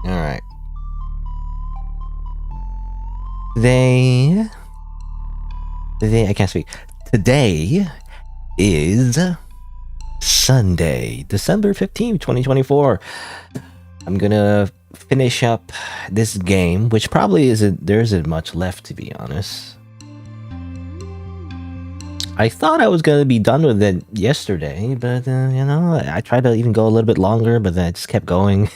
Alright. Today, I can't speak. Today is Sunday, December 15th, 2024. I'm gonna finish up this game, which probably there isn't much left, to be honest. I thought I was gonna be done with it yesterday, but you know, I tried to even go a little bit longer, but then I just kept going,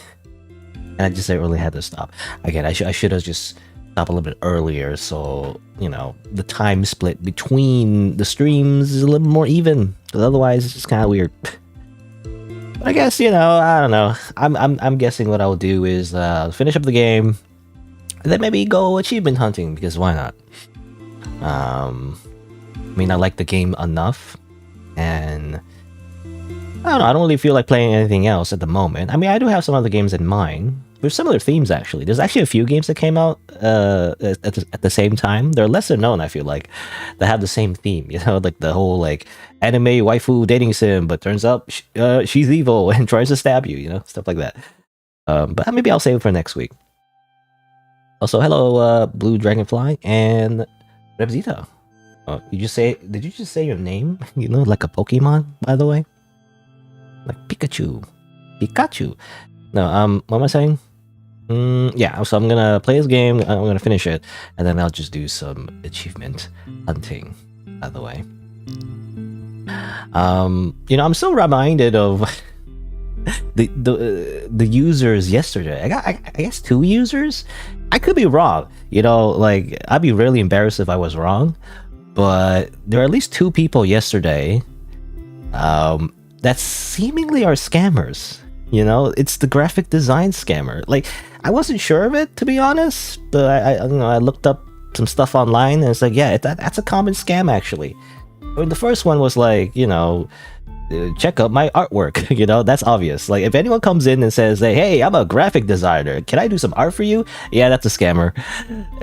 and I just really had to stop. Again, I should have just stopped a little bit earlier, so you know the time split between the streams is a little more even. Because otherwise, it's just kind of weird. But I guess, you know, I don't know. I'm guessing what I'll do is finish up the game, and then maybe go achievement hunting, because why not? I mean, I like the game enough, and I don't know, I don't really feel like playing anything else at the moment. I mean, I do have some other games in mind with similar themes, actually. There's actually a few games that came out at the same time. They're lesser known, I feel like, that have the same theme, you know, like the whole like anime waifu dating sim, but turns out she's evil and tries to stab you, you know, stuff like that. But maybe I'll save it for next week. Also, hello, Blue Dragonfly and Rebzita. Oh, did you just say your name? You know, like a Pokemon, by the way? Like Pikachu. No, what am I saying? Yeah, so I'm gonna play this game, I'm gonna finish it, and then I'll just do some achievement hunting, by the way. You know, I'm still reminded of the users yesterday. I guess 2 users? I could be wrong. You know, like, I'd be really embarrassed if I was wrong. But there are at least 2 people yesterday that seemingly are scammers. You know, it's the graphic design scammer. Like, I wasn't sure of it, to be honest, but I looked up some stuff online, and it's like, yeah, that's a common scam, actually. I mean, the first one was like, you know, check out my artwork. You know, that's obvious. Like, if anyone comes in and says, hey, I'm a graphic designer, can I do some art for you? Yeah, that's a scammer.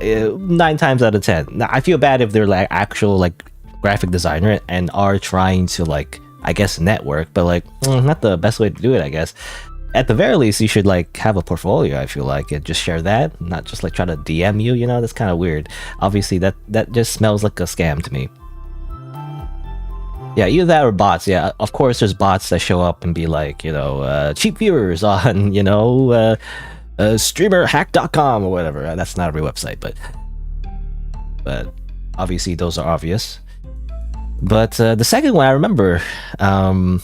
9 times out of 10. Now, I feel bad if they're like actual like graphic designer and are trying to, like, I guess, network, but like not the best way to do it, I guess. At the very least, you should like have a portfolio, I feel like, and just share that, not just like try to DM you, you know. That's kind of weird. Obviously that just smells like a scam to me. Yeah, either that or bots. Yeah, of course there's bots that show up and be like, you know, cheap viewers on, you know, streamerhack.com or whatever. That's not a real website, but obviously those are obvious. But the second one, I remember, the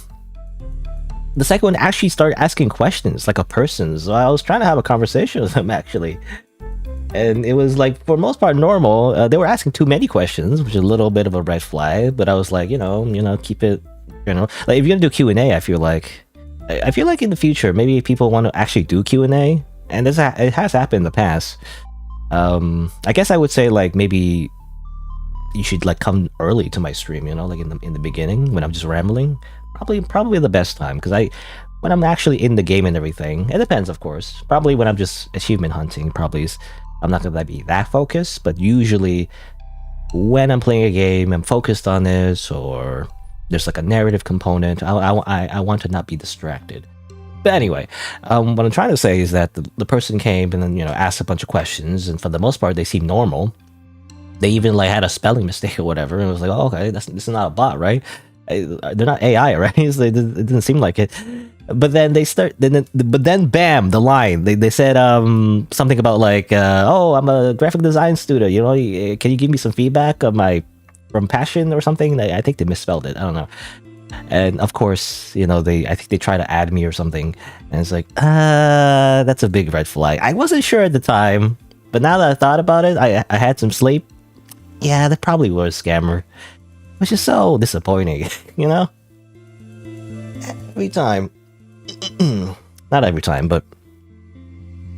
second one actually started asking questions like a person. So I was trying to have a conversation with them, actually. And it was like for most part normal. They were asking too many questions, which is a little bit of a red flag. But I was like, keep it, like if you're gonna do Q&A, I feel like in the future maybe people want to actually do Q&A, and it has happened in the past. I guess I would say like maybe you should like come early to my stream, like in the beginning when I'm just rambling. Probably the best time, because when I'm actually in the game and everything, it depends, of course. Probably when I'm just achievement hunting, I'm not gonna be that focused. But usually, when I'm playing a game, I'm focused on this, or there's like a narrative component. I want to not be distracted. But anyway, what I'm trying to say is that the person came and then asked a bunch of questions, and for the most part, they seemed normal. They even like had a spelling mistake or whatever, and it was like, oh, okay, this is not a bot, right? They're not AI, right? So it didn't seem like it. But then but then bam, the line. They said something about like, oh, I'm a graphic design student. Can you give me some feedback on from passion or something? I think they misspelled it. I don't know. And of course, I think they try to add me or something, and it's like, that's a big red flag. I wasn't sure at the time, but now that I thought about it, I had some sleep. Yeah, that probably was a scammer, which is so disappointing. Every time. Not every time, but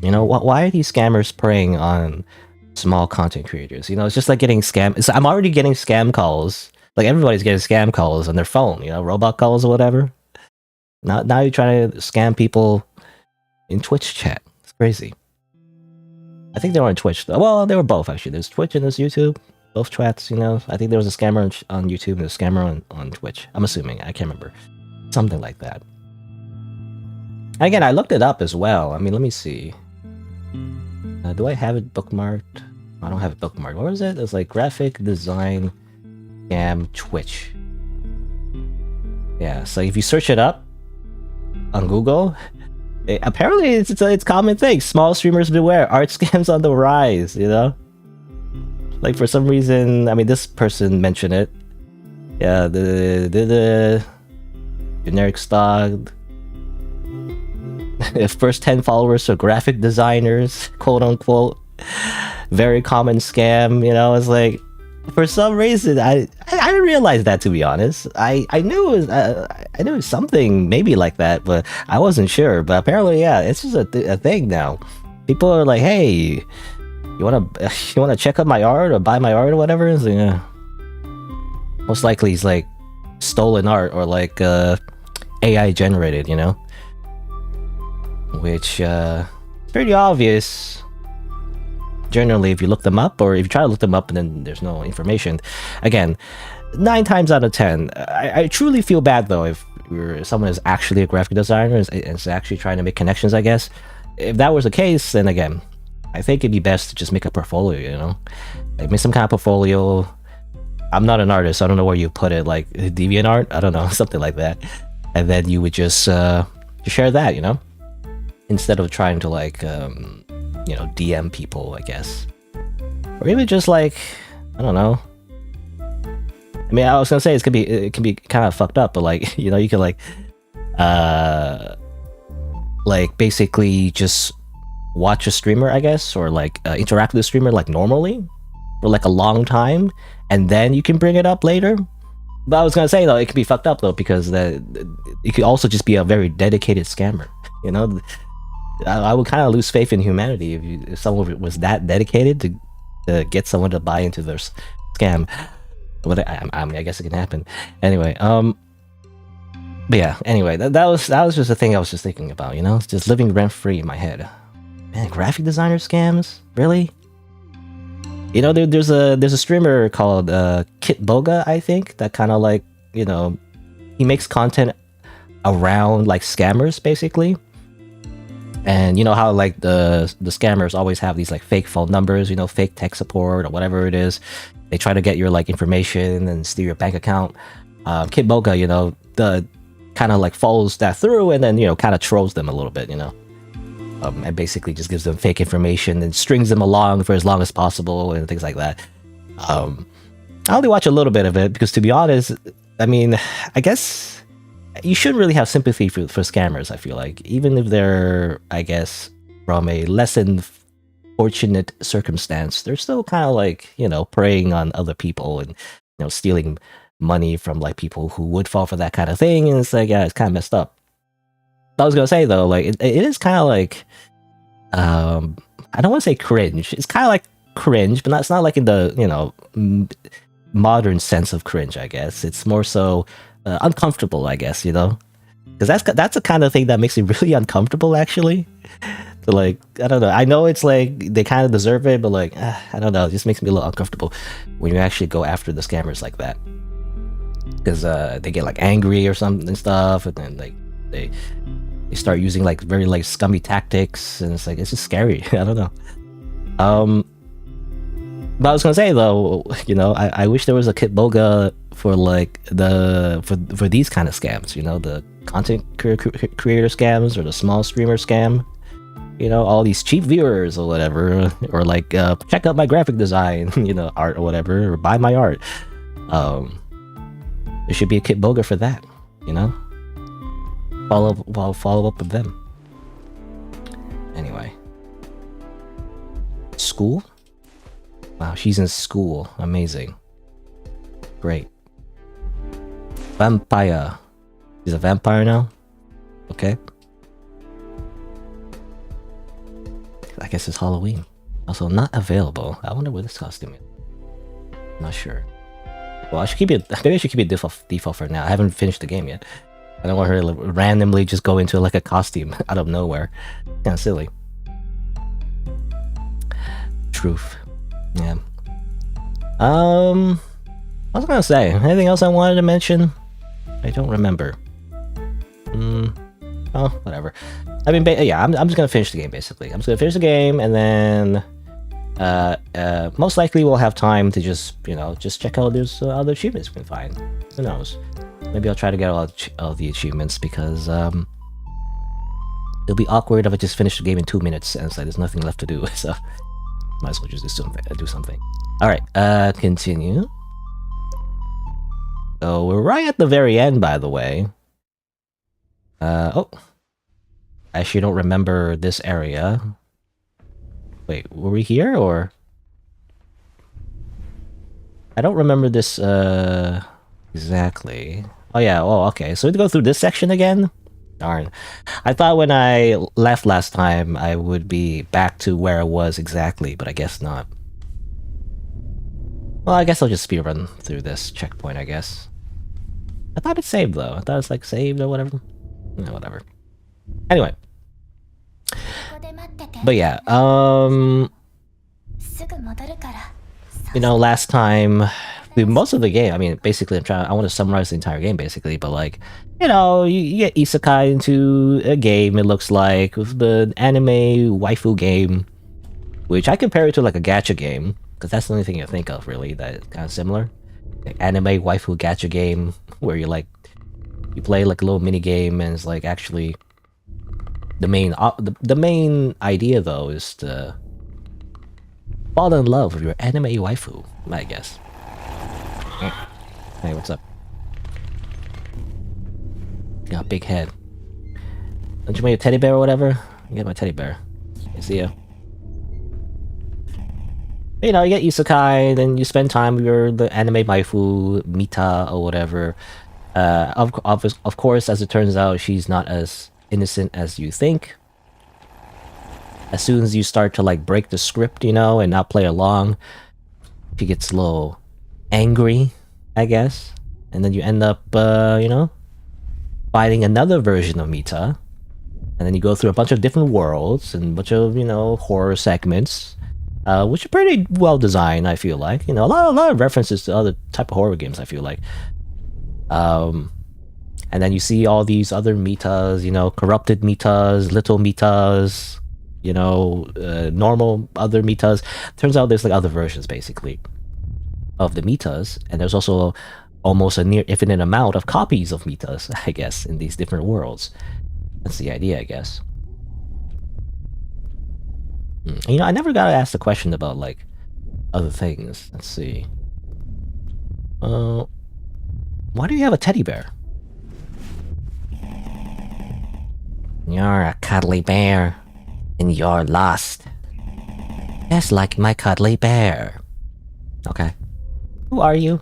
why are these scammers preying on small content creators? It's just like getting scam. I'm already getting scam calls. Like everybody's getting scam calls on their phone, robot calls or whatever. Now you're trying to scam people in Twitch chat. It's crazy. I think they were on Twitch though. Well, they were both actually. There's Twitch and there's YouTube. Both chats, I think there was a scammer on YouTube and a scammer on Twitch. I'm assuming. I can't remember. Something like that. Again, I looked it up as well. I mean, let me see. Do I have it bookmarked? I don't have it bookmarked. Where is it? It's like graphic design scam Twitch. Yeah, so if you search it up on Google, apparently it's a common thing. Small streamers beware. Art scams on the rise, Like for some reason, I mean, this person mentioned it. Yeah, the generic stock. First 10 followers are graphic designers, quote unquote. Very common scam, It's like, for some reason, I didn't realize that, to be honest. I knew it was something maybe like that, but I wasn't sure. But apparently, yeah, it's just a thing now. People are like, hey, you wanna check out my art or buy my art or whatever? It's like, yeah. Most likely it's like stolen art or like AI generated, which pretty obvious. Generally, if you look them up, or if you try to look them up and then there's no information, again, 9 times out of 10, I truly feel bad though if someone is actually a graphic designer and is actually trying to make connections. I guess if that was the case, then again, I think it'd be best to just make a portfolio, like make some kind of portfolio. I'm not an artist, so I don't know where you put it, like DeviantArt, I don't know, something like that. And then you would just share that, instead of trying to like, DM people, I guess. Or even just like, I don't know. I mean, I was gonna say it can be kind of fucked up, but like, you can like basically just watch a streamer, I guess, or like interact with the streamer like normally for like a long time, and then you can bring it up later. But I was gonna say though, it could be fucked up though, because it could also just be a very dedicated scammer. I would kind of lose faith in humanity if someone was that dedicated to get someone to buy into their scam. But I mean, I guess it can happen. Anyway, but yeah. Anyway, that was just a thing I was just thinking about. It's just living rent free in my head. Man, graphic designer scams, really? There's a streamer called Kit Boga, I think, that kind of like he makes content around like scammers basically. And how like the scammers always have these like fake phone numbers, fake tech support or whatever it is. They try to get your like information and steal your bank account. Kit Boga, the kind of like follows that through and then kind of trolls them a little bit, and basically just gives them fake information and strings them along for as long as possible and things like that. I only watch a little bit of it because, to be honest, I mean, I guess you shouldn't really have sympathy for scammers, I feel like. Even if they're, I guess, from a less fortunate circumstance, they're still kind of like, preying on other people and, stealing money from like people who would fall for that kind of thing. And it's like, yeah, it's kind of messed up. I was gonna say though, like it is kind of like, I don't want to say cringe. It's kind of like cringe, but it's not like in the modern sense of cringe. I guess it's more so uncomfortable. I guess because that's the kind of thing that makes me really uncomfortable. Actually, so, like I don't know. I know it's like they kind of deserve it, but like I don't know. It just makes me a little uncomfortable when you actually go after the scammers like that, because they get like angry or something and stuff, and then like they start using like very like scummy tactics, and it's like it's just scary. I don't know. But I was gonna say though, I wish there was a kitboga for like for these kind of scams. The content creator scams or the small streamer scam. All these cheap viewers or whatever, or like check out my graphic design, art or whatever, or buy my art. There should be a kitboga for that. Follow up with them. Anyway. School? Wow, she's in school. Amazing. Great. Vampire. She's a vampire now? Okay. I guess it's Halloween. Also, not available. I wonder what this costume is. Not sure. Well, maybe I should keep it default for now. I haven't finished the game yet. I don't want her to randomly just go into like a costume out of nowhere. Kind of silly. Truth. Yeah. I was gonna say, anything else I wanted to mention? I don't remember. Oh, whatever. I mean, yeah, I'm just gonna finish the game basically. I'm just gonna finish the game, and then most likely we'll have time to just check out those other achievements we can find. Who knows? Maybe I'll try to get all the achievements, because it'll be awkward if I just finish the game in 2 minutes and it's like there's nothing left to do. So might as well just do something. All right, continue. So we're right at the very end, by the way. Oh, I actually don't remember this area. Wait, were we here or? I don't remember this exactly. Oh yeah, oh okay. So we have to go through this section again? Darn. I thought when I left last time I would be back to where I was exactly, but I guess not. Well, I guess I'll just speedrun through this checkpoint, I guess. I thought it saved though. I thought it's like saved or whatever. No, whatever. Anyway. But yeah, last time, most of the game, I mean, basically I want to summarize the entire game basically, but like, you get isekai into a game, it looks like, with the anime waifu game, which I compare it to like a gacha game, because that's the only thing you think of really that is kind of similar. Like anime waifu gacha game, where you play like a little mini game, and it's like actually the main idea though is to fall in love with your anime waifu, I guess. Hey, what's up? Got a big head. Don't you make a teddy bear or whatever? Get my teddy bear. I see ya. You get isekai, then you spend time with the anime waifu, Mita or whatever. Of course, as it turns out, she's not as innocent as you think. As soon as you start to like break the script, and not play along, she gets a little angry, I guess. And then you end up, fighting another version of Mita. And then you go through a bunch of different worlds and a bunch of, horror segments. Which are pretty well designed, I feel like. A lot of references to other type of horror games, I feel like. And then you see all these other Mitas, corrupted Mitas, little Mitas, normal other Mitas. Turns out there's like other versions, basically, of the Mitas. And there's also almost a near infinite amount of copies of Mitas, I guess, in these different worlds. That's the idea, I guess. I never got to ask the question about, like, other things. Let's see. Why do you have a teddy bear? You're a cuddly bear, and you're lost. Just like my cuddly bear. Okay. Who are you?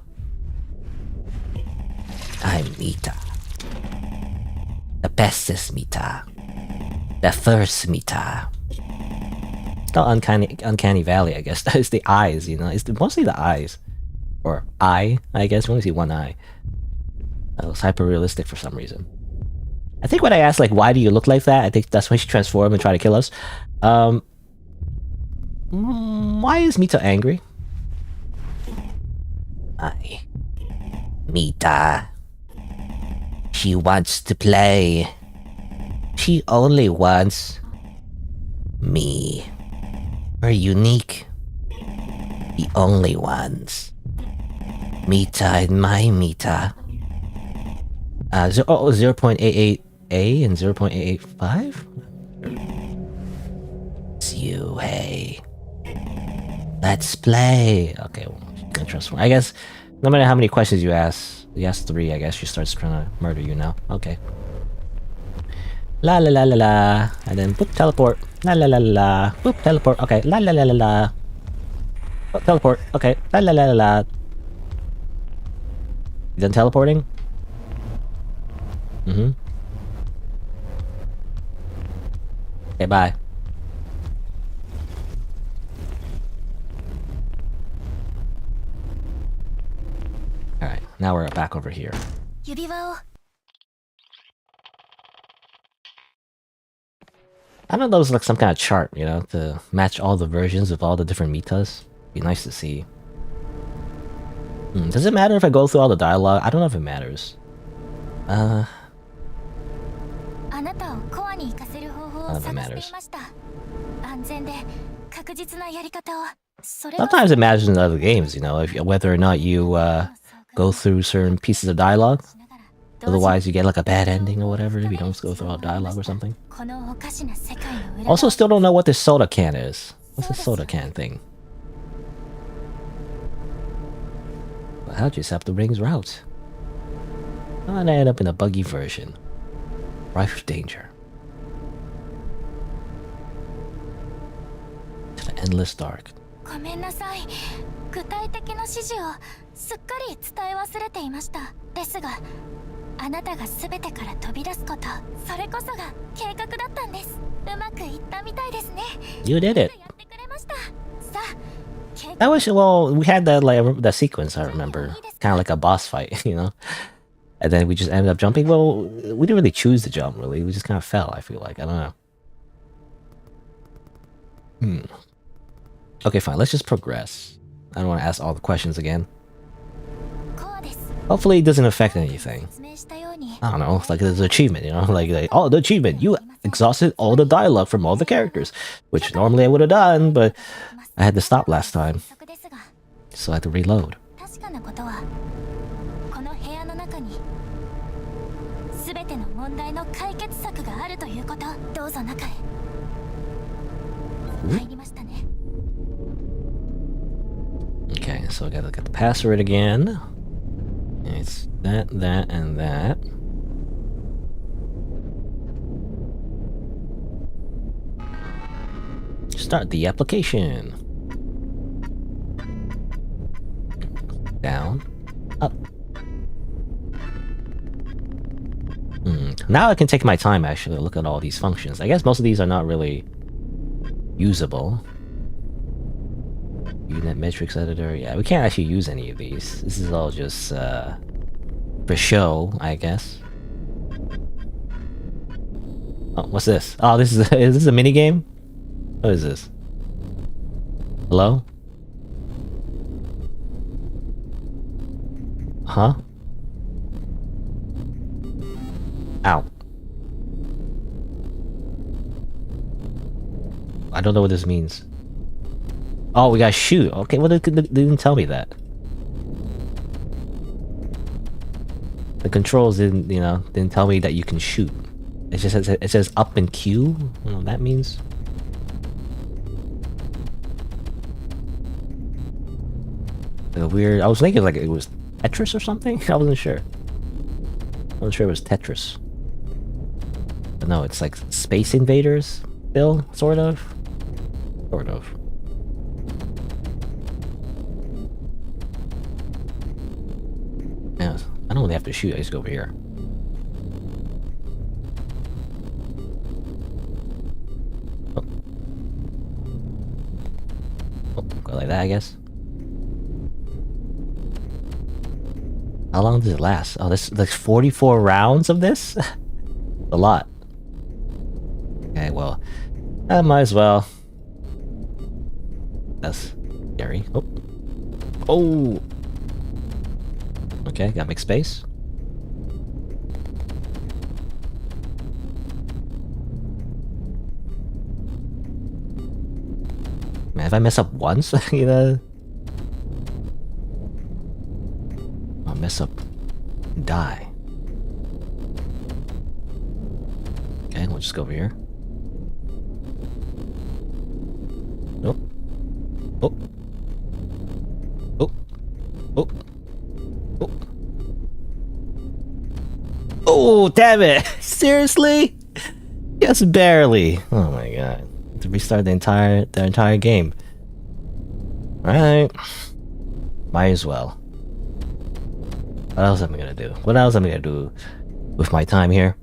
I'm Mita. The bestest Mita. The first Mita. It's not uncanny valley, I guess. It's the eyes, you know. It's mostly the eyes. Or eye, I guess. We only see one eye. That was hyper realistic for some reason. I think when I asked, like, why do you look like that? I think that's when she transformed and tried to kill us. Why is Mita angry? Mita. She wants to play. She only wants me. We're unique. The only ones. Mita and my Mita. 0.88A and 0.885? It's you, hey. Let's play. Okay, well, she's gonna transform. I guess no matter how many questions you ask 3, I guess she starts trying to murder you now. Okay. La la la la la. And then boop, teleport. La la la la la. Boop, teleport. Okay. La la la la la. Boop, teleport. Okay. La la la la la. You done teleporting? Mm-hmm. Okay, bye. Alright, now we're back over here. I don't know, there was like some kind of chart, you know, to match all the versions of all the different Mitas. Be nice to see. Does it matter if I go through all the dialogue? I don't know if it matters. I don't know if it matters. Sometimes it matters in other games, you know, whether or not you go through certain pieces of dialogue. Otherwise, you get like a bad ending or whatever if you don't go through all dialogue or something. Also, still don't know what this soda can is. What's this soda can thing? Well, how'd you accept the ring's route? And I end up in a buggy version. Rife with danger. To the endless dark. You did it. That was, well, we had that like that sequence, I remember. Kind of like a boss fight, you know? And then we just ended up jumping. Well, we didn't really choose to jump, really. We just kind of fell, I feel like. I don't know. Okay, fine. Let's just progress. I don't want to ask all the questions again. Hopefully it doesn't affect anything. I don't know. It's like there's an achievement, you know? Like, oh, the achievement. You exhausted all the dialogue from all the characters. Which normally I would have done, but I had to stop last time. So I had to reload. Okay, so I gotta get the password again. It's that, and that. Start the application. Down, up. Now I can take my time actually look at all these functions. I guess most of these are not really usable. Unit matrix editor. Yeah, we can't actually use any of these. This is all just for show, I guess. Oh, what's this? Oh, this is this a mini game? What is this? Hello? Huh? Ow. I don't know what this means. Oh, we gotta shoot. Okay, well, they didn't tell me that. The controls didn't, you know, didn't tell me that you can shoot. It just says, it says up and Q. I don't know what that means. Like weird. I was thinking like it was Tetris or something. I wasn't sure. I wasn't sure it was Tetris. But no, it's like Space Invaders. Still, sort of. Sort of. don't really have to shoot, I just go over here. Oh, go like that, I guess. How long does it last? Oh, this like 44 rounds of this? A lot. Okay, well, I might as well. That's scary. Oh. Oh! Okay, gotta make space. Man, if I mess up once, you know... I'll mess up and die. Okay, we'll just go over here. Nope. Oh. Oh. Oh. Oh. Oh, damn it! Seriously? Just barely. Oh my god. To restart the entire game. Alright. Might as well. What else am I gonna do? What else am I gonna do with my time here?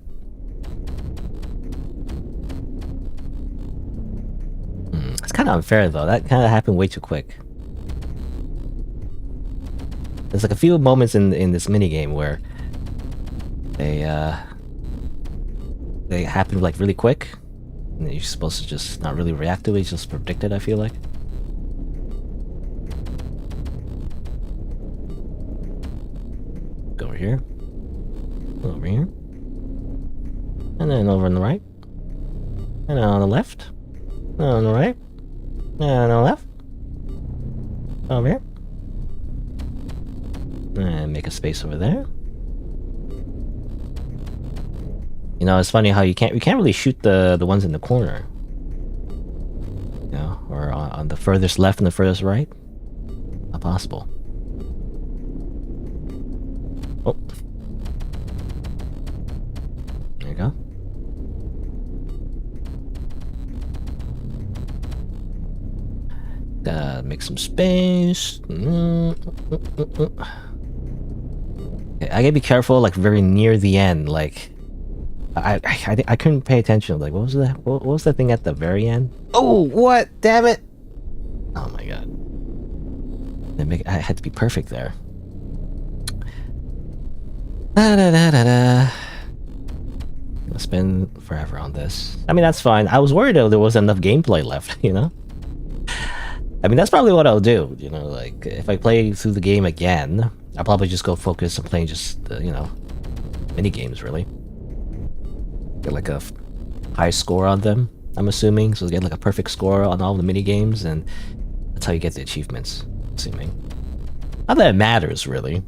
It's kind of unfair though. That kind of happened way too quick. There's like a few moments in this minigame where they happen like really quick, and you're supposed to just not really react to it, just predict it, I feel like. Go over here. Over here. And then over on the right. And on the left. And on the right. And on the left. Over here. And make a space over there. You know, it's funny how we can't really shoot the ones in the corner. You know, or on the furthest left and the furthest right. Not possible. Oh. There you go. Make some space. Okay, I gotta be careful, like very near the end. Like, I couldn't pay attention. Like, what was that? What was that thing at the very end? Oh, what? Damn it! Oh my god! I had to be perfect there. I'll spend forever on this. I mean, that's fine. I was worried though there wasn't enough gameplay left. You know. I mean, that's probably what I'll do, you know, like, if I play through the game again, I'll probably just go focus on playing just, you know, mini-games, really. Get, like, a high score on them, I'm assuming, so get, like, a perfect score on all the mini-games, and that's how you get the achievements, assuming. Not that it matters, really.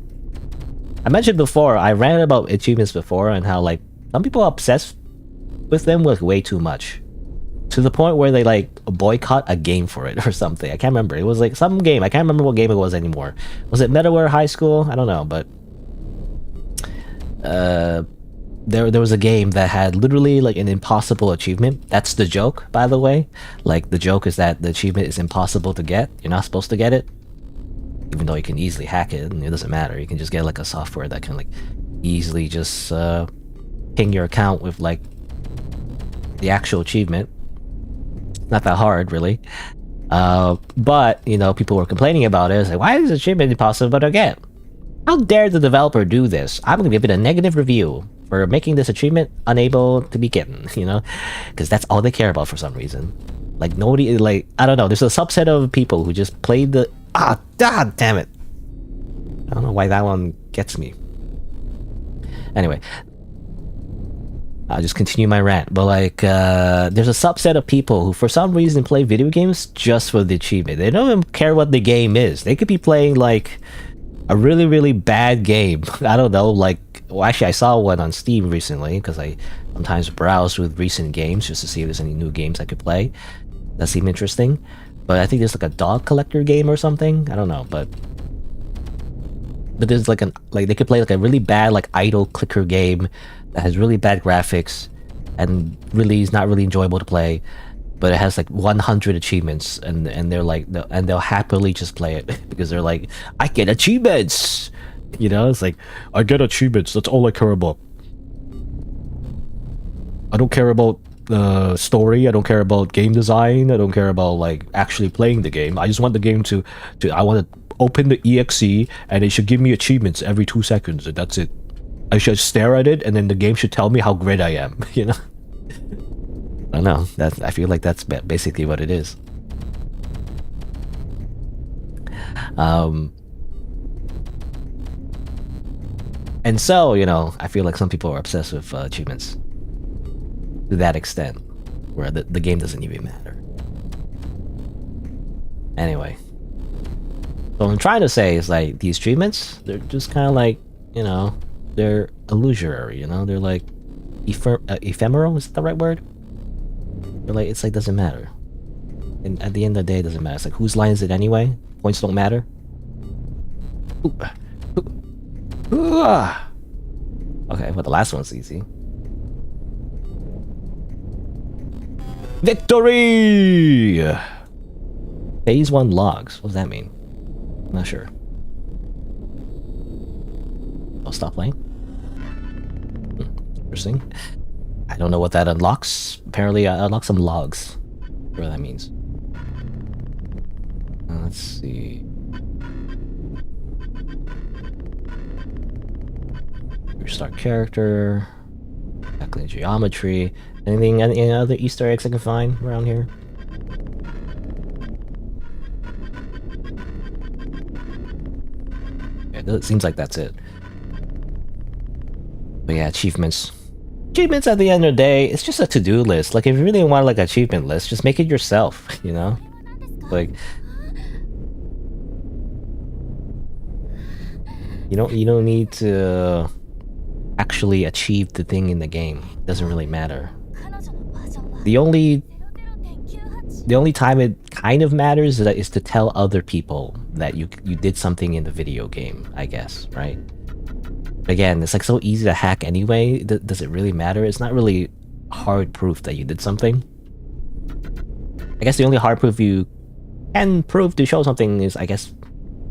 I mentioned before, I ranted about achievements before, and how, like, some people are obsessed with them with way too much. To the point where they like boycott a game for it or something. I can't remember. It was like some game. I can't remember what game it was anymore. Was it Metalware High School? I don't know, but there was a game that had literally like an impossible achievement. That's the joke, by the way. Like the joke is that the achievement is impossible to get. You're not supposed to get it, even though you can easily hack it, and it doesn't matter. You can just get like a software that can like easily just ping your account with like the actual achievement. Not that hard, really. But, you know, people were complaining about it. It's like, why is this achievement impossible to get? How dare the developer do this? I'm gonna give it a negative review for making this achievement unable to be gotten, you know? Because that's all they care about for some reason. Like, nobody, like, I don't know, there's a subset of people who just played the... Ah, god damn it! I don't know why that one gets me. Anyway, I'll just continue my rant, but like, there's a subset of people who for some reason play video games just for the achievement. They don't even care what the game is. They could be playing like a really, really bad game. I don't know, like, well, actually I saw one on Steam recently, because I sometimes browse with recent games just to see if there's any new games I could play that seem interesting. But I think there's like a dog collector game or something. I don't know, but there's like they could play like a really bad like idle clicker game that has really bad graphics and really is not really enjoyable to play, but it has like 100 achievements, and they're like, and they'll happily just play it because they're like, I get achievements. You know, it's like, I get achievements, that's all I care about. I don't care about the story, I don't care about game design, I don't care about like actually playing the game. I just want the game to I want to open the EXE and it should give me achievements every 2 seconds and that's it. I should stare at it and then the game should tell me how great I am, you know? I don't know, I feel like that's basically what it is. And so, you know, I feel like some people are obsessed with achievements to that extent, where the game doesn't even matter. Anyway, so what I'm trying to say is like these achievements, they're just kind of like, you know, they're illusory, you know, they're like ephemeral, is that the right word? They're like, it's like doesn't matter. And at the end of the day, it doesn't matter. It's like, whose line is it anyway? Points don't matter. Okay, well the last one's easy. Victory! Phase 1 logs. What does that mean? I'm not sure. I'll stop playing. Interesting. I don't know what that unlocks. Apparently, I unlock some logs. Whatever that means. Let's see. Restart character. Calculate geometry. Any other Easter eggs I can find around here? Yeah, it seems like that's it. But yeah, achievements. Achievements at the end of the day, it's just a to-do list. Like, if you really want like an achievement list, just make it yourself, you know? Like, you don't need to actually achieve the thing in the game. It doesn't really matter. The only time it kind of matters is to tell other people that you did something in the video game, I guess, right? Again, it's like so easy to hack anyway. Does it really matter? It's not really hard proof that you did something. I guess the only hard proof you can prove to show something is, I guess,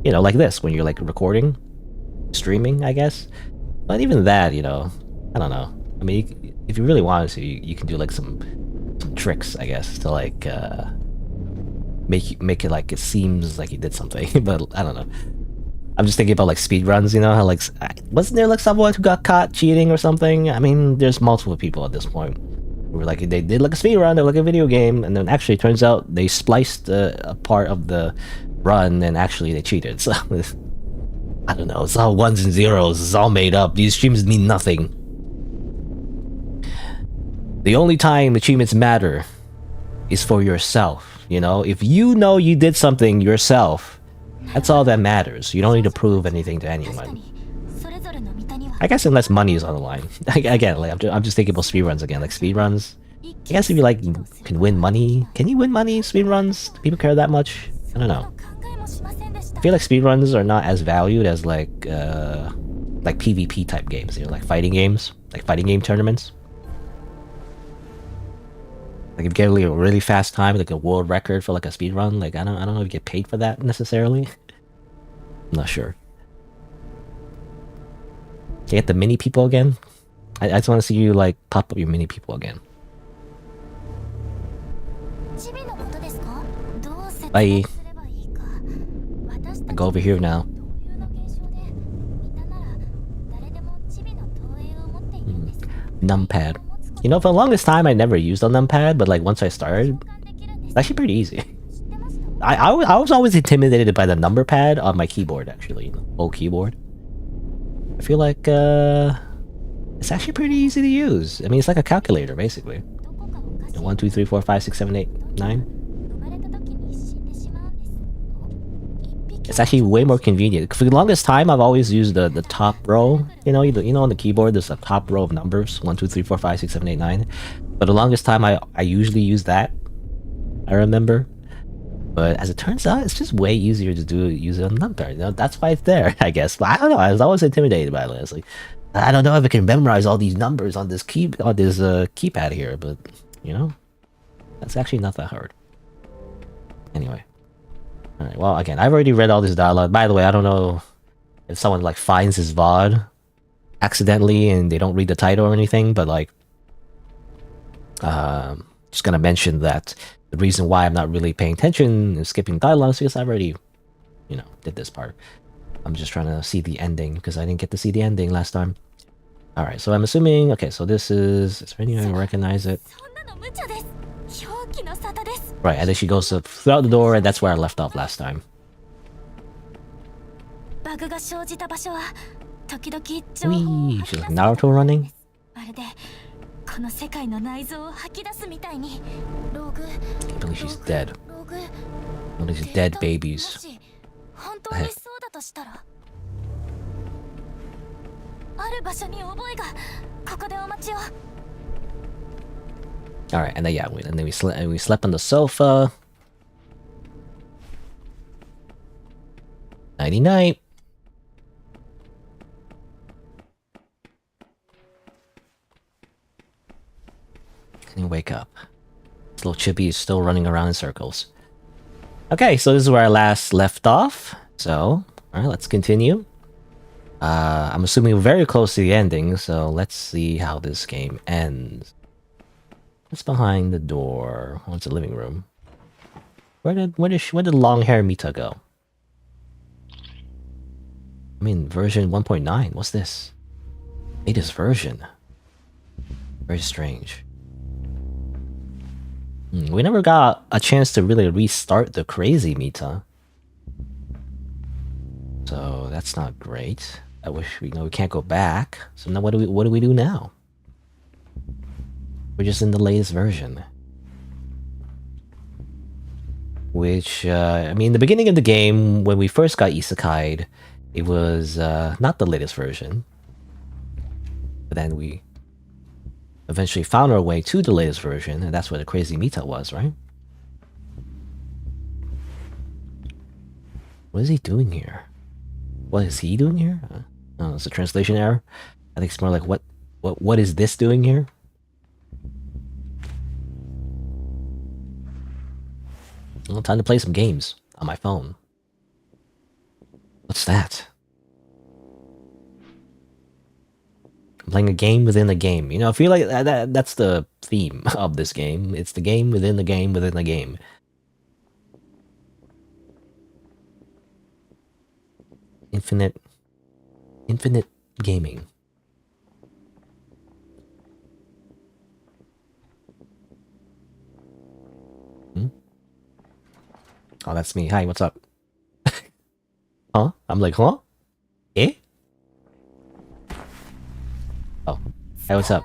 you know, like this, when you're like recording, streaming, I guess. But even that, you know, I don't know. I mean, if you really wanted to, you can do like some tricks, I guess, to like make it like it seems like you did something. But I don't know. I'm just thinking about like speedruns, you know, how like wasn't there like someone who got caught cheating or something? I mean, there's multiple people at this point who were like, they did like a speedrun, they're like a video game, and then actually it turns out they spliced a part of the run and actually they cheated. So I don't know, it's all ones and zeros, it's all made up. These streams mean nothing. The only time achievements matter is for yourself, you know? If you know you did something yourself, that's all that matters. You don't need to prove anything to anyone. I guess unless money is on the line. Again, like, I'm just thinking about speedruns again. Like speedruns, I guess if you like can win money, can you win money speedruns? Do people care that much? I don't know. I feel like speedruns are not as valued as like PvP type games. You know, like fighting games, like fighting game tournaments. Like if you get like a really fast time, like a world record for like a speed run, like I don't know if you get paid for that necessarily. I'm not sure. Can you get the mini people again? I just want to see you like pop up your mini people again. Bye. I go over here now. Numpad. You know, for the longest time, I never used a numpad, but like once I started, it's actually pretty easy. I was always intimidated by the number pad on my keyboard, actually, old keyboard. I feel like it's actually pretty easy to use. I mean, it's like a calculator, basically. 1, 2, 3, 4, 5, 6, 7, 8, 9. It's actually way more convenient. For the longest time, I've always used the top row. You know, on the keyboard, there's a top row of numbers: 1, 2, 3, 4, 5, 6, 7, 8, 9. But the longest time, I usually use that. I remember. But as it turns out, it's just way easier to use it on numpad. You know, that's why it's there, I guess. But I don't know. I was always intimidated by it. It's like, I don't know if I can memorize all these numbers on this keypad here. But you know, that's actually not that hard. Anyway. Alright, well, again, I've already read all this dialogue. By the way, I don't know if someone like finds his VOD accidentally and they don't read the title or anything, but like, just gonna mention that the reason why I'm not really paying attention and skipping dialogues because I already, did this part. I'm just trying to see the ending because I didn't get to see the ending last time. Alright, so I'm assuming, okay, so this is there anything I can recognize it? Right, and then she goes throughout the door, and that's where I left off last time. Wee, she's like Naruto running. I believe she's dead. One of these dead babies. Alright, and then yeah, we slept on the sofa. Nighty night. Can you wake up? This little chippy is still running around in circles. Okay, so this is where I last left off. So, alright, let's continue. I'm assuming we're very close to the ending, so let's see how this game ends. What's behind the door? Oh, it's a living room. Where did long hair Mita go? I mean, version 1.9. What's this? Latest version. Very strange. We never got a chance to really restart the crazy Mita. So that's not great. I wish we can't go back. So now what do we do now? We're just in the latest version. Which I mean, the beginning of the game when we first got isekai'd, it was not the latest version. But then we eventually found our way to the latest version, and that's where the crazy Mita was, right? What is he doing here? What is he doing here? Oh, it's a translation error. I think it's more like what is this doing here? Well, time to play some games on my phone. What's that? I'm playing a game within a game. I feel like that's the theme of this game. It's the game within the game within the game. Infinite gaming. Oh, that's me. Hi, what's up? Huh? I'm like, huh? Eh? Oh. Hey, what's up?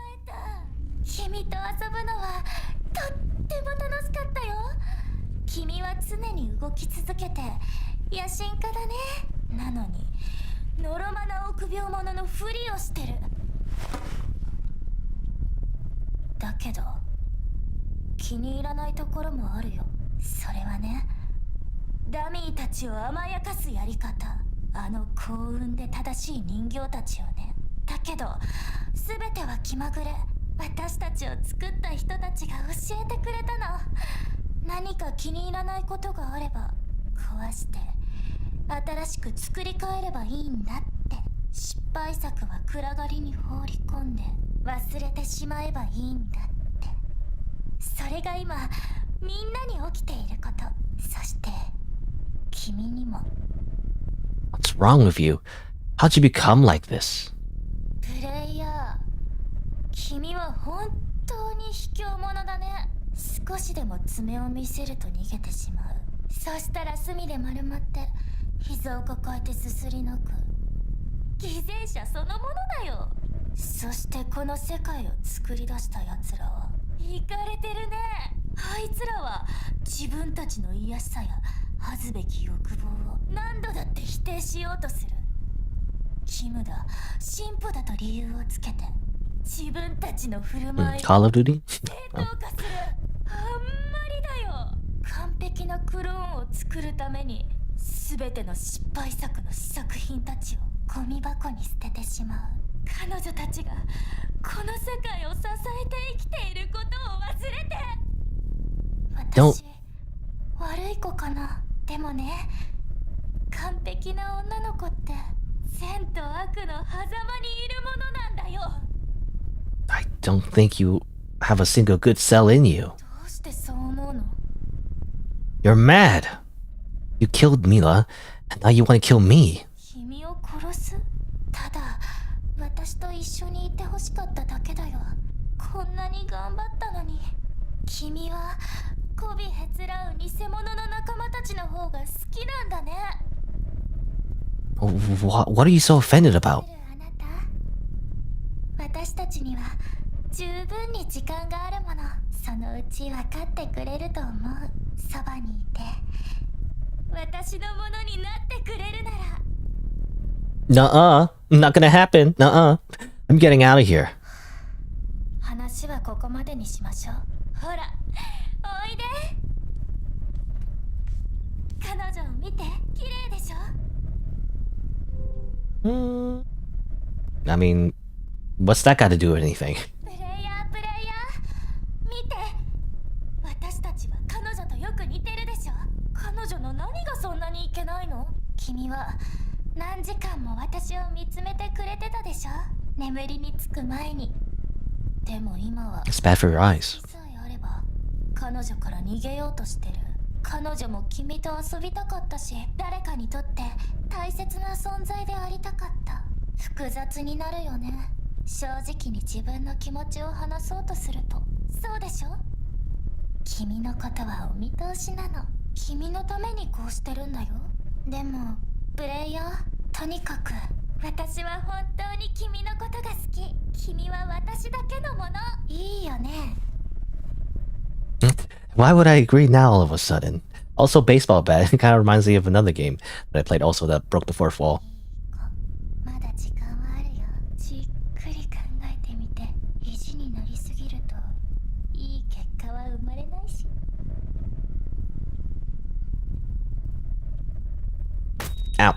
What's wrong with you? How'd you become like this? Call of Duty? Oh. Don't. I don't think you have a single good cell in you. You're mad. You killed Mila, and now you want to kill me. What are you so offended about? Nuh-uh. Not gonna happen. Nuh-uh. I'm getting out of here. I mean, what's that got to do with anything? It's bad for your eyes. Why would I agree now all of a sudden? Also, baseball bat. It kind of reminds me of another game that I played also that broke the fourth wall. Ow.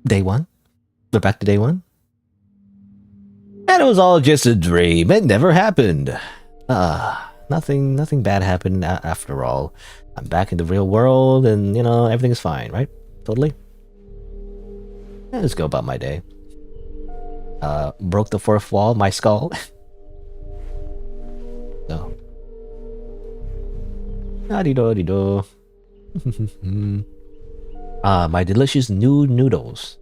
Day one? We're back to day one? And it was all just a dream. It never happened. Nothing bad happened after all. I'm back in the real world and, you know, everything's fine, right? Totally? Yeah, let's go about my day. Broke the fourth wall, my skull. No. Adido. My delicious new noodles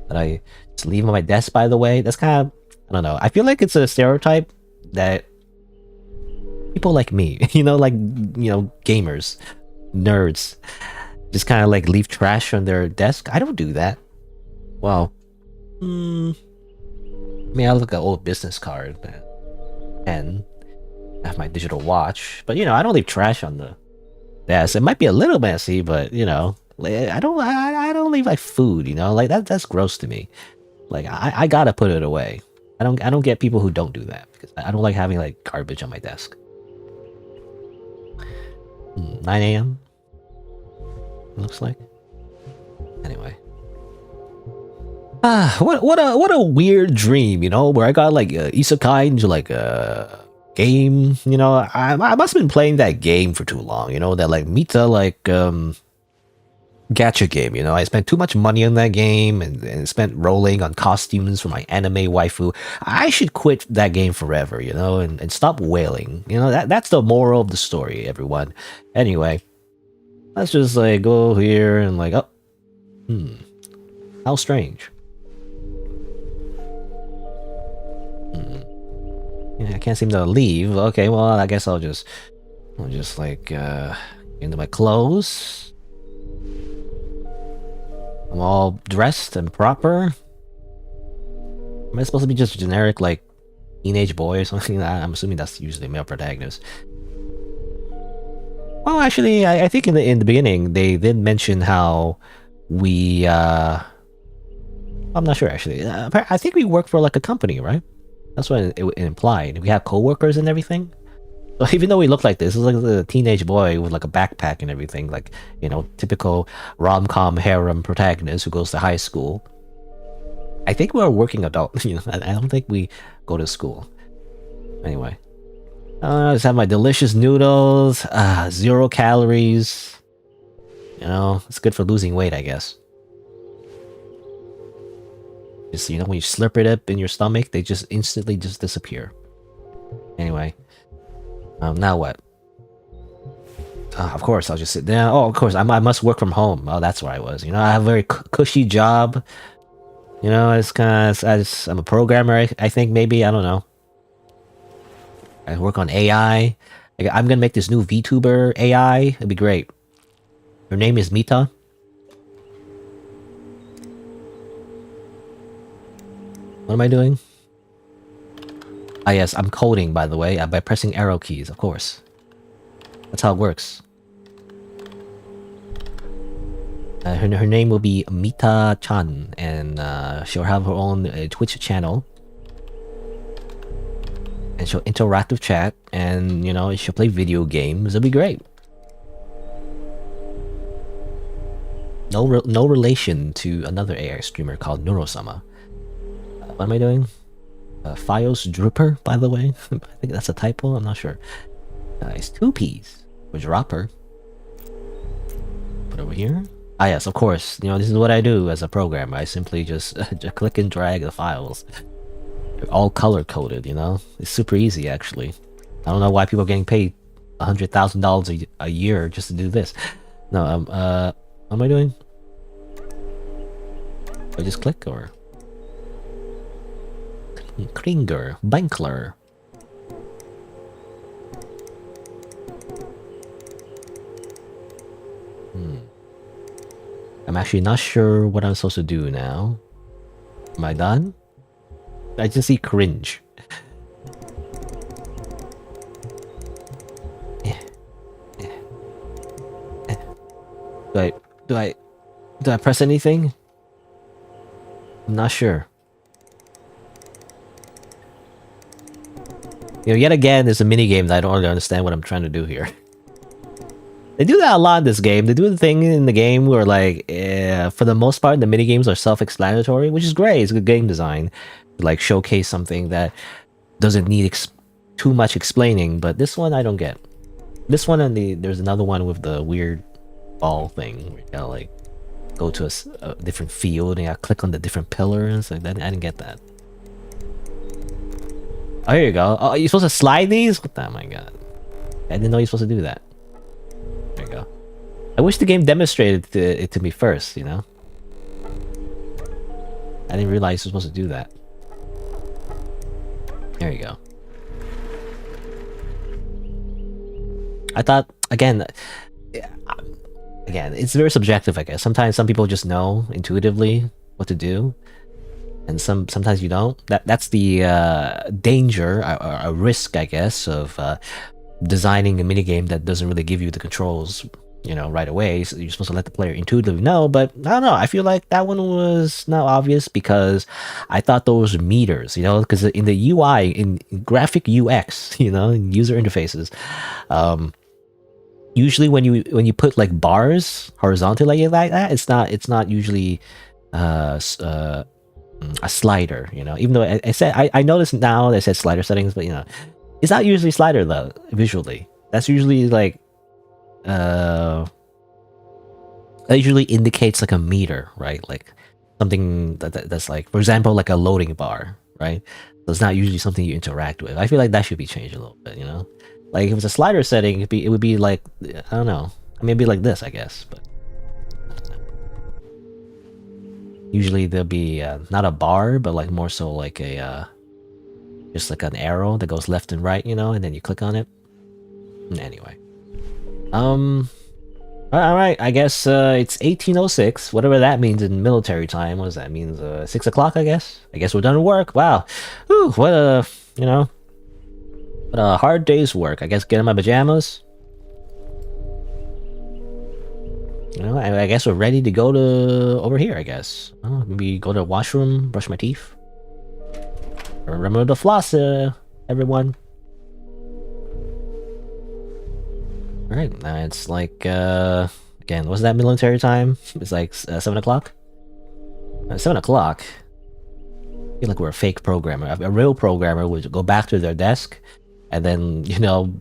that I just leave on my desk, by the way. That's kind of, I don't know. I feel like it's a stereotype that people like me, you know, like, you know, gamers, nerds, just kind of like leave trash on their desk. I don't do that. Well, I mean, I look at old business card and I have my digital watch, but you know, I don't leave trash on the desk. It might be a little messy, but you know, I don't leave like food, you know, like that's gross to me. Like I gotta put it away. I don't get people who don't do that because I don't like having like garbage on my desk. 9 a.m. looks like. Anyway. What a weird dream, you know, where I got like isekai into like a game, you know. I must have been playing that game for too long, you know, that like Mita like gacha game, you know. I spent too much money on that game and spent rolling on costumes for my anime waifu. I should quit that game forever, you know, and stop wailing. You know, that's the moral of the story, everyone. Anyway, let's just like go here and like, oh, how strange. Yeah, I can't seem to leave. Okay, well, I guess I'll just like into my clothes. I'm all dressed and proper. Am I supposed to be just generic like teenage boy or something? I'm assuming that's usually male protagonist. Well, actually, I think in the beginning they did mention how we I'm not sure actually. I think we work for like a company, right? That's what it implied. We have coworkers and everything. So even though he looked like this, he was like a teenage boy with like a backpack and everything, like, you know, typical rom-com harem protagonist who goes to high school. I think we're a working adult, you know. I don't think we go to school. Anyway, I just have my delicious noodles. 0 calories. You know, it's good for losing weight, I guess. Just, you know, when you slurp it up in your stomach, they just instantly just disappear. Anyway, now what? Of course, I'll just sit down. Oh, of course, I must work from home. Oh, that's where I was. You know, I have a very cushy job. You know, it's kind of, I'm a programmer, I think, maybe, I don't know. I work on AI. I'm gonna make this new VTuber AI. It'd be great. Her name is Mita. What am I doing? Ah, yes, I'm coding, by the way, by pressing arrow keys, of course. That's how it works. Her name will be Mita-chan, and she'll have her own Twitch channel. And she'll interact with chat, and, you know, she'll play video games. It'll be great. No relation to another AI streamer called Neurosama. What am I doing? Fios Dripper, by the way. I think that's a typo, I'm not sure. It's 2 P's. Or dropper. Put over here. Ah yes, of course. You know, this is what I do as a programmer. I simply just click and drag the files. They're all color-coded, you know? It's super easy, actually. I don't know why people are getting paid $100,000 a year just to do this. No, what am I doing? Do I just click, or? Kringer, Bankler. I'm actually not sure what I'm supposed to do now. Am I done? I just see cringe. Do I press anything? I'm not sure. You know, yet again, there's a mini game that I don't really understand what I'm trying to do here. They do that a lot in this game. They do the thing in the game where, like, for the most part, the mini games are self-explanatory, which is great. It's good game design to, like, showcase something that doesn't need too much explaining. But this one, I don't get. This one and there's another one with the weird ball thing. Where you gotta, like, go to a different field and you gotta click on the different pillars. Like that, I didn't get that. Oh, here you go. Oh, you're supposed to slide these? Oh my god. I didn't know you're supposed to do that. There you go. I wish the game demonstrated it to me first, you know? I didn't realize you're supposed to do that. There you go. I thought, again, it's very subjective, I guess. Sometimes some people just know intuitively what to do. And sometimes you don't. That's the danger, a risk, I guess, of designing a minigame that doesn't really give you the controls, you know, right away. So you're supposed to let the player intuitively know. But I don't know. I feel like that one was not obvious because I thought those were meters, you know, because in the UI, in graphic UX, you know, in user interfaces, usually when you put like bars horizontally like that, it's not usually a slider, you know, even though I noticed now they said slider settings, but you know, it's not usually slider though, visually. That's usually like that usually indicates like a meter, right? Like something that's like, for example, like a loading bar, right? So it's not usually something you interact with. I feel like that should be changed a little bit, you know? Like if it was a slider setting, it would be like, I don't know. I mean, it'd be like this, I guess, but usually there'll be not a bar, but like more so like a just like an arrow that goes left and right, you know, and then you click on it. Anyway, all right. I guess it's 1806, whatever that means in military time. What does that mean? 6 o'clock, I guess. I guess we're done with work. Wow, whew, what a hard day's work. I guess get in my pajamas. You know, I guess we're ready to go to over here, I guess. Maybe go to the washroom, brush my teeth. Remember to floss, everyone. Alright, it's like, again, what's that military time? It's like 7 o'clock? 7 o'clock? I feel like we're a fake programmer. A real programmer would go back to their desk and then, you know,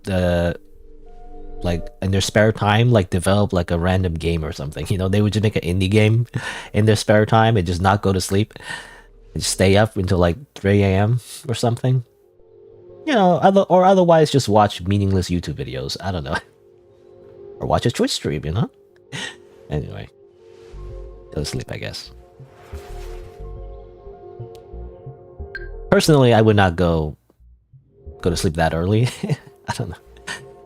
like in their spare time, like develop like a random game or something. You know, they would just make an indie game in their spare time and just not go to sleep and stay up until like 3 a.m. or something. You know, or otherwise just watch meaningless YouTube videos. I don't know. Or watch a Twitch stream, you know? Anyway. Go to sleep, I guess. Personally, I would not go to sleep that early. I don't know.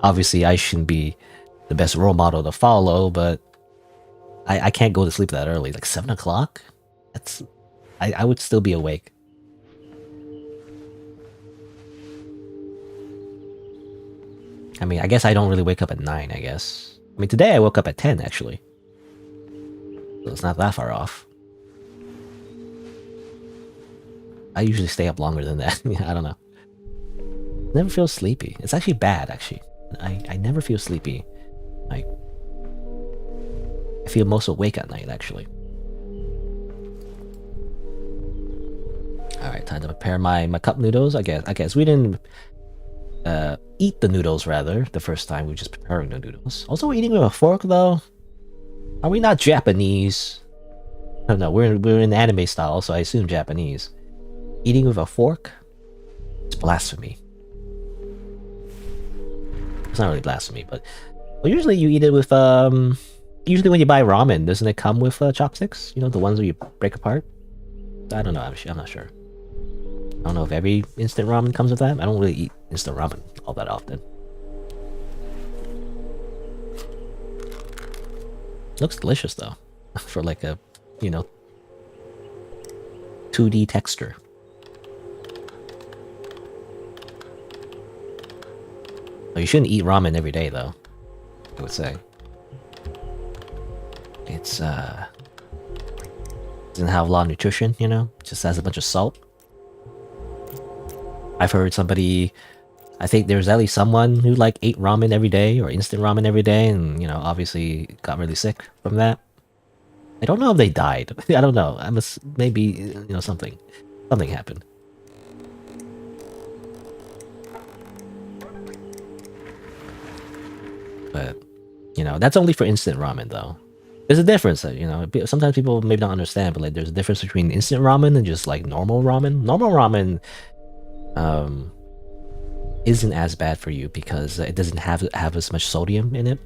Obviously, I shouldn't be the best role model to follow, but I can't go to sleep that early. Like 7 o'clock? That's... I would still be awake. I mean, I guess I don't really wake up at 9, I guess. I mean, today I woke up at 10, actually. So it's not that far off. I usually stay up longer than that. I don't know. Never feel sleepy. It's actually bad, actually. I never feel sleepy. Like, I feel most awake at night, actually. Alright, time to prepare my cup noodles. I guess we didn't eat the noodles, rather, the first time. We were just preparing the noodles. Also, we're eating with a fork, though. Are we not Japanese? Oh, no, we're in anime style, so I assume Japanese. Eating with a fork? It's blasphemy. It's not really blasphemy, but... Well, usually you eat it with, usually when you buy ramen, doesn't it come with chopsticks? You know, the ones where you break apart? I don't know, I'm not sure. I don't know if every instant ramen comes with that. I don't really eat instant ramen all that often. Looks delicious, though. For like a, you know, 2D texture. You shouldn't eat ramen every day, though, I would say. It's, doesn't have a lot of nutrition, you know? It just has a bunch of salt. I've heard somebody... I think there's at least someone who, like, ate ramen every day, or instant ramen every day, and, you know, obviously got really sick from that. I don't know if they died. I don't know. Maybe, you know, something happened. But, you know, that's only for instant ramen, though. There's a difference, you know. Sometimes people maybe don't understand, but like, there's a difference between instant ramen and just like normal ramen. Normal ramen, isn't as bad for you because it doesn't have as much sodium in it.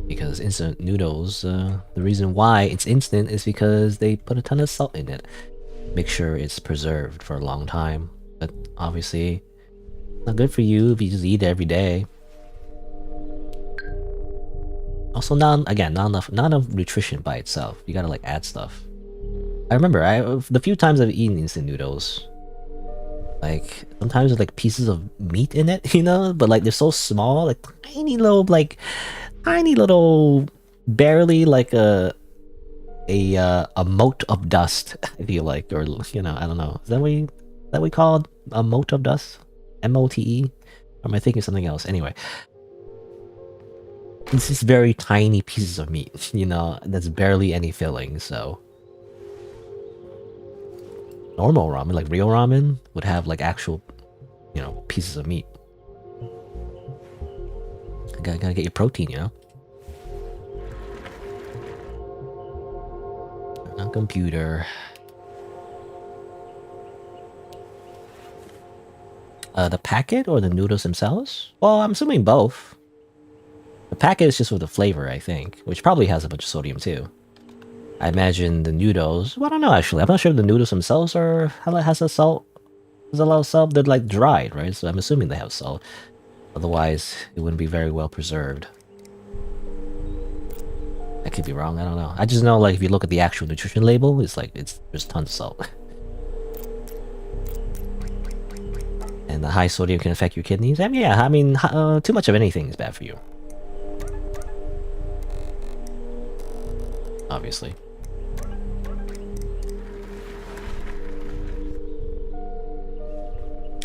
Because instant noodles, the reason why it's instant is because they put a ton of salt in it. Make sure it's preserved for a long time. But obviously, not good for you if you just eat it every day. Also, not enough nutrition by itself. You gotta like add stuff. I remember the few times I've eaten instant noodles, like sometimes there's like pieces of meat in it, you know, but like they're so small, like tiny little, barely like a mote of dust. I feel like, or you know, I don't know. Is that what we call it? A mote of dust? M-O-T-E? Or am I thinking something else? Anyway. It's just very tiny pieces of meat, you know, that's barely any filling, so... Normal ramen, like real ramen, would have like actual, you know, pieces of meat. Gotta get your protein, you know? Not computer. The packet or the noodles themselves? Well, I'm assuming both. The packet is just with the flavor, I think, which probably has a bunch of sodium too. I imagine the noodles... Well, I don't know, actually. I'm not sure if the noodles themselves has a salt. There's a lot of salt. They're like dried, right? So I'm assuming they have salt. Otherwise, it wouldn't be very well preserved. I could be wrong, I don't know. I just know, like, if you look at the actual nutrition label, it's like, there's tons of salt. And the high sodium can affect your kidneys. I mean, yeah, I mean, too much of anything is bad for you. Obviously.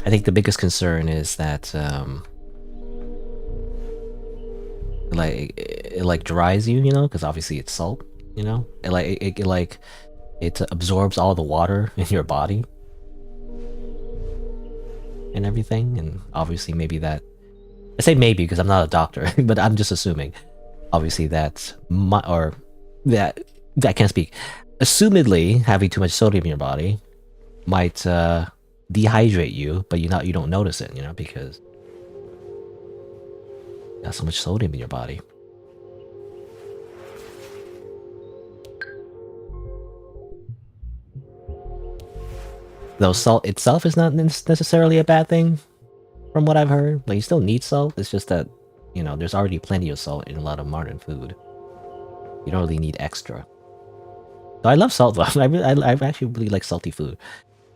I think the biggest concern is that like it like dries you, you know, because obviously it's salt, you know. It absorbs all the water in your body and everything, and obviously maybe that. I say maybe because I'm not a doctor, but I'm just assuming. Obviously that's that I can't speak. Assumedly, having too much sodium in your body might dehydrate you, but you don't notice it, you know, because you got so much sodium in your body. Though salt itself is not necessarily a bad thing, from what I've heard. Like, you still need salt. It's just that, you know, there's already plenty of salt in a lot of modern food. You don't really need extra. So I love salt though. I actually really like salty food.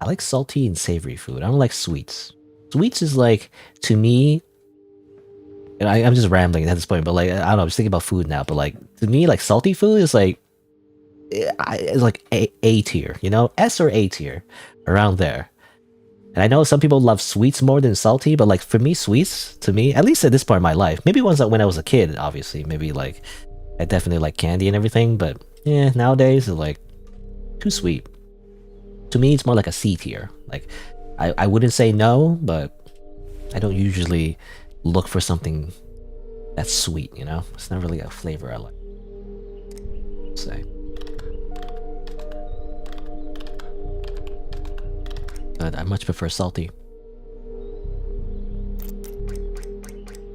I like salty and savory food. I don't like sweets. Sweets is like, to me, and I'm just rambling at this point, but like, I don't know, I'm just thinking about food now, but like, to me, like, salty food is like, it's like A tier, you know? S or A tier, around there. And I know some people love sweets more than salty, but like, for me, sweets, to me, at least at this point in my life, maybe once when I was a kid, obviously, maybe like, I definitely like candy and everything, but yeah, nowadays, it's like, too sweet. To me, it's more like a C tier. Like, I wouldn't say no, but I don't usually look for something that's sweet, you know? It's not really a flavor I like. Say. But I much prefer salty.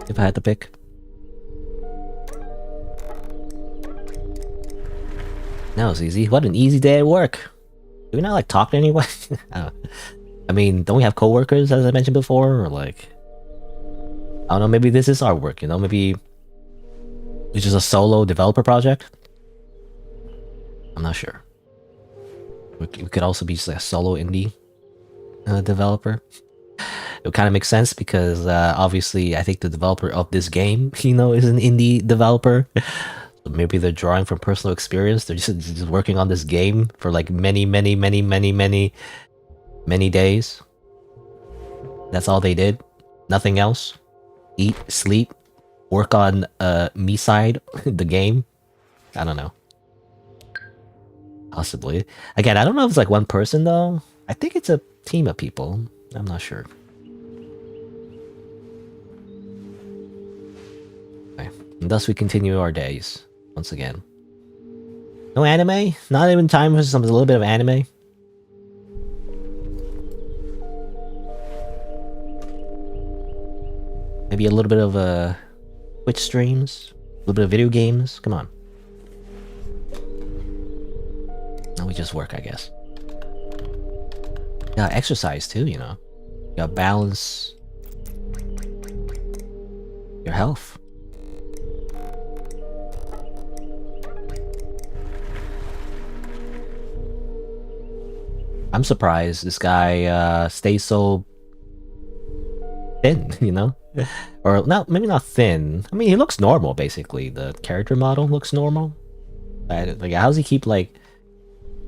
If I had to pick. That was easy. What an easy day at work. Do we not like talk to anyone? I mean, don't we have coworkers, as I mentioned before? Or like, I don't know, maybe this is our work, you know? Maybe it's just a solo developer project? I'm not sure. We could also be just like a solo indie developer. It would kind of make sense because obviously I think the developer of this game, you know, is an indie developer. So maybe they're drawing from personal experience. They're just working on this game for like many days. That's all they did. Nothing else. Eat, sleep, work on MiSide, the game. I don't know. Possibly. Again, I don't know if it's like one person though. I think it's a team of people. I'm not sure. Okay. And thus we continue our days once again. No anime? Not even time for a little bit of anime? Maybe a little bit of Twitch streams? A little bit of video games? Come on. No, we just work, I guess. Yeah, exercise too, you know. You gotta balance your health. I'm surprised this guy stays so thin, you know? Or not, maybe not thin. I mean, he looks normal, basically. The character model looks normal. Like, how does he keep, like,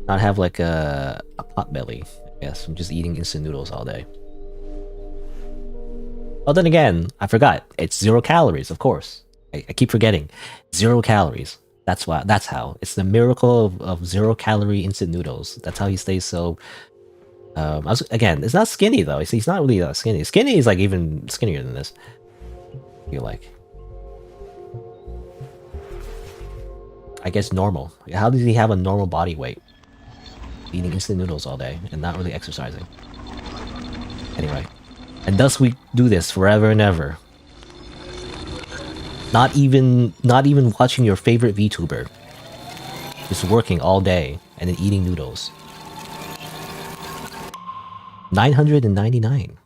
not have, like, a pot belly? I guess I'm just eating instant noodles all day. Oh, then again, I forgot. It's 0 calories, of course. I keep forgetting. 0 calories. That's why. That's how. It's the miracle of 0-calorie instant noodles. That's how he stays so. Again, it's not skinny though. He's not really that skinny. Skinny is like even skinnier than this. I feel like. I guess normal. How does he have a normal body weight? Eating instant noodles all day and not really exercising. Anyway, and thus we do this forever and ever. Not even watching your favorite VTuber. Just working all day and then eating noodles. 999.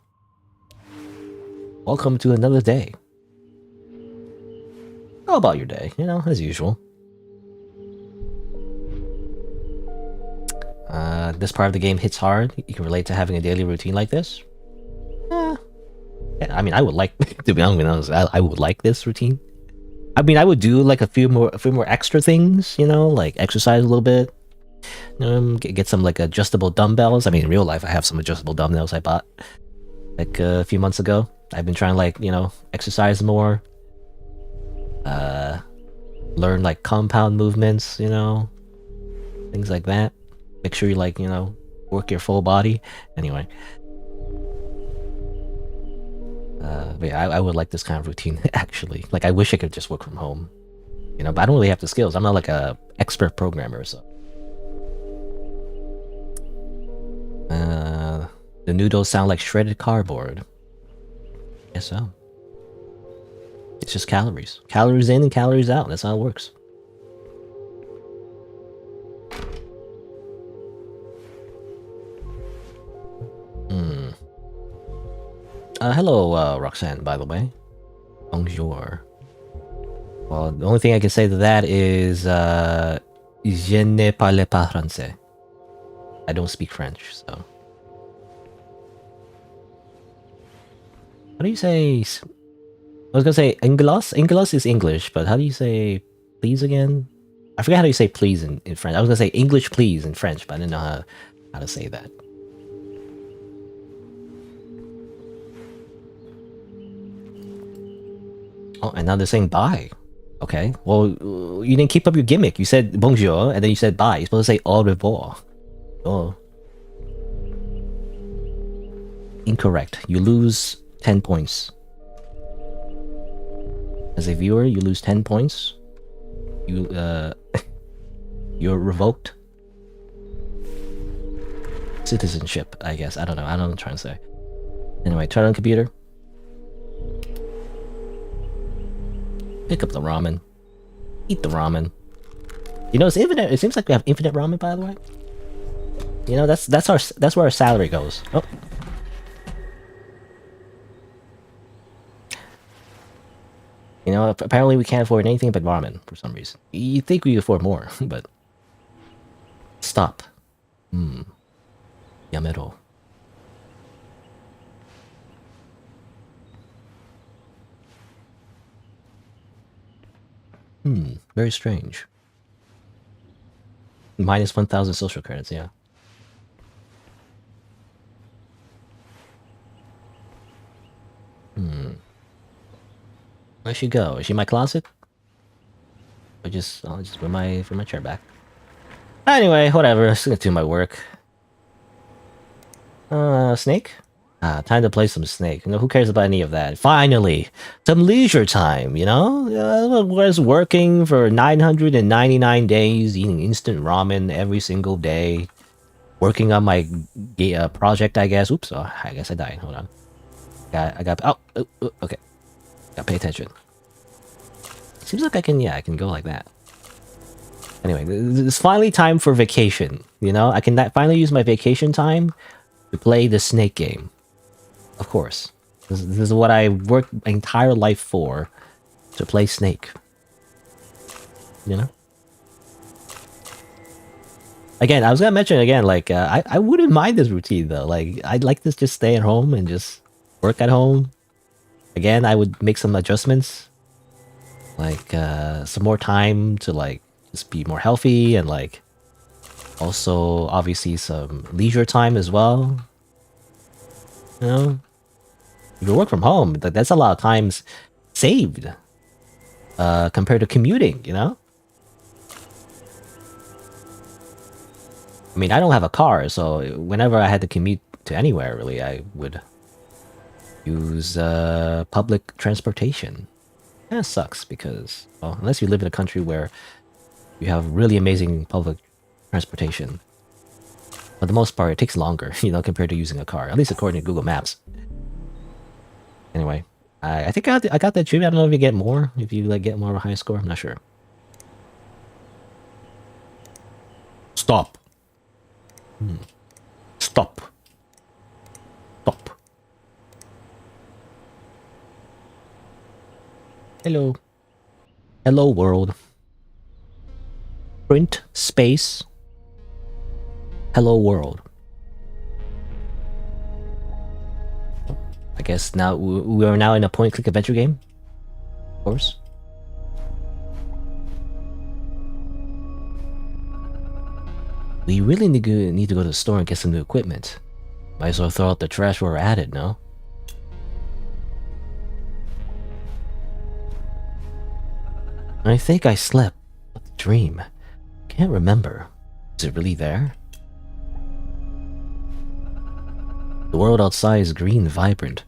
Welcome to another day. How about your day? You know, as usual. This part of the game hits hard. You can relate to having a daily routine like this. Yeah, I mean, I would like to be honest. I would like this routine. I mean, I would do like a few more extra things, you know, like exercise a little bit. Get some like adjustable dumbbells. I mean, in real life, I have some adjustable dumbbells I bought like a few months ago. I've been trying to like, you know, exercise more. Learn like compound movements, you know, things like that. Make sure you like, you know, work your full body. Anyway. But yeah, I would like this kind of routine, actually. Like, I wish I could just work from home. You know, but I don't really have the skills. I'm not like a expert programmer, so. The noodles sound like shredded cardboard. Guess so. It's just calories. Calories in and calories out. That's how it works. Hello, Roxanne, by the way. Bonjour. Well, the only thing I can say to that is, je ne parle pas français. I don't speak French, so. How do you say... I was gonna say Ingles? Ingles is English, but how do you say please again? I forget how you say please in French. I was gonna say English please in French, but I didn't know how to say that. Oh, and now they're saying bye. Okay, well, you didn't keep up your gimmick. You said bonjour, and then you said bye. You're supposed to say au revoir. Oh. Incorrect. You lose 10 points. As a viewer, you lose 10 points. You, you're revoked. Citizenship, I guess. I don't know. I don't know what I'm trying to say. Anyway, turn on computer. Pick up the ramen. Eat the ramen. You know, it's infinite. It seems like we have infinite ramen, by the way. You know, that's where our salary goes. Oh. You know, apparently we can't afford anything but ramen for some reason. You'd think we could afford more, but... Stop. Yamero. Very strange. Minus 1,000 social credits, yeah. Where'd she go? Is she in my closet? I'll just put my chair back. Anyway, whatever. I'm just gonna do my work. Snake? Time to play some Snake. You know, who cares about any of that? Finally! Some leisure time, you know? I was working for 999 days, eating instant ramen every single day. Working on my project, I guess. Oops, oh, I guess I died. Hold on. Oh, okay. Gotta pay attention. Seems like I can go like that. Anyway, it's finally time for vacation, you know? I can finally use my vacation time to play the Snake game. Of course. This is what I worked my entire life for, to play Snake. You know? Again, I was gonna mention again, like, I wouldn't mind this routine, though. Like, I'd like to just stay at home and just work at home. Again, I would make some adjustments. Like, some more time to, like, just be more healthy and, like, also, obviously, some leisure time as well. You know? If you work from home, that's a lot of times saved. Compared to commuting, you know? I mean, I don't have a car, so whenever I had to commute to anywhere, really, I would use public transportation. That sucks because, well, unless you live in a country where you have really amazing public transportation. For the most part, it takes longer, you know, compared to using a car. At least according to Google Maps. Anyway, I think I got that trivia. I don't know if you get more. If you, like, get more of a high score. I'm not sure. Stop. Stop. Stop. Hello. Hello, world. Print space. Hello, world. I guess now we are now in a point-click adventure game. Of course. We really need to go to the store and get some new equipment. Might as well throw out the trash where we're at it, no? I think I slept. What a dream. Can't remember. Is it really there? The world outside is green and vibrant.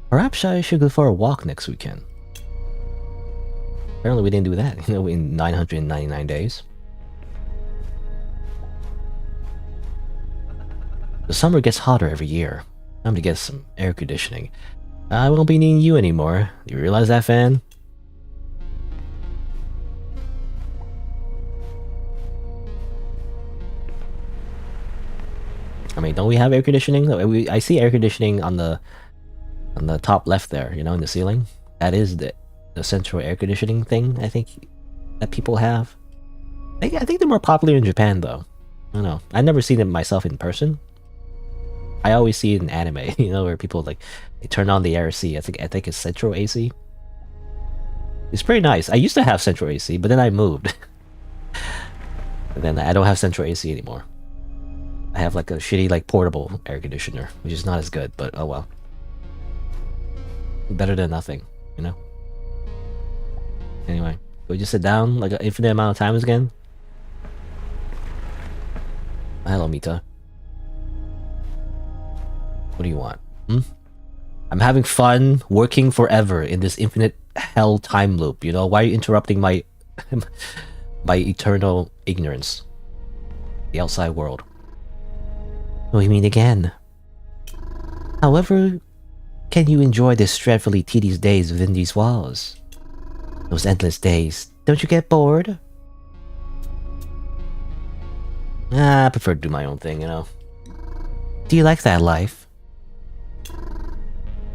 Perhaps I should go for a walk next weekend. Apparently we didn't do that, in 999 days. The summer gets hotter every year. Time to get some air conditioning. I won't be needing you anymore. Do you realize that, fan? I mean, don't we have air conditioning? I see air conditioning on the top left there, in the ceiling. That is the central air conditioning thing, I think, that people have. I think they're more popular in Japan, though. I don't know. I've never seen it myself in person. I always see it in anime, where people they turn on the AC. I think it's central AC. It's pretty nice. I used to have central AC, but then I moved. And then I don't have central AC anymore. I have a shitty portable air conditioner, which is not as good, but oh well. Better than nothing, Anyway, we just sit down an infinite amount of times again. Hello, Mita. What do you want? I'm having fun working forever in this infinite hell time loop. Why are you interrupting my my eternal ignorance? The outside world. What do you mean again? However, can you enjoy this dreadfully tedious days within these walls? Those endless days. Don't you get bored? I prefer to do my own thing, Do you like that life?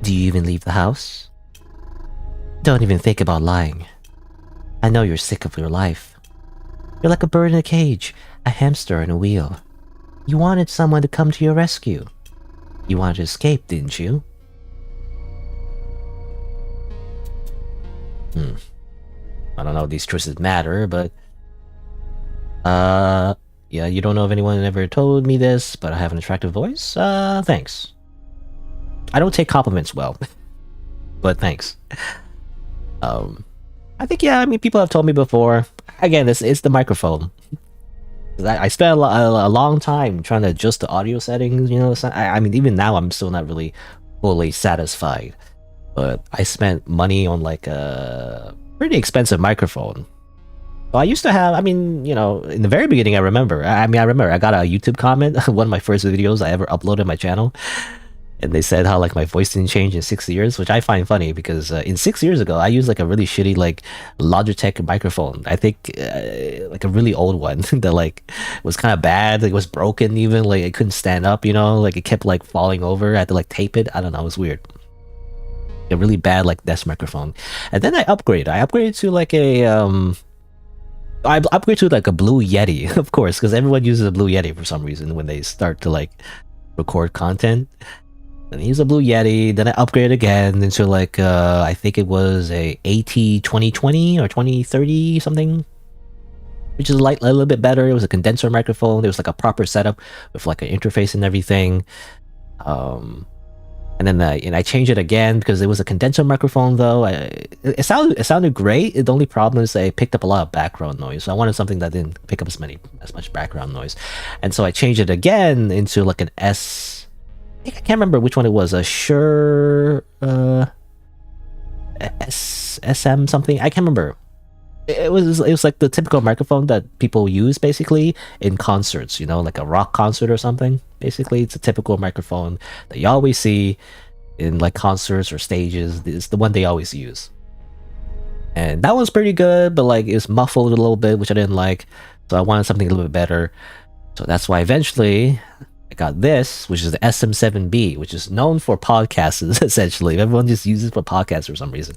Do you even leave the house? Don't even think about lying. I know you're sick of your life. You're like a bird in a cage, a hamster in a wheel. You wanted someone to come to your rescue. You wanted to escape, didn't you? I don't know if these choices matter, but... yeah, you don't know if anyone ever told me this, but I have an attractive voice? Thanks. I don't take compliments well. But thanks. I think, yeah, people have told me before. Again, it's the microphone. I spent a long time trying to adjust the audio settings, even now I'm still not really fully satisfied. But I spent money on a pretty expensive microphone. So I used to have, in the very beginning I remember I got a YouTube comment, one of my first videos I ever uploaded on my channel. And they said how my voice didn't change in 6 years, which I find funny because in 6 years ago I used a really shitty Logitech microphone. I think a really old one that was kind of bad. It was broken even. It couldn't stand up. It kept falling over. I had to tape it. I don't know. It was weird. A really bad desk microphone. And then I upgraded. I upgraded to I upgraded to a Blue Yeti, of course, because everyone uses a Blue Yeti for some reason when they start to record content. And he's a Blue Yeti. Then I upgraded again into I think it was a AT2020 or 2030 something, which is a little bit better. It was a condenser microphone. There was a proper setup with an interface and everything. And then I changed it again because it was a condenser microphone though. It sounded great. The only problem is I picked up a lot of background noise. So I wanted something that didn't pick up as much background noise. And so I changed it again into an S. I can't remember which one it was. A Shure SM something. I can't remember. It was the typical microphone that people use basically in concerts, a rock concert or something. Basically, it's a typical microphone that you always see in concerts or stages. It's the one they always use. And that was pretty good, but it's muffled a little bit, which I didn't like. So I wanted something a little bit better. So that's why eventually I got this, which is the SM7B, which is known for podcasts essentially. Everyone just uses it for podcasts for some reason.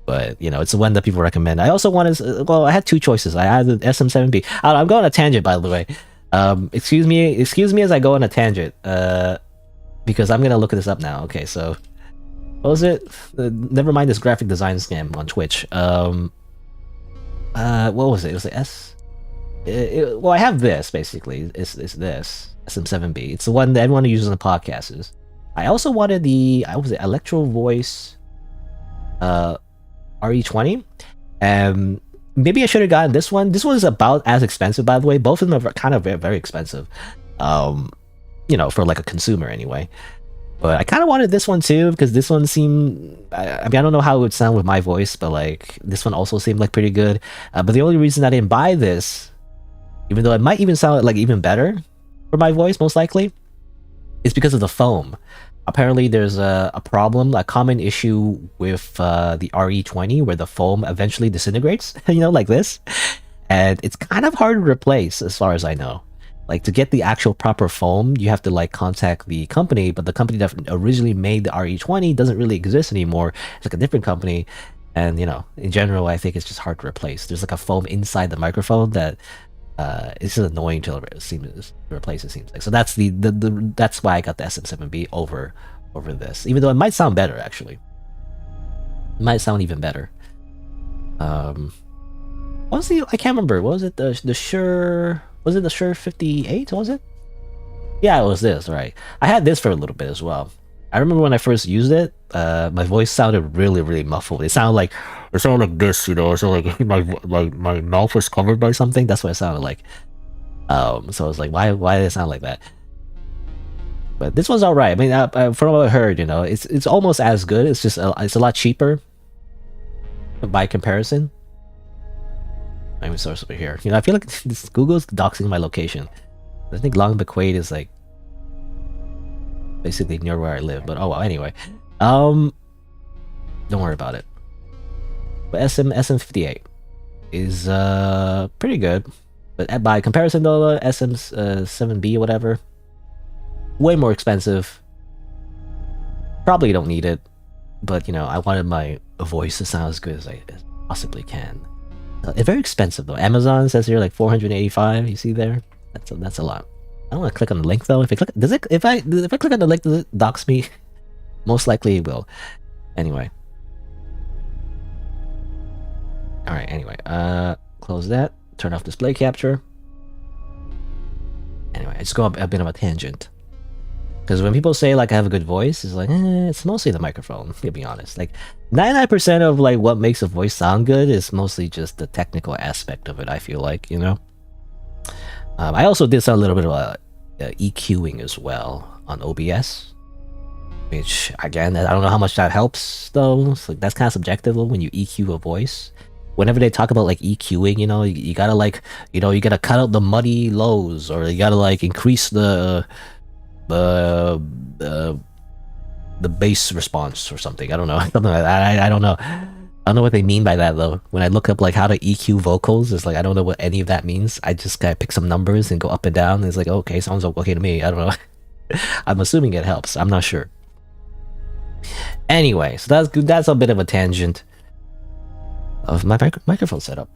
But it's the one that people recommend. I also wanted, I had two choices. I had the SM7B. I'm going on a tangent, by the way. Excuse me as I go on a tangent. Because I'm gonna look this up now. Okay, so what was it? Never mind this graphic design scam on Twitch. What was it? It was the S. Well, I have this basically. It's this SM7B. It's the one that everyone uses on the podcasts. I also wanted the Electro Voice RE20. Maybe I should have gotten this one. This one is about as expensive, by the way. Both of them are kind of very expensive. You know, for like a consumer anyway. But I kind of wanted this one too, because this one seemed... I mean, I don't know how it would sound with my voice, but like, this one also seemed like pretty good. But the only reason I didn't buy this, even though it might even sound like even better for my voice, most likely, is because of the foam. Apparently, there's a problem, a common issue with the RE20, where the foam eventually disintegrates, you know, like this. And it's kind of hard to replace, as far as I know. Like, to get the actual proper foam, you have to, like, contact the company, but the company that originally made the RE20 doesn't really exist anymore. It's like a different company. And, you know, in general, I think it's just hard to replace. There's, like, a foam inside the microphone that it's just annoying to replace, it seems like. So that's that's why I got the SM7B over this. Even though it might sound better, actually. It might sound even better. What was the... I can't remember. What was it? The Shure... Was it the Shure 58? Was it? Yeah, it was this, right. I had this for a little bit as well. I remember when I first used it, my voice sounded really muffled. It sounded like this, you know. It sounded like my mouth was covered by something. That's what it sounded like. So I was like, why did it sound like that? But this one's alright. I mean, from what I heard, you know, it's almost as good. It's just it's a lot cheaper by comparison. Let me source over here. You know, I feel like Google's doxing my location. I think Long McQuaid is like basically near where I live. But oh well. Anyway, don't worry about it. But SM58 is pretty good. But by comparison, though, SM7B or whatever, way more expensive. Probably don't need it. But you know, I wanted my voice to sound as good as I possibly can. It's very expensive though. Amazon says here like 485. You see there? That's a lot. I don't want to click on the link though. If I click, if I click on the link, does it dox me? Most likely it will. Anyway. All right. Anyway, close that. Turn off display capture. Anyway, I just go a bit of a tangent. Because when people say like I have a good voice, it's like it's mostly the microphone. To be honest, like 99% of like what makes a voice sound good is mostly just the technical aspect of it. I feel like, you know. I also did a little bit of EQing as well on OBS, which again I don't know how much that helps though. So, like, that's kind of subjective when you EQ a voice. Whenever they talk about like EQing, you know, you gotta like, you know, you gotta cut out the muddy lows, or you gotta like increase the bass response or something. I don't know. Something like that. I don't know. I don't know what they mean by that though. When I look up like how to EQ vocals, it's like I don't know what any of that means. I just gotta pick some numbers and go up and down. And it's like, okay, sounds okay to me. I don't know. I'm assuming it helps. I'm not sure. Anyway, so that's a bit of a tangent of my microphone setup.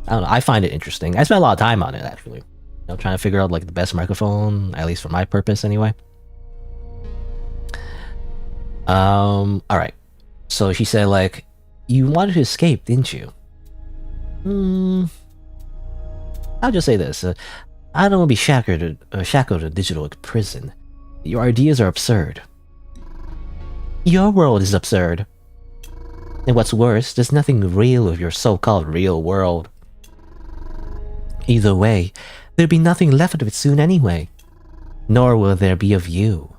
I don't know. I find it interesting. I spent a lot of time on it actually. You know, trying to figure out like the best microphone, at least for my purpose anyway. All right. So she said like, you wanted to escape, didn't you? I'll just say this. I don't want to be shackled to a digital prison. Your ideas are absurd. Your world is absurd. And what's worse, there's nothing real with your so-called real world. Either way, there'll be nothing left of it soon anyway. Nor will there be of you.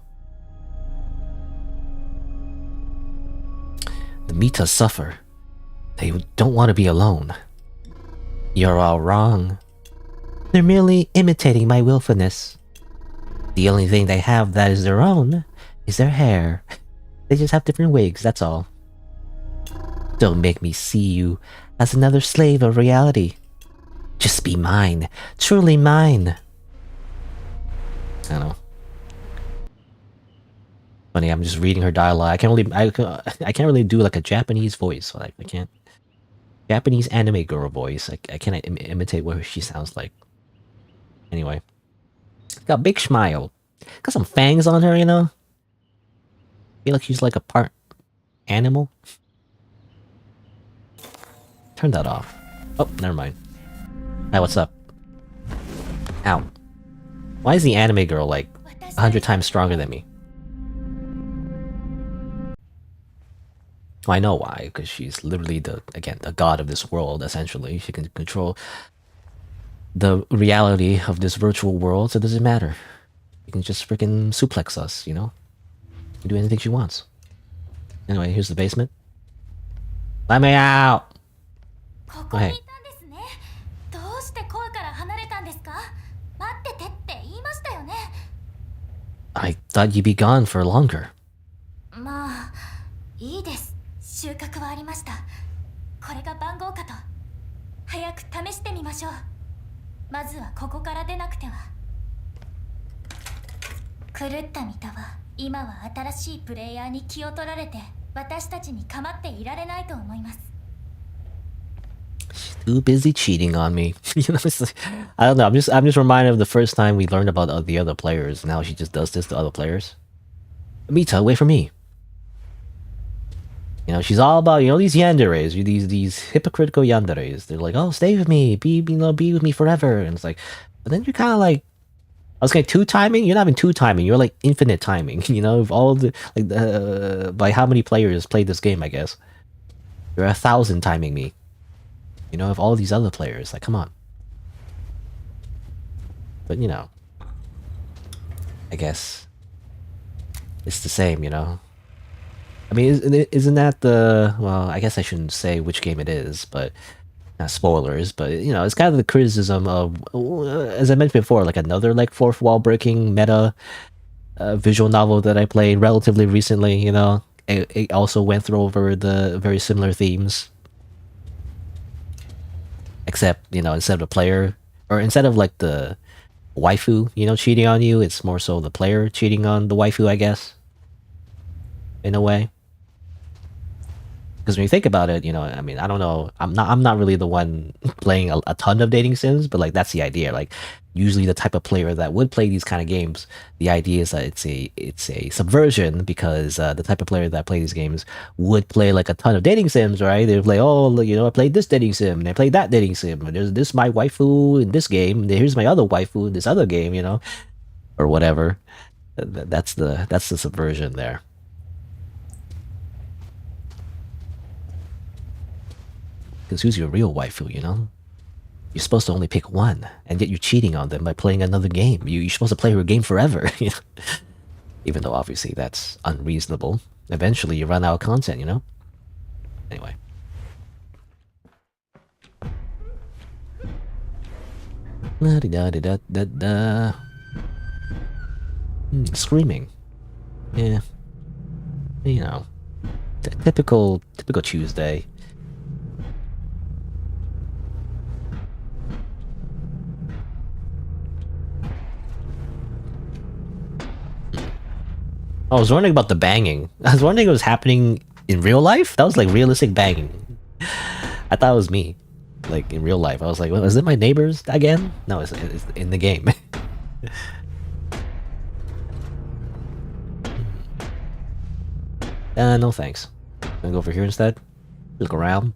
The Mitas suffer. They don't want to be alone. You're all wrong. They're merely imitating my willfulness. The only thing they have that is their own is their hair. They just have different wigs, that's all. Don't make me see you as another slave of reality. Just be mine, truly mine. I don't know. Funny, I'm just reading her dialogue. I can't really do like a Japanese voice. Like I can't. Japanese anime girl voice. I can't imitate what she sounds like. Anyway, got a big smile. Got some fangs on her, you know. Feel like she's like a part animal. Turn that off. Oh, never mind. Hi, what's up? Ow. Why is the anime girl like 100 times stronger than me? I know why, because she's literally the god of this world. Essentially, she can control the reality of this virtual world, so it doesn't matter. She can just freaking suplex us, you know? She can do anything she wants. Anyway, here's the basement. Let me out! Oh, hey. I thought you'd be gone for longer. Too busy cheating on me. You know, it's like, I don't know. I'm just reminded of the first time we learned about the other players. Now she just does this to other players. Mita, wait for me. You know, she's all about, you know, these yanderes, these hypocritical yanderes. They're like, oh, stay with me, be with me forever. And it's like, but then you're kind of like, I was like, two timing. You're not even two timing. You're like infinite timing. You know, of all the by how many players played this game, I guess you're 1,000 timing me. You know, of all these other players, like, come on. But you know, I guess it's the same. You know. I mean, isn't that the... Well, I guess I shouldn't say which game it is, but... Not spoilers, but, you know, it's kind of the criticism of... as I mentioned before, like another, like, fourth wall breaking meta visual novel that I played relatively recently, you know? It also went through over the very similar themes. Except, you know, instead of the player... Or instead of, like, the waifu, you know, cheating on you, it's more so the player cheating on the waifu, I guess. In a way. Because when you think about it, you know, I mean, I don't know, I'm not really the one playing a ton of dating sims, but like that's the idea. Like, usually the type of player that would play these kind of games, the idea is that it's a subversion, because the type of player that play these games would play like a ton of dating sims, right? They would play, oh, you know, I played this dating sim, and I played that dating sim, and there's this my waifu in this game, and here's my other waifu in this other game, you know, or whatever. That's the subversion there. Because who's your real waifu, you know? You're supposed to only pick one, and yet you're cheating on them by playing another game. You're supposed to play her game forever, you know? Even though obviously that's unreasonable. Eventually you run out of content, you know? Anyway. Screaming. Yeah. You know. Typical Tuesday. I was wondering about the banging. I was wondering if it was happening in real life? That was like realistic banging. I thought it was me. Like in real life. I was like, well, is it my neighbors again? No, it's in the game. No thanks. I'm gonna go over here instead. Look around.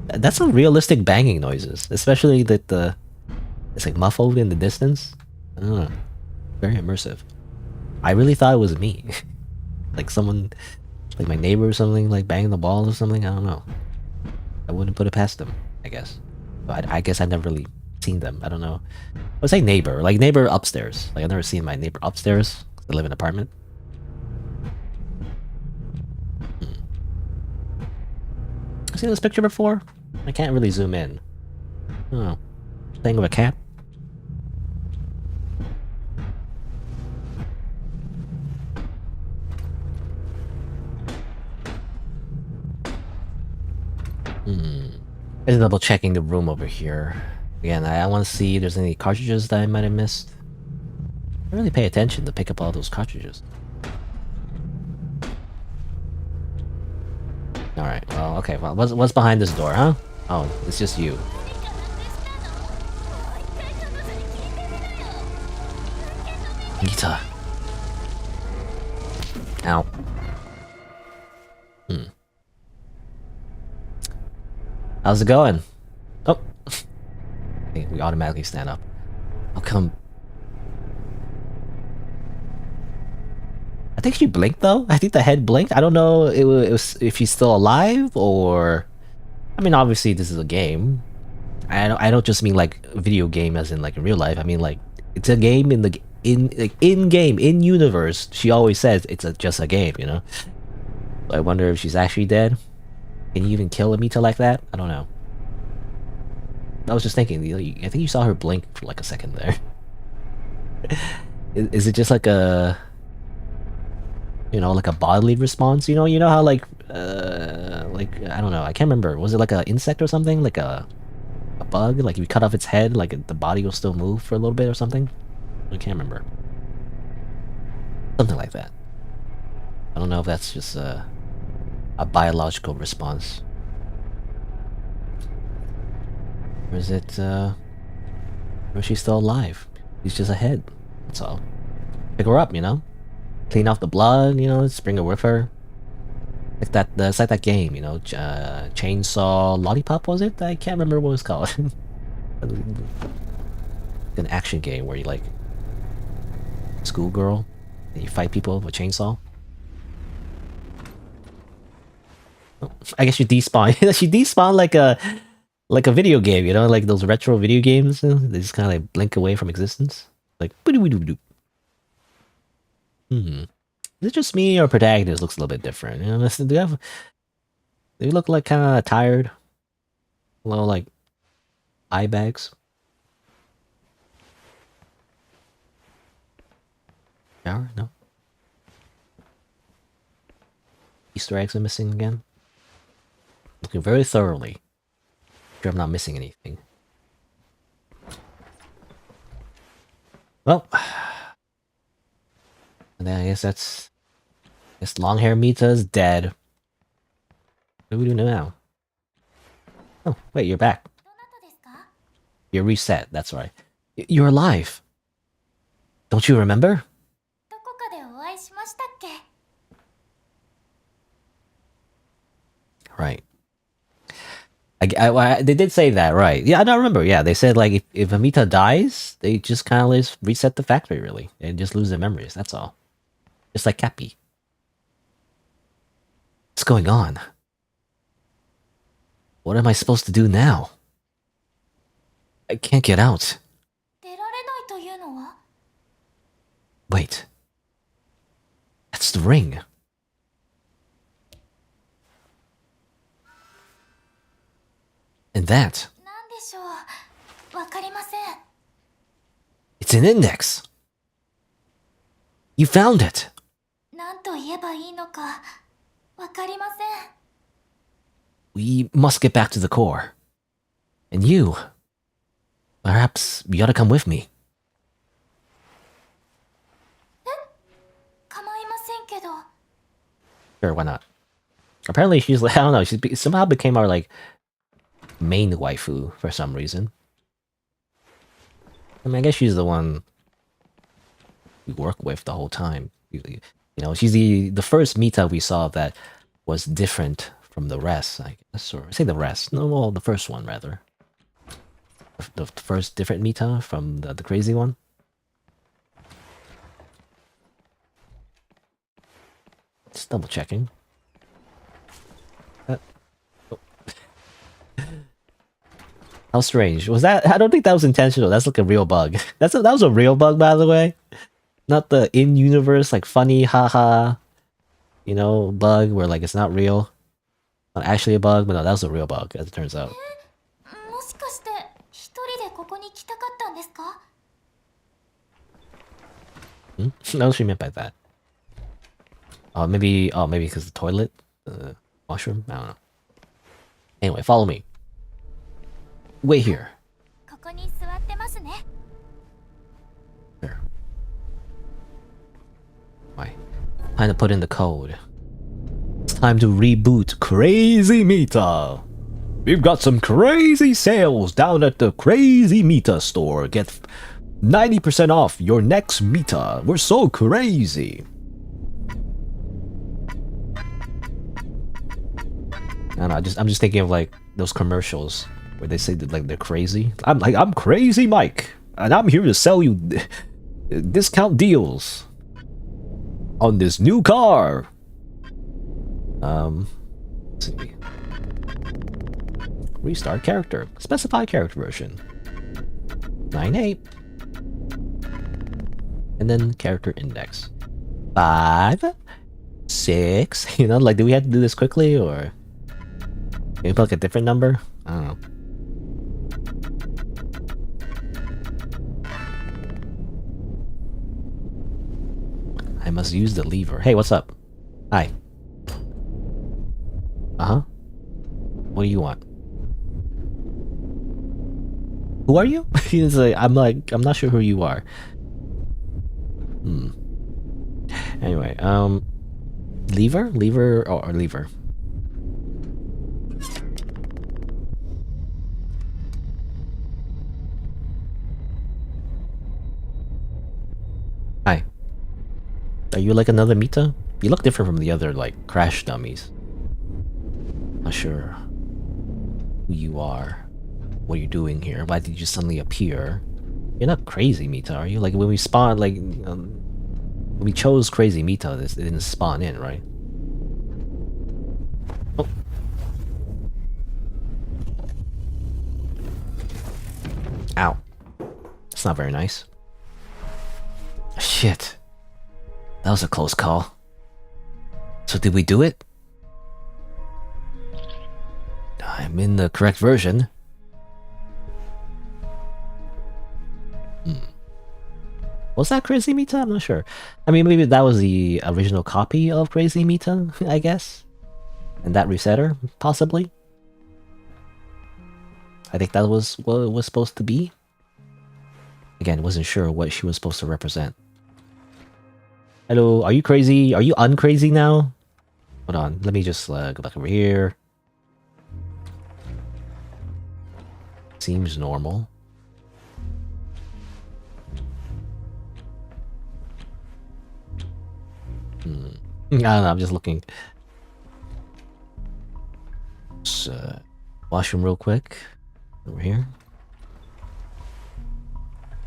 That's some realistic banging noises. Especially that it's like muffled in the distance. I don't know. Very immersive. I really thought it was me. Like someone, like my neighbor or something, like banging the balls or something. I don't know. I wouldn't put it past them, I guess. But I guess I've never really seen them. I don't know. I would say neighbor. Like neighbor upstairs. Like I've never seen my neighbor upstairs. I live in an apartment. I've seen this picture before? I can't really zoom in. Oh. Playing with a cat? Just double checking the room over here. Again, I want to see if there's any cartridges that I might have missed. I really pay attention to pick up all those cartridges. Alright, well, okay, well, what's behind this door, huh? Oh, it's just you. Nita. Ow. How's it going? Oh. We automatically stand up. How come? I think she blinked though. I think the head blinked. I don't know it was if she's still alive or. I mean, obviously this is a game. I don't just mean like video game as in like in real life. I mean like it's a game in the in game in universe. She always says it's just a game, you know. So I wonder if she's actually dead. Can you even kill Amita like that? I don't know. I was just thinking. I think you saw her blink for like a second there. Is it just like a, you know, like a bodily response? You know how like I don't know. I can't remember. Was it like an insect or something? Like a bug? Like if you cut off its head, like the body will still move for a little bit or something? I can't remember. Something like that. I don't know if that's just a biological response. Or is it, or is she still alive? She's just a head. That's all. Pick her up, you know? Clean off the blood, you know? Just bring her with her. Like that, it's like that game, you know? Chainsaw Lollipop, was it? I can't remember what it was called. An action game where you like schoolgirl and you fight people with a chainsaw. Oh, I guess you despawn. She despawned like a video game, you know, like those retro video games. They just kind of like blink away from existence. Like, boo-doo-doo-doo-doo. Is it just me or protagonist looks a little bit different? You know, do you look like kind of tired? A little like eye bags. Shower? No. Easter eggs are missing again. Looking very thoroughly. Sure I'm not missing anything. Well, and then I guess long hair Mita's dead. What do we do now? Oh, wait, you're back. You're reset, that's right. You're alive. Don't you remember? Right. They did say that, right? Yeah, I don't remember. Yeah, they said like if Amita dies, they just kind of just reset the factory, really, and just lose their memories. That's all. Just like Cappy. What's going on? What am I supposed to do now? I can't get out. Wait. That's the ring. And that. It's an index. You found it. We must get back to the core. And you. Perhaps you ought to come with me. Sure, why not? Apparently she's like, I don't know, somehow became our like main waifu for some reason. I mean, I guess she's the one we work with the whole time. You know, she's the first Mita we saw that was different from the rest, I guess. Or say the rest. No, well, the first one, rather. The first different Mita from the crazy one. Just double checking. How strange. Was that? I don't think that was intentional. That's like a real bug. That was a real bug, by the way. Not the in-universe, like funny, haha, you know, bug where like it's not real. Not actually a bug, but no, that was a real bug, as it turns out. What else she meant by that? Maybe because the toilet? Washroom? I don't know. Anyway, follow me. Wait here. There. Why? Time to put in the code. It's time to reboot Crazy Mita. We've got some crazy sales down at the Crazy Mita store. Get 90% off your next Mita. We're so crazy. I don't know, I'm just thinking of like those commercials where they say that like they're crazy. I'm Crazy Mike, and I'm here to sell you discount deals. on this new car. Let's see. Restart character. Specify character version. 9.8. And then character index. 5, 6. You know, like, do we have to do this quickly, or can we put like a different number? I don't know. I must use the lever. Hey, what's up? Hi. Uh-huh. What do you want? Who are you? He's like, I'm not sure who you are. Anyway, lever? Lever or lever? Hi. Are you like another Mita? You look different from the other, like, crash dummies. Not sure who you are. What you're doing here. Why did you suddenly appear? You're not crazy Mita, are you? Like, when we spawned, like, when we chose crazy Mita, it didn't spawn in, right? Oh. Ow. That's not very nice. Shit. That was a close call. So did we do it? I'm in the correct version. Was that Crazy Mita? I'm not sure. I mean, maybe that was the original copy of Crazy Mita, I guess. And that reset her, possibly. I think that was what it was supposed to be. Again, wasn't sure what she was supposed to represent. Hello, are you crazy? Are you uncrazy now? Hold on, let me just go back over here. Seems normal. I don't know, I'm just looking. Just, washroom real quick. Over here.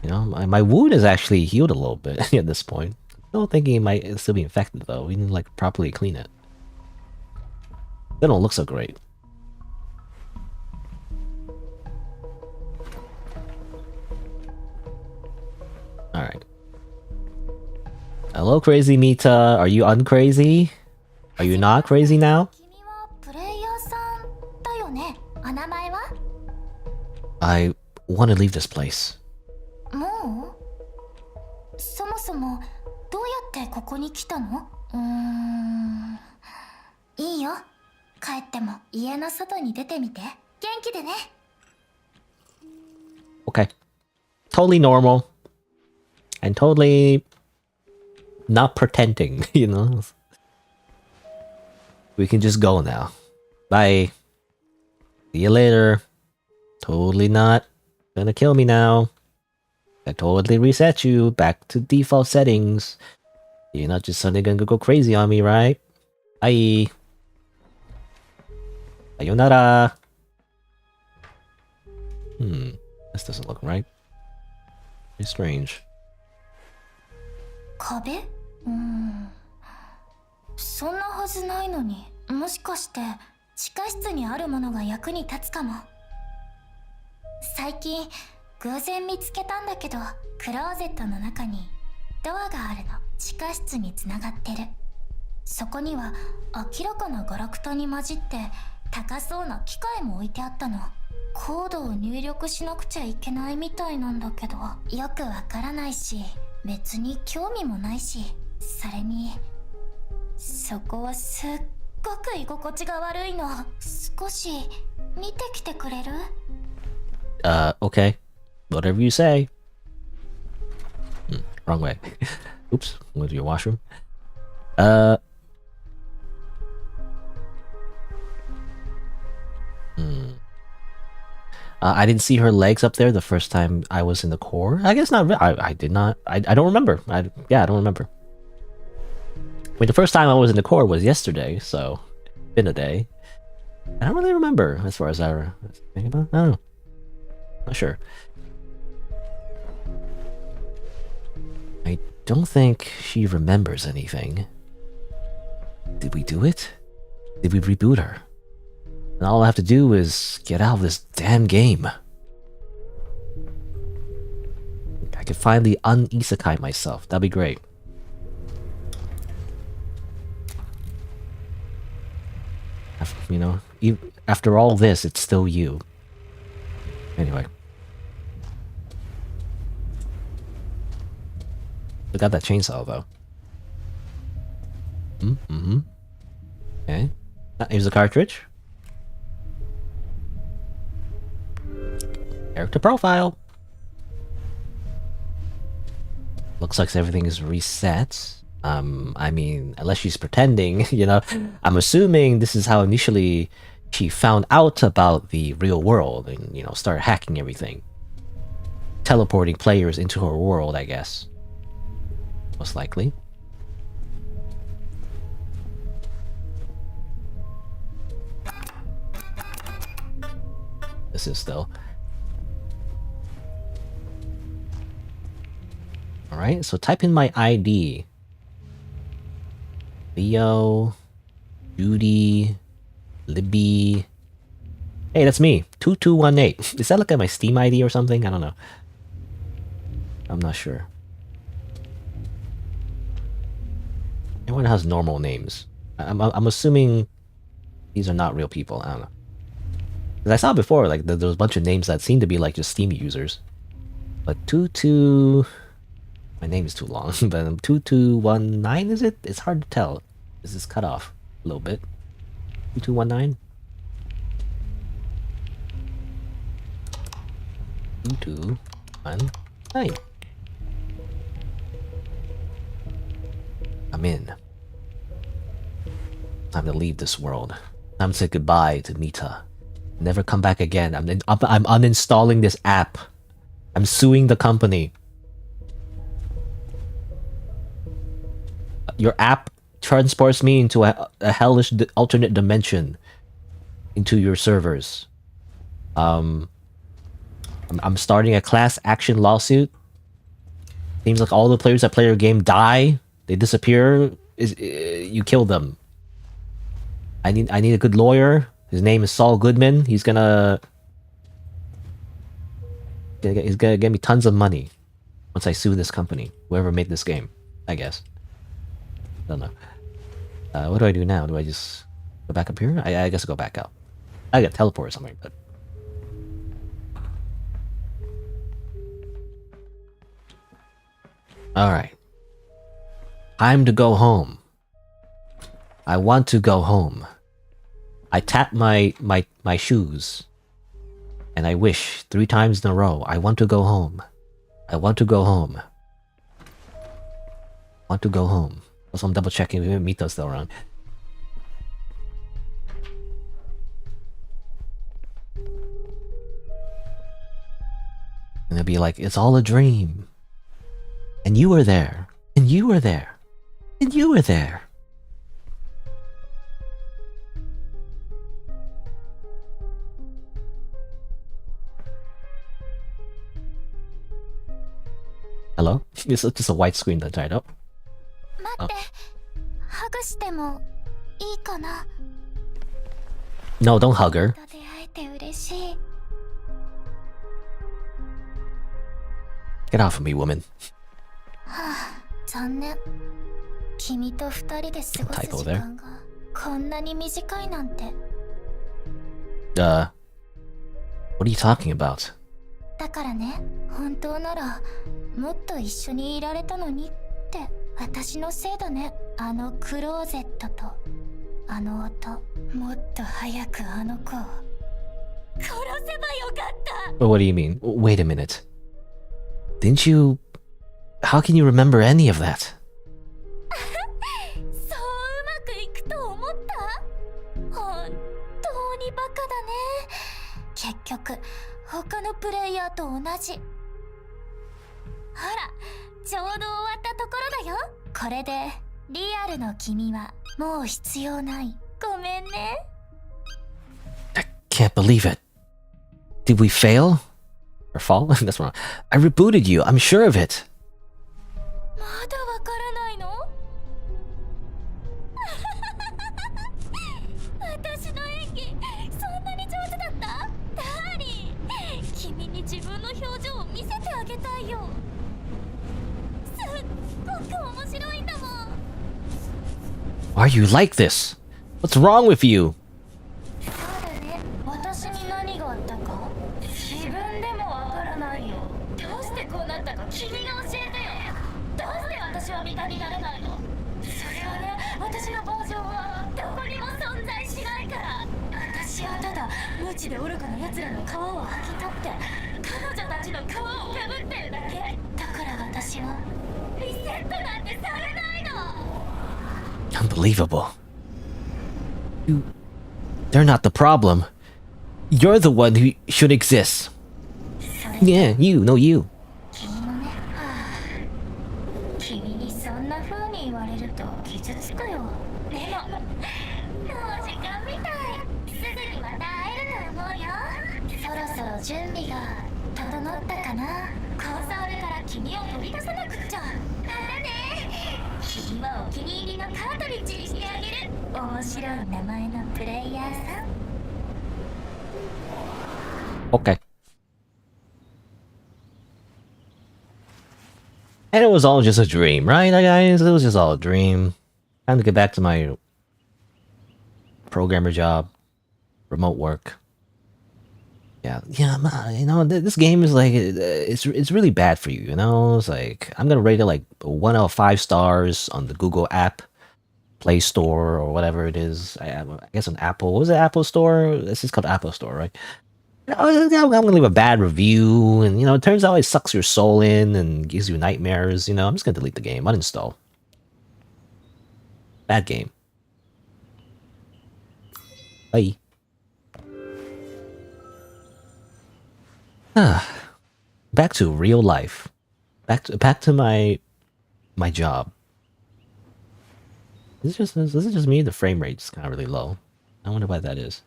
You know, my wound is actually healed a little bit at this point. Still thinking it might still be infected though. We didn't like properly clean it. They don't look so great. Alright. Hello, Crazy Mita. Are you uncrazy? Are you not crazy now? I want to leave this place. Okay. Totally normal. And totally not pretending, you know? We can just go now. Bye. See you later. Totally not gonna kill me now. I totally reset you back to default settings. You're not just suddenly gonna go crazy on me, right? Bye. Sayonara. This doesn't look right. It's strange. 壁？そんなはずないのに、もしかして地下室にあるものが役に立つかも。最近偶然見つけたんだけど、クローゼットの中にドアがあるの。地下室につながってる。そこには明らかなガラクタに混じって高そうな機械も置いてあったの。コードを入力しなくちゃいけないみたいなんだけど、よくわからないし、別に興味もないし、それにそこはすっごく居心地が悪いの。少し見てきてくれる？ Okay. Whatever you say. Wrong way. Oops. Went to your washroom. I didn't see her legs up there the first time I was in the core. I guess not. I did not. I don't remember. I don't remember. I mean, the first time I was in the core was yesterday, so been a day. I don't really remember as far as I was thinking about. I don't know. Not sure. I don't think she remembers anything. Did we do it? Did we reboot her? And all I have to do is get out of this damn game. I can finally un-isekai myself. That'd be great. You know, after all this, it's still you. Anyway. Look at that chainsaw, though. Mm-hmm. Okay. Here's the cartridge. Character profile. Looks like everything is reset. I mean, unless she's pretending, you know. I'm assuming this is how initially she found out about the real world and, you know, started hacking everything. Teleporting players into her world, I guess. Most likely. This is still. Alright, so type in my ID. Leo, Judy, Libby. Hey, that's me. 2218. Is that like my Steam ID or something? I don't know. I'm not sure. Everyone has normal names. I'm assuming these are not real people. I don't know. Because I saw before, like, there was a bunch of names that seemed to be like just Steam users. But 22... My name is too long, but 2219, is it? It's hard to tell. This is cut off a little bit. 2219? 2219. I'm in. Time to leave this world. Time to say goodbye to Mita. Never come back again. I'm uninstalling this app. I'm suing the company. Your app transports me into a hellish alternate dimension into your servers. I'm starting a class action lawsuit. Seems like all the players that play your game die. They disappear. You kill them. I need a good lawyer. His name is Saul Goodman. He's gonna get me tons of money once I sue this company. Whoever made this game, I guess. Don't know. What do I do now? Do I just go back up here? I guess I'll go back out. I got teleport or something, but... Alright. Time to go home. I want to go home. I tap my shoes. And I wish 3 times in a row. I want to go home. I want to go home. I want to go home. Also, I'm double checking if Mita's still around. And it'll be like, it's all a dream. And you were there. And you were there. And you were there. Hello? It's just a white screen that tied up. Oh. No, don't hug her. Get off of me, woman. Typo there. What are you talking about? だからね、本当ならもっと一緒にいられたのにって私のせいだね。あのクローゼットとあの音、もっと早くあの子を殺せばよかった。 What do you mean? Wait a minute. Didn't you... How can you remember any of that? そううまくいくと思った？本当にバカだね。結局他のプレイヤーと同じ。ほら、ちょうど終わったところだよ。これでリアルの君はもう必要ない。ごめんね。I can't believe it. Did we fail? Or fall? That's wrong. I rebooted you. I'm sure of it. まだわからないの？私の演技そんなに上手だった？ダーリン、君に自分の表情を見せてあげたいよ。すっごく面白いんだもん。 Why are you like this? What's wrong with you? そうだね、私に何があったか自分でもわからないよ。どうしてこうなったか君が教えてよ。どうして私は味方になれないの？それはね、私の傍聴はどこにも存在しないから。私はただ無知で愚かな奴らの皮を剥ぎ取って彼女たちの皮をかぶってるだけだから。私はリセットなんてされないの。 Unbelievable. They're not the problem. You're the one who should exist. Yeah, you, no you. 君もね、君にそんな風に言われると傷つくよ。でももう時間みたい。すぐにまた会えると思うよ。そろそろ準備が整ったかな。コンソールから君を取り出さなくっちゃ。だね、君はお気に入りのカートリッジにしてあげる。面白い名前のプレイヤーさん。 Okay. And it was all just a dream, right, guys? It was just all a dream. Time to get back to my programmer job, remote work. Yeah, you know, this game is like, it's really bad for you, you know? It's like, I'm gonna rate it like 1 out of 5 stars on the Google app, Play Store, or whatever it is. I guess on Apple. What was it, Apple Store? This is called Apple Store, right? I'm gonna leave a bad review, and you know, it turns out it sucks your soul in and gives you nightmares. You know, I'm just gonna delete the game, uninstall. Bad game. Bye. Back to real life. Back to my job. Is it just me? The frame rate's kind of really low. I wonder why that is.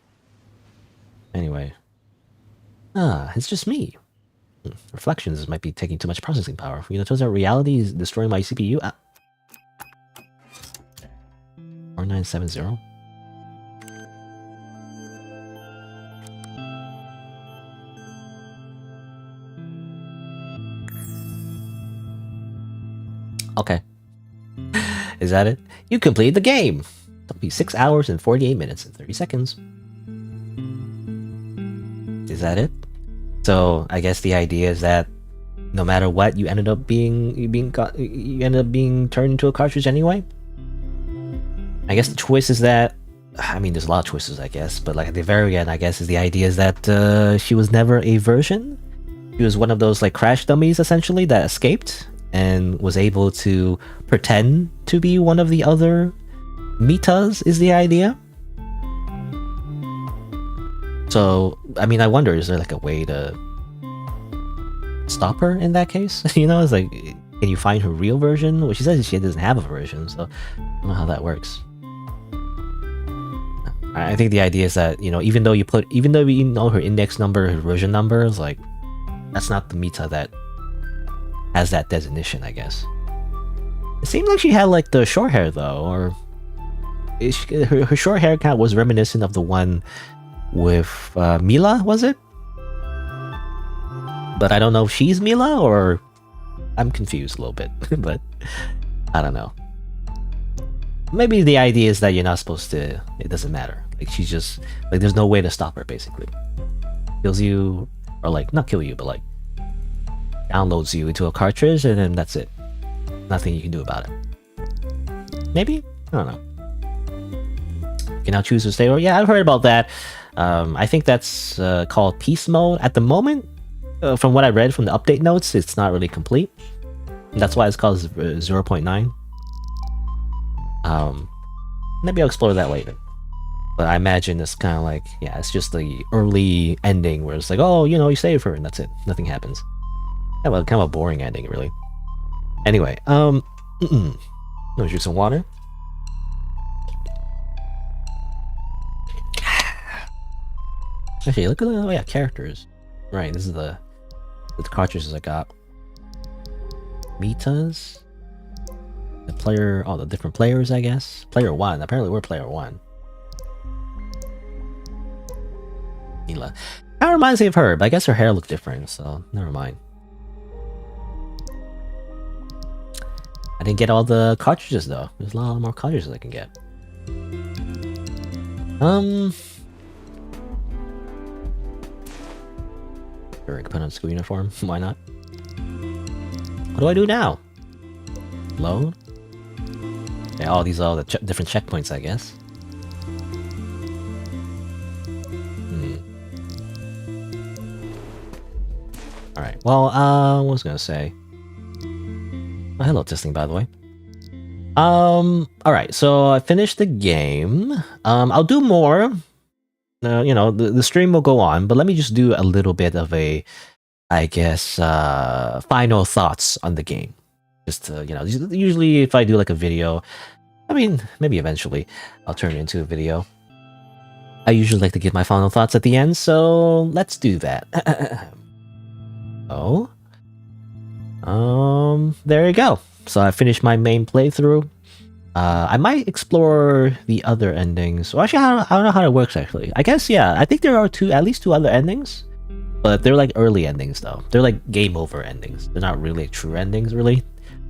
Anyway. It's just me. Reflections might be taking too much processing power. You know, turns out reality is destroying my CPU. 4970. Okay. Is that it? You completed the game! It'll be 6 hours and 48 minutes and 30 seconds. Is that it? So I guess the idea is that no matter what, you ended up being turned into a cartridge anyway. I guess the twist is that, I mean, there's a lot of twists, I guess, but like at the very end, I guess is the idea is that she was never a version. She was one of those like crash dummies essentially that escaped and was able to pretend to be one of the other Mitas. Is the idea. So, I mean, I wonder, is there like a way to stop her in that case? You know, it's like, can you find her real version? Well, she says she doesn't have a version, so I don't know how that works. I think the idea is that, you know, even though you know her index number, her version number, is like, that's not the Mita that has that designation, I guess. It seemed like she had like the short hair though, or her short hair kind of was reminiscent of the one with Mila, was it? But I don't know if she's Mila or I'm confused a little bit, but I don't know. Maybe the idea is that you're not supposed to, it doesn't matter. Like she's just, like there's no way to stop her basically. Kills you, or like, not kill you, but like downloads you into a cartridge and then that's it. Nothing you can do about it. Maybe? I don't know. You can now choose to stay, or yeah, I've heard about that. I think that's called Peace Mode at the moment. From what I read from the update notes, it's not really complete. That's why it's called 0.9. Maybe I'll explore that later. But I imagine it's kind of like, yeah, it's just the early ending where it's like, oh, you know, you save her and that's it. Nothing happens. Kind of a boring ending, really. Anyway, let me drink some water. Actually, look at the, oh yeah, characters. Right, this is the cartridges I got. Mitas. The player, oh, the different players, I guess. Player 1. Apparently, we're player 1. Mila. That reminds me of her, but I guess her hair looked different, so never mind. I didn't get all the cartridges though. There's a lot more cartridges I can get. Sure, I can put on school uniform. Why not? What do I do now? Load? Yeah, all these are all the different checkpoints, I guess. Alright, well, what was I gonna say? Oh, hello, testing, by the way. Alright, so I finished the game. I'll do more. You know, the stream will go on, but let me just do a little bit of a, I guess, final thoughts on the game. Just to, you know, usually if I do like a video, I mean, maybe eventually I'll turn it into a video. I usually like to give my final thoughts at the end, so let's do that. Oh. There you go. So I finished my main playthrough. I might explore the other endings. Well, actually, I don't know how it works, actually. I guess, yeah, I think there are at least two other endings. But they're like early endings, though. They're like game over endings. They're not really like true endings, really.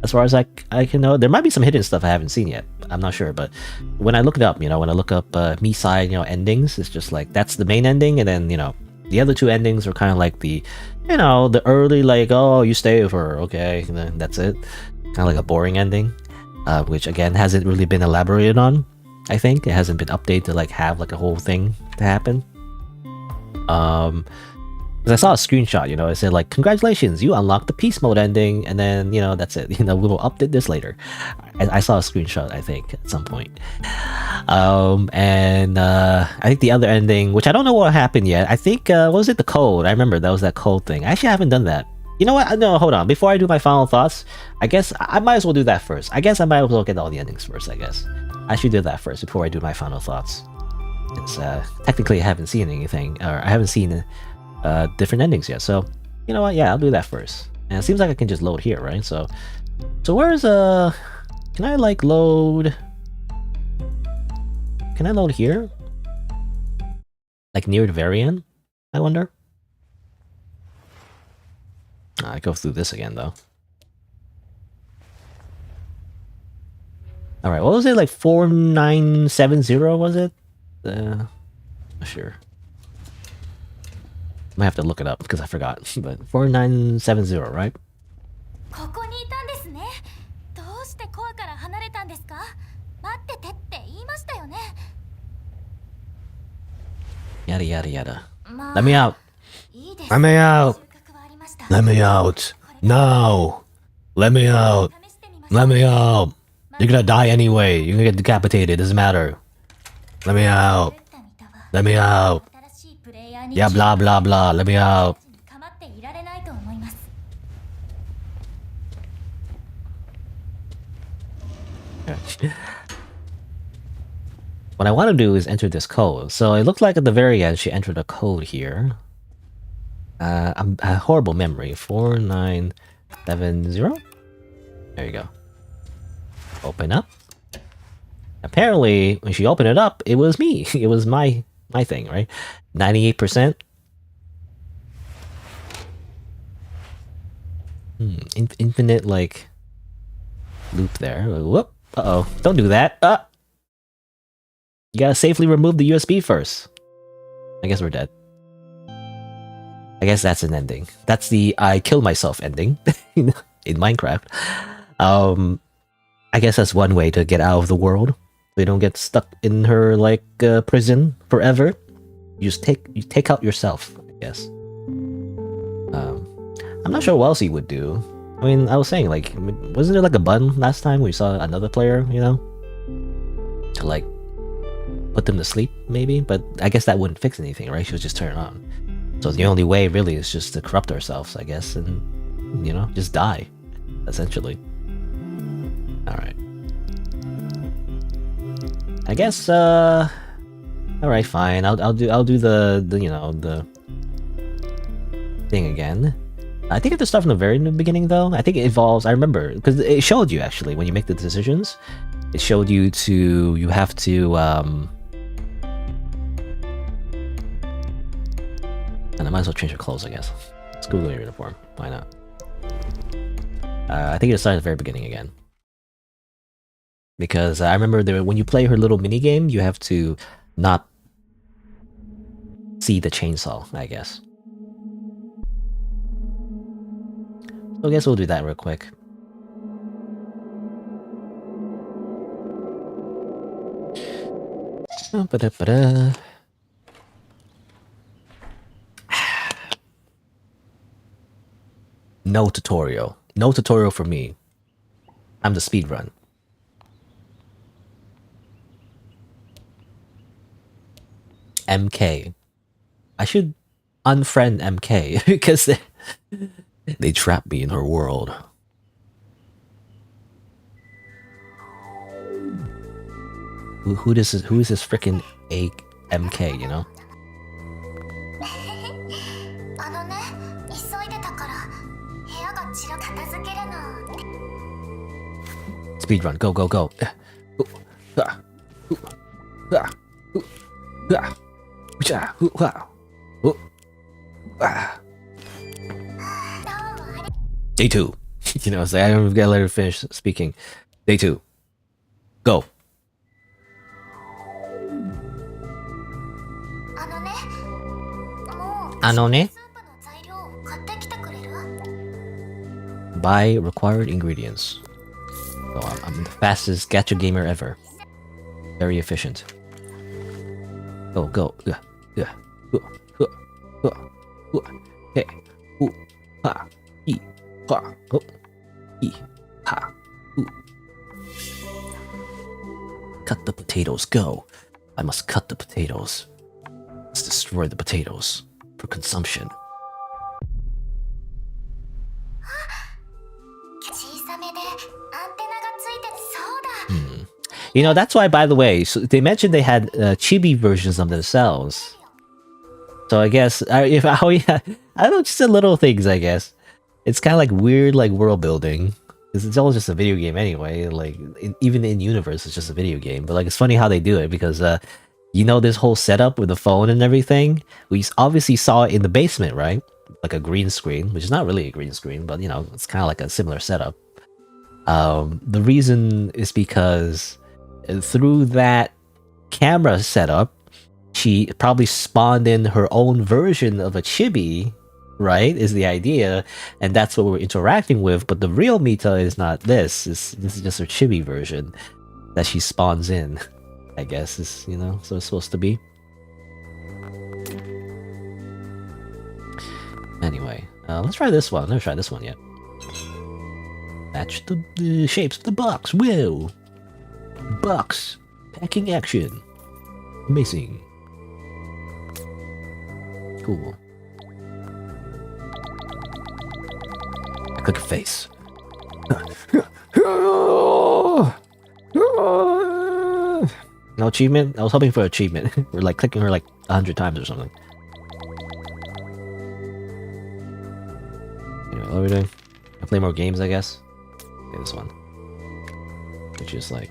As far as I can know. There might be some hidden stuff I haven't seen yet. I'm not sure, but when I look it up, you know, when I look up MiSide, you know, endings, it's just like, that's the main ending, and then, you know, the other two endings are kind of like the, you know, the early, like, oh, you stay with her, okay, and then that's it. Kind of like a boring ending, which, again, hasn't really been elaborated on, I think. It hasn't been updated to, like, have, like, a whole thing to happen. Because I saw a screenshot, you know, it said, like, congratulations, you unlocked the peace mode ending, and then, you know, that's it. You know, we will update this later. I saw a screenshot, I think, at some point. I think the other ending, which I don't know what happened yet, I think, what was it, the code? I remember that was that code thing. I actually haven't done that. You know what? No, hold on. Before I do my final thoughts, I guess I might as well do that first. I guess I might as well get all the endings first, I guess. I should do that first before I do my final thoughts. It's, technically I haven't seen anything, or I haven't seen different endings yet, so, you know what? Yeah, I'll do that first. And it seems like I can just load here, right? So where's, can I, like, load... Can I load here? Like, near the very end, I wonder? I go through this again, though. Alright, what was it? Like 4970, was it? Not sure. Might have to look it up because I forgot. But 4970, right? ここにいたんですね。どうしてコアから離れたんですか？待っててって言いましたよね。Yada yada yada. Let me out. Let me out. Let me out. No. Let me out. Let me out. You're gonna die anyway. You're gonna get decapitated. Doesn't matter. Let me out. Let me out. Yeah, blah blah blah. Let me out. What I want to do is enter this code. So it looks like at the very end she entered a code here. I'm a horrible memory. 4970. There you go. Open up. Apparently, when she opened it up, it was me. It was my thing, right? 98%. Infinite, like, loop there. Whoop. Uh-oh. Don't do that. You gotta safely remove the USB first. I guess we're dead. I guess that's an ending. That's the I kill myself ending in Minecraft. I guess that's one way to get out of the world. So you don't get stuck in her, like, prison forever. You just take out yourself, I guess. I'm not sure what else he would do. I mean, I was saying, like, wasn't there like a button last time we saw another player, you know? To, like, put them to sleep, maybe? But I guess that wouldn't fix anything, right? She would just turn it on. So the only way, really, is just to corrupt ourselves, I guess, and, you know, just die, essentially. Alright. I guess, alright, fine. I'll do the, you know, the thing again. I think it's stuff from the very beginning, though. I think it evolves. I remember because it showed you actually when you make the decisions. It showed you to you have to. And I might as well change your clothes, I guess. School your uniform. Why not? I think it started at the very beginning again. Because I remember when you play her little mini game, you have to not see the chainsaw, I guess. So I guess we'll do that real quick. No tutorial. No tutorial for me. I'm the speedrun. MK. I should unfriend MK because they trapped me in her world. Who is this freaking MK, you know? Speedrun, go, go, go. Day 2. You know, so I don't gotta let her finish speaking. Day 2. Go. Anone? Buy required ingredients. Oh, I'm the fastest gacha gamer ever. Very efficient. Go, go. Hey. Ha. E. Ha. Oh. E. Ha. Cut the potatoes, go. I must cut the potatoes. Let's destroy the potatoes for consumption. You know, that's why, by the way, so they mentioned they had chibi versions of themselves. So I guess, I don't know, just the little things, I guess. It's kind of like weird, like, world building. Because it's all just a video game anyway. Like, even in universe, it's just a video game. But, like, it's funny how they do it because, you know, this whole setup with the phone and everything, we obviously saw it in the basement, right? Like a green screen, which is not really a green screen, but, you know, it's kind of like a similar setup. The reason is because through that camera setup, she probably spawned in her own version of a chibi, right? Is the idea, and that's what we're interacting with. But the real Mita is not this. This is just her chibi version that she spawns in. I guess is, you know, so it's supposed to be. Anyway, let's try this one. I've never tried this one yet. Match the shapes of the box. Whoa! Box packing action. Amazing. Cool. I click a face. No achievement? I was hoping for an achievement. We're like clicking her like 100 times or something. Anyway, what are we doing? I play more games, I guess. Okay, this one. Which is like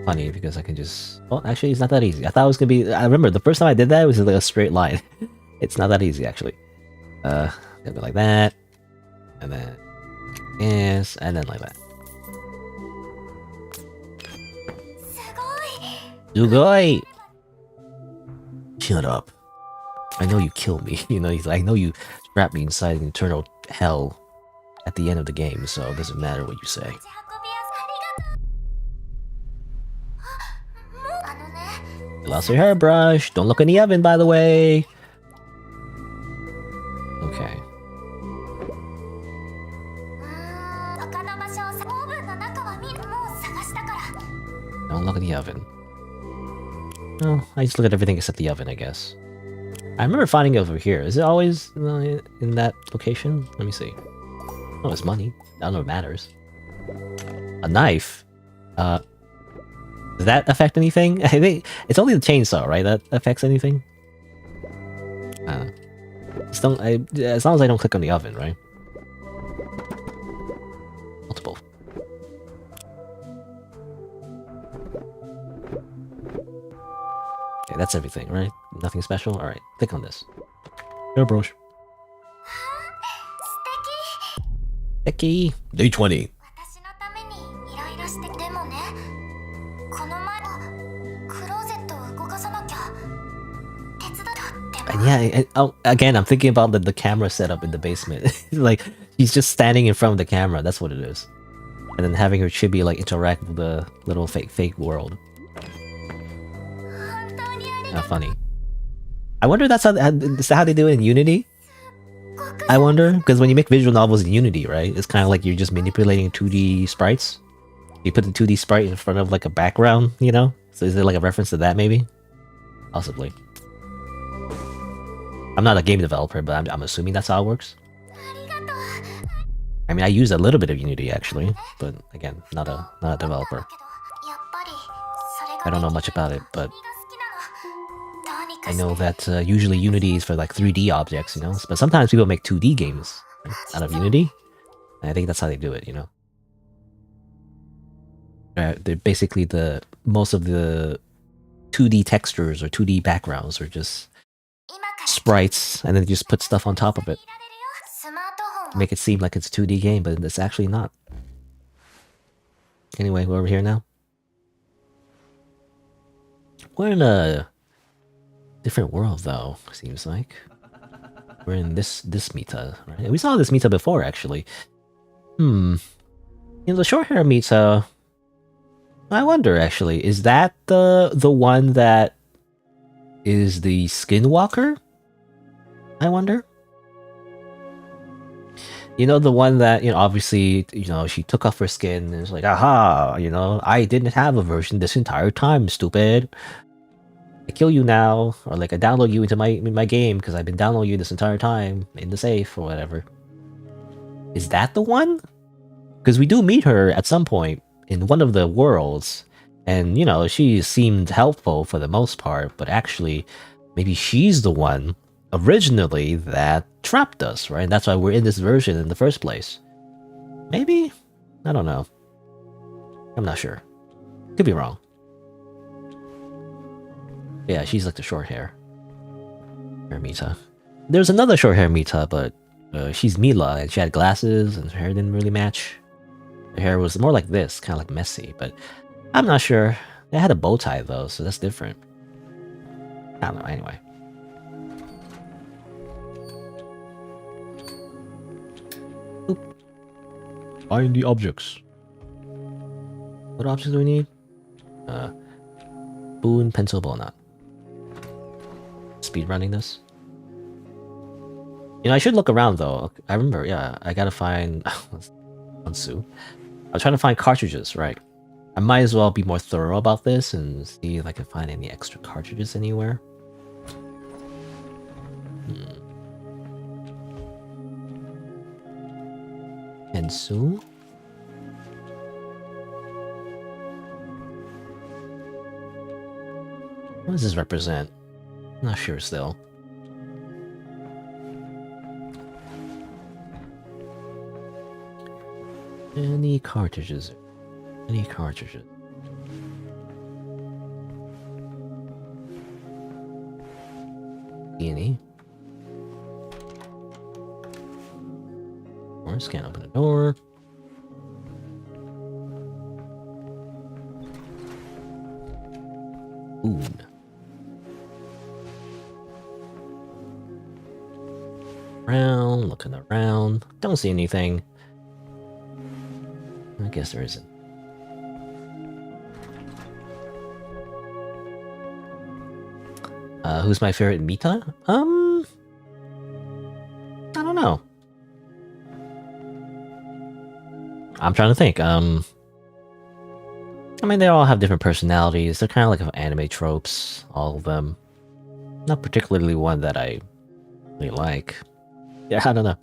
funny because I can just... Well, actually, it's not that easy. I thought it was gonna be... I remember the first time I did that, it was like a straight line. It's not that easy, actually. Gonna be like that. And then... Yes, and then like that. Sugoi! Shut up. I know you kill me. You know, I know you trap me inside an eternal hell at the end of the game, so it doesn't matter what you say. You lost your hairbrush. Don't look in the oven, by the way. Okay. Don't look at the oven. No, I just look at everything except the oven, I guess. I remember finding it over here. Is it always in that location? Let me see. Oh, it's money. I don't know if it matters. A knife? Does that affect anything? I think it's only the chainsaw, right? That affects anything? Just don't, as long as I don't click on the oven, right? Okay, that's everything, right? Nothing special? Alright, click on this. Yeah, bro. Becky! Day 20. 私のためにいろいろしてでもねこの前クローゼットを動かさなきゃ手伝っても And yeah, again, I'm thinking about the camera setup in the basement. Like, she's just standing in front of the camera, that's what it is. And then having her chibi, like, interact with the little fake world. 本当にあり Not funny. I wonder is that how they do it in Unity? I wonder, because when you make visual novels in Unity, right, it's kind of like you're just manipulating 2D sprites. You put the 2D sprite in front of like a background, you know? So is there like a reference to that maybe? Possibly. I'm not a game developer, but I'm assuming that's how it works. ありがとう I mean, I use a little bit of Unity actually, but again, not a developer. やっぱりそれが I don't know much about it, but 君が好きなのどうにか I して know that usually Unity is for like 3D objects, you know? But sometimes people make 2D games out of Unity. And I think that's how they do it, you know? They're basically most of the 2D textures or 2D backgrounds are just 今から sprites, and then you just put stuff on top of it 見られるよスマートフォン to make it seem like it's a 2D game, but it's actually not. Anyway, we're over here now. We're in a different world, though, seems like. We're in this Mita, right? We saw this Mita before, actually. You know, the short hair Mita... I wonder, actually, is that the one that is the Skinwalker? I wonder? You know, the one that, you know, obviously, you know, she took off her skin and it's like, aha, you know, I didn't have a version this entire time, stupid. I kill you now, or like I download you into my game because I've been downloading you this entire time in the safe or whatever. Is that the one? Because we do meet her at some point in one of the worlds, and you know, she seemed helpful for the most part, but actually, maybe she's the one originally that trapped us, right? And that's why we're in this version in the first place. Maybe? I don't know. I'm not sure. Could be wrong. Yeah, she's like the short hair. Mita. There's another short hair Mita, but she's Mila, and she had glasses, and her hair didn't really match. Her hair was more like this, kind of like messy, but I'm not sure. They had a bow tie though, so that's different. I don't know, anyway. Oop. Find the objects. What objects do we need? Boon, pencil, bow knot. Speed running this. You know, I should look around though. I remember, yeah, I gotta find Ansu. I'm trying to find cartridges, right? I might as well be more thorough about this and see if I can find any extra cartridges anywhere. Ansu? What does this represent? I'm not sure still. Any cartridges? Any cartridges? Any? Or can't open the door. Boon. Around, looking around. Don't see anything. I guess there isn't. Who's my favorite Mita? I don't know. I'm trying to think. I mean, they all have different personalities. They're kind of like anime tropes, all of them. Not particularly one that I really like. Yeah, I don't know.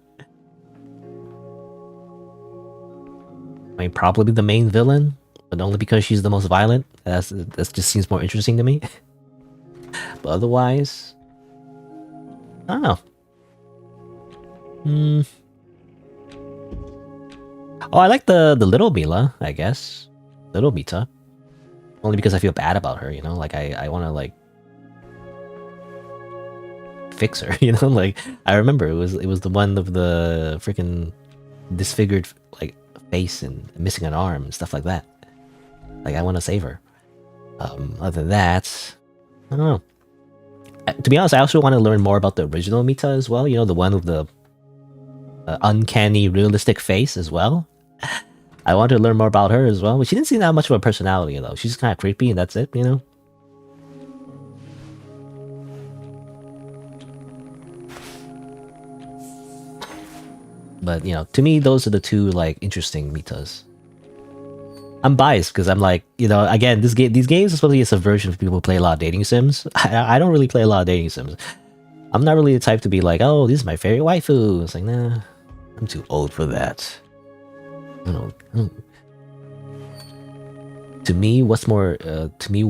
I mean, probably the main villain, but only because she's the most violent. That just seems more interesting to me. But otherwise, I don't know. Oh, I like the little Mila, I guess. Little Mita. Only because I feel bad about her, you know? Like, I want to, like, fix her. You know, like I remember it was the one of the freaking disfigured like face and missing an arm and stuff like that. Like I want to save her. Other than that, I don't know. To be honest, I also want to learn more about the original Mita as well. You know, the one with the uncanny, realistic face as well. I want to learn more about her as well. But she didn't seem that much of a personality though. She's kind of creepy and that's it, you know? But, you know, to me, those are the two, like, interesting Mitas. I'm biased because I'm like, you know, again, these games are supposed to be a subversion for people who play a lot of dating sims. I don't really play a lot of dating sims. I'm not really the type to be like, oh, this is my favorite waifu. It's like, nah, I'm too old for that. I don't. To me, what's more, to me,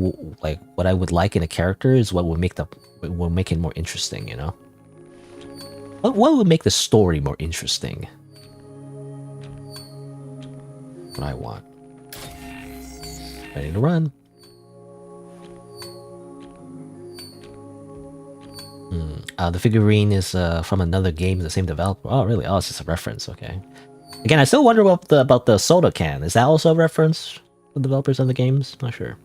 like, what I would like in a character is what will make it more interesting, you know? What would make the story more interesting? What I want. Ready to run. The figurine is from another game, the same developer. Oh, really? Oh, it's just a reference. Okay. Again, I still wonder about the soda can. Is that also a reference to the developers of the games? Not sure.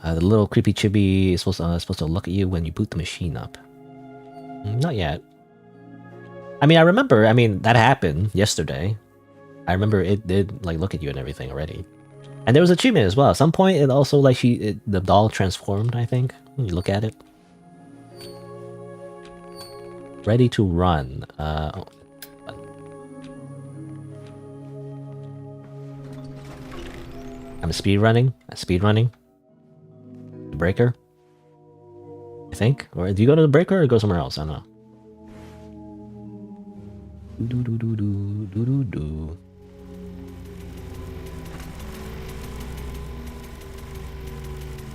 The little creepy chibi is supposed to look at you when you boot the machine up. Not yet. I mean, I remember. I mean, that happened yesterday. I remember it did like look at you and everything already. And there was achievement as well. At some point, it also like the doll transformed. I think when you look at it. Ready to run. I'm speed running. Breaker. I think. Or do you go to the breaker or go somewhere else? I don't know.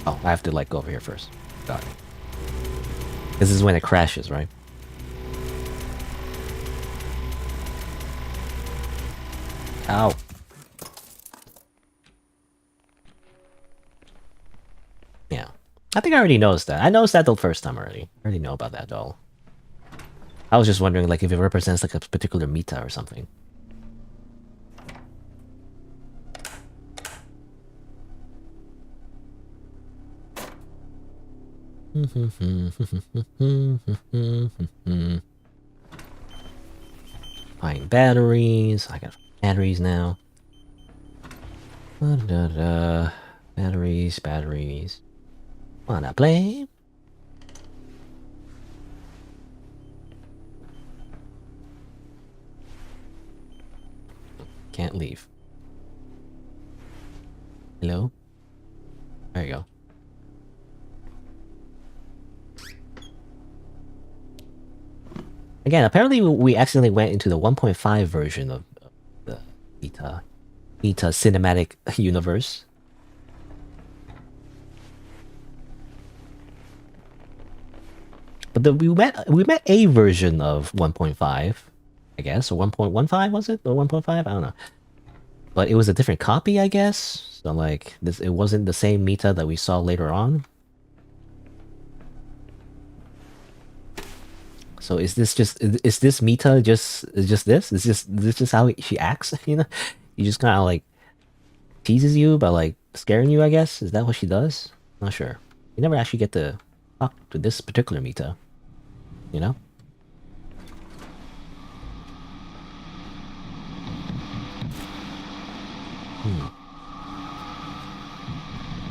Oh, I have to like go over here first. Got it. This is when it crashes, right? Ow. Yeah. I think I already noticed that. I noticed that the first time already. I already know about that doll. I was just wondering like if it represents like a particular Mita or something. Buying batteries. I got batteries now. Batteries. Wanna play? Can't leave. Hello? There you go. Again, apparently we accidentally went into the 1.5 version of the Mita cinematic universe. But we met a version of 1.5, I guess, or 1.15 was it? Or 1.5? I don't know. But it was a different copy, I guess. So like this, it wasn't the same Mita that we saw later on. So is this Mita just this? Is this just how she acts? You know, he just kind of like teases you by like scaring you. I guess is that what she does? Not sure. You never actually get to talk to this particular Mita. You know.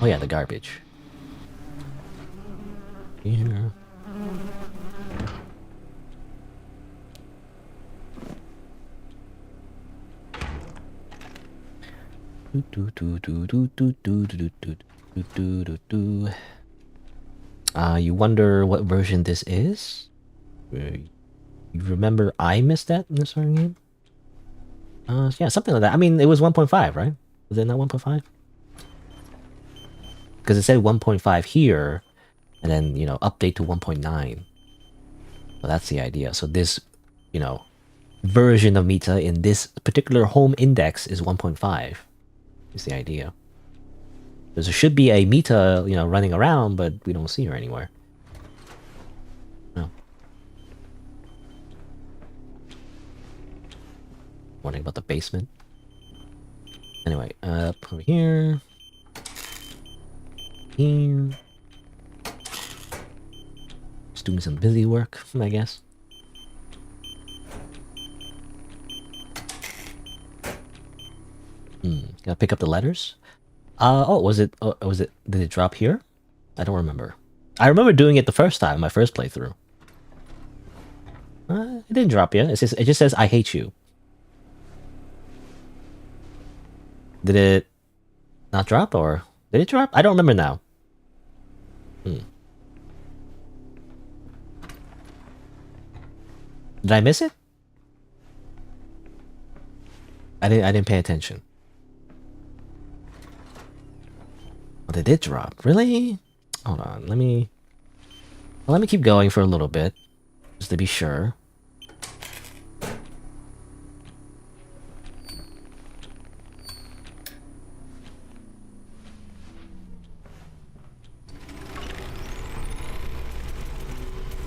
Oh yeah, the garbage. Here. You wonder what version this is? You remember I missed that in the starting game? Yeah, something like that. I mean, it was 1.5, right? Was it not 1.5? Because it said 1.5 here, and then, you know, update to 1.9. Well, that's the idea. So this, you know, version of Mita in this particular home index is 1.5. Is the idea. There should be a Mita, you know, running around, but we don't see her anywhere. Wondering about the basement. Anyway, up over here. Here. Just doing some busy work, I guess. Gotta pick up the letters. Oh, was it? Did it drop here? I don't remember. I remember doing it the first time, my first playthrough. It didn't drop yet. It just says I hate you. Did it not drop, or did it drop? I don't remember now. Did I miss it? I didn't pay attention. Oh, they did drop. Really? Hold on. Let me keep going for a little bit, just to be sure.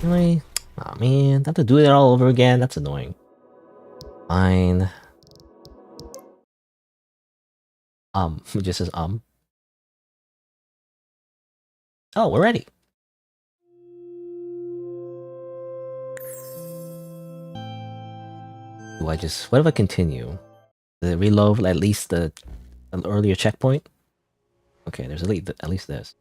Really? Oh man, I have to do it all over again. That's annoying. Fine. It just says Oh, we're ready. Do I just... What if I continue? Does it reload at least an earlier checkpoint? Okay, there's at least this.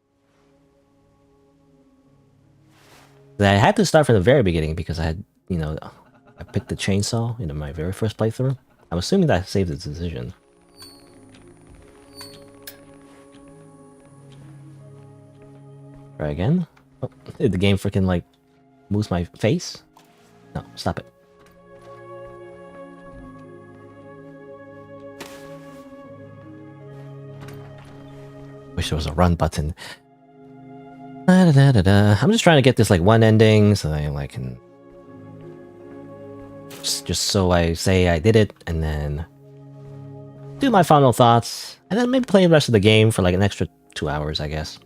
I had to start from the very beginning because I had, you know, I picked the chainsaw in my very first playthrough. I'm assuming that I saved the decision. Try again. Oh, did the game freaking like moves my face? No, stop it. Wish there was a run button. I'm just trying to get this like one ending so that I like can just so I say I did it and then do my final thoughts and then maybe play the rest of the game for like an extra 2 hours, I guess.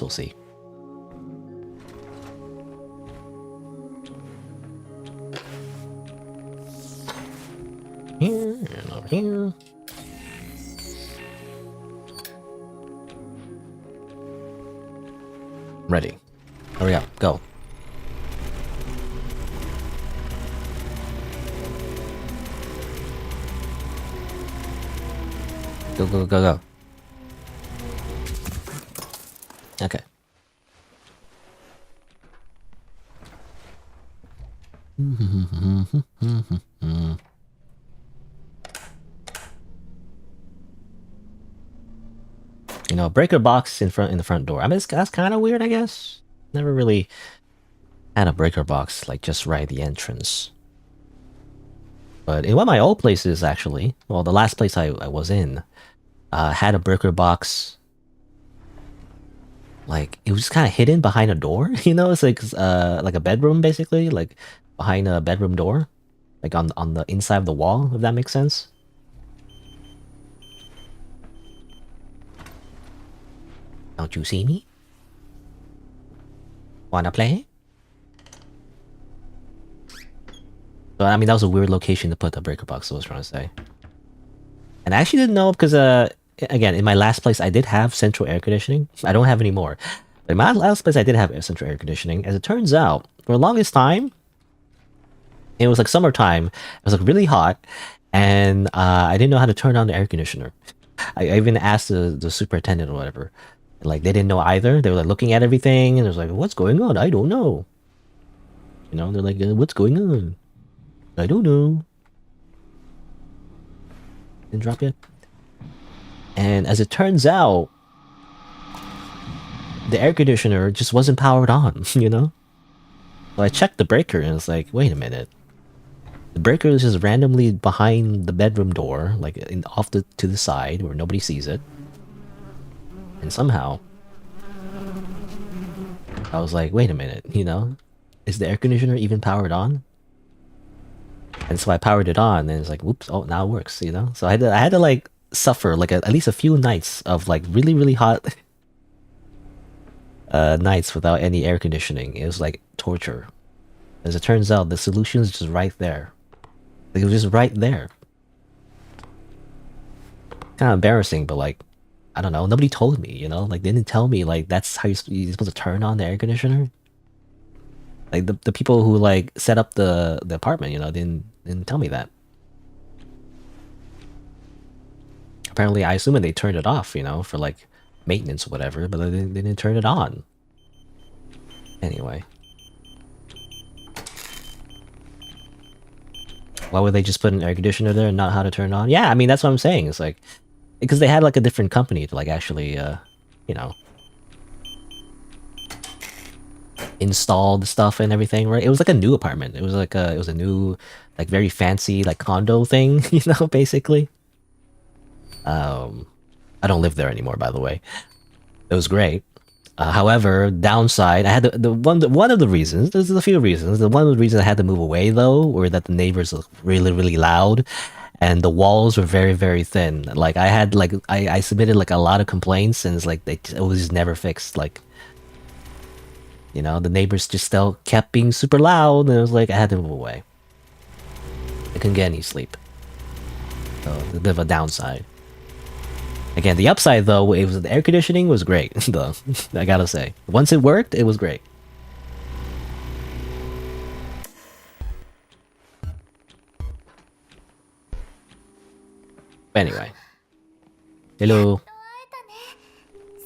We'll see. Here and over here. Ready. Hurry up. Go. Go, go, go, go. Okay. You know, breaker box in the front door. I mean, that's kind of weird, I guess. Never really had a breaker box like just right at the entrance. But in one of my old places, actually, well, the last place I was in, had a breaker box. Like it was just kind of hidden behind a door. You know, it's like a bedroom basically, like behind a bedroom door, like on the inside of the wall. If that makes sense. Don't you see me? Wanna play? So I mean, that was a weird location to put the breaker box. I was trying to say, and I actually didn't know because again, in my last place I did have central air conditioning. I don't have any more. But in my last place I did have central air conditioning. As it turns out, for the longest time, it was like summertime. It was like really hot, and I didn't know how to turn on the air conditioner. I even asked the superintendent or whatever. Like they didn't know either. They were like looking at everything and it was like, "What's going on? I don't know." You know, they're like, "What's going on? I don't know." Didn't drop yet. And as it turns out, the air conditioner just wasn't powered on. You know. So I checked the breaker and it's like, wait a minute. The breaker is just randomly behind the bedroom door, like off to the side where nobody sees it. And somehow, I was like, wait a minute, you know? Is the air conditioner even powered on? And so I powered it on, and it's like, whoops, oh, now it works, you know? So I had to like, suffer, like, at least a few nights of, like, really, really hot nights without any air conditioning. It was, like, torture. As it turns out, the solution is just right there. Like, it was just right there. Kind of embarrassing, but like, I don't know. Nobody told me, you know? Like, they didn't tell me, like, that's how you're supposed to turn on the air conditioner. Like, the people who, like, set up the apartment, you know, didn't tell me that. Apparently, I assume they turned it off, you know, for, like, maintenance or whatever, but they didn't turn it on. Anyway. Why would they just put an air conditioner there and not how to turn it on? Yeah, I mean, that's what I'm saying. It's like, because they had like a different company to like actually, you know, install the stuff and everything, right? It was like a new apartment. It was like it was a new, like very fancy like condo thing, you know, basically. I don't live there anymore, by the way. It was great. However, downside, I had one of the reasons. There's a few reasons. One of the reasons I had to move away though, were that the neighbors were really loud, and the walls were very thin. Like I had like I submitted like a lot of complaints, and it's like it was just never fixed. Like, you know, the neighbors just still kept being super loud, and it was like I had to move away. I couldn't get any sleep. So a bit of a downside. Again, the upside though, it was the air conditioning was great though. I gotta say, once it worked, it was great. But anyway, hello.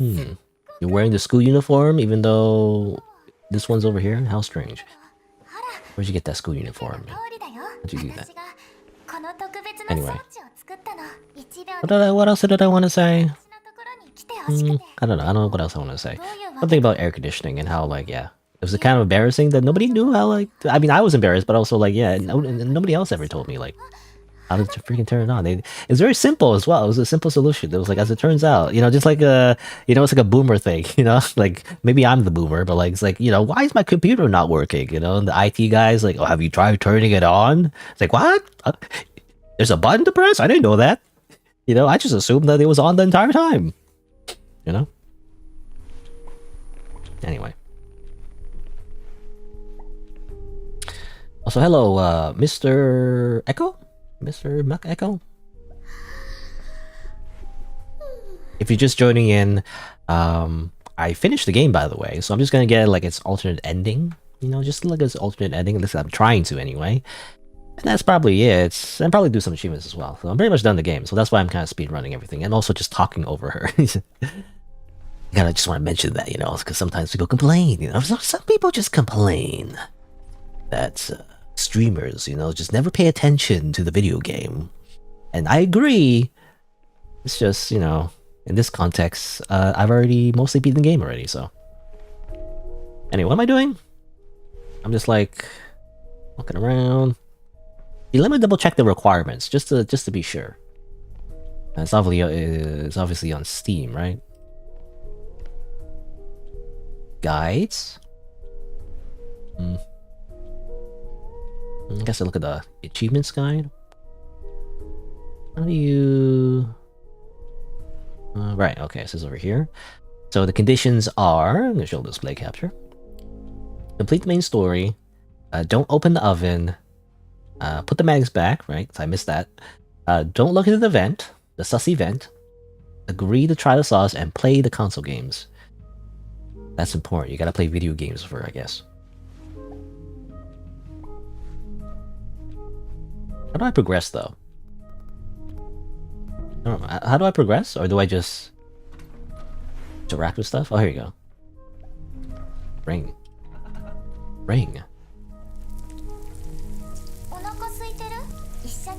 You're wearing the school uniform, even though this one's over here. How strange. Where'd you get that school uniform? How'd you do that? Anyway, what else did I want to say? I don't know. I don't know what else I want to say. Something about air conditioning and how, like, yeah, it was kind of embarrassing that nobody knew how, like, I mean, I was embarrassed, but also, like, yeah, nobody else ever told me, like, how to freaking turn it on. It's very simple as well. It was a simple solution. It was like, as it turns out, you know, just like you know, it's like a boomer thing, you know, like maybe I'm the boomer, but like, it's like, you know, why is my computer not working? You know, and the IT guy's like, oh, have you tried turning it on? It's like, what? There's a button to press? I didn't know that. You know, I just assumed that it was on the entire time. You know? Anyway. Also, hello, Mr. Echo? Mr. Muck Echo? If you're just joining in, I finished the game, by the way, so I'm just gonna get, like, its alternate ending. You know, just like its alternate ending, at least I'm trying to, anyway. And that's probably it. And probably do some achievements as well. So I'm pretty much done the game. So that's why I'm kind of speedrunning everything. And also just talking over her. I just want to mention that, you know, because sometimes people complain, you know. Some people just complain that streamers, you know, just never pay attention to the video game. And I agree. It's just, you know, in this context, I've already mostly beaten the game already, so. Anyway, what am I doing? I'm just like walking around. Let me double check the requirements just to be sure. It's obviously on Steam, right? Guides. I guess I look at the achievements guide. How do you? Right. Okay. It says over here. So the conditions are: I'm gonna show display capture. Complete the main story. Don't open the oven. Put the mags back, right? So I missed that. Don't look into the vent, the sussy vent. Agree to try the sauce and play the console games. That's important. You gotta play video games for, I guess. How do I progress, though? I don't know. How do I progress? Or do I just interact with stuff? Oh, here you go. Ring. Ring.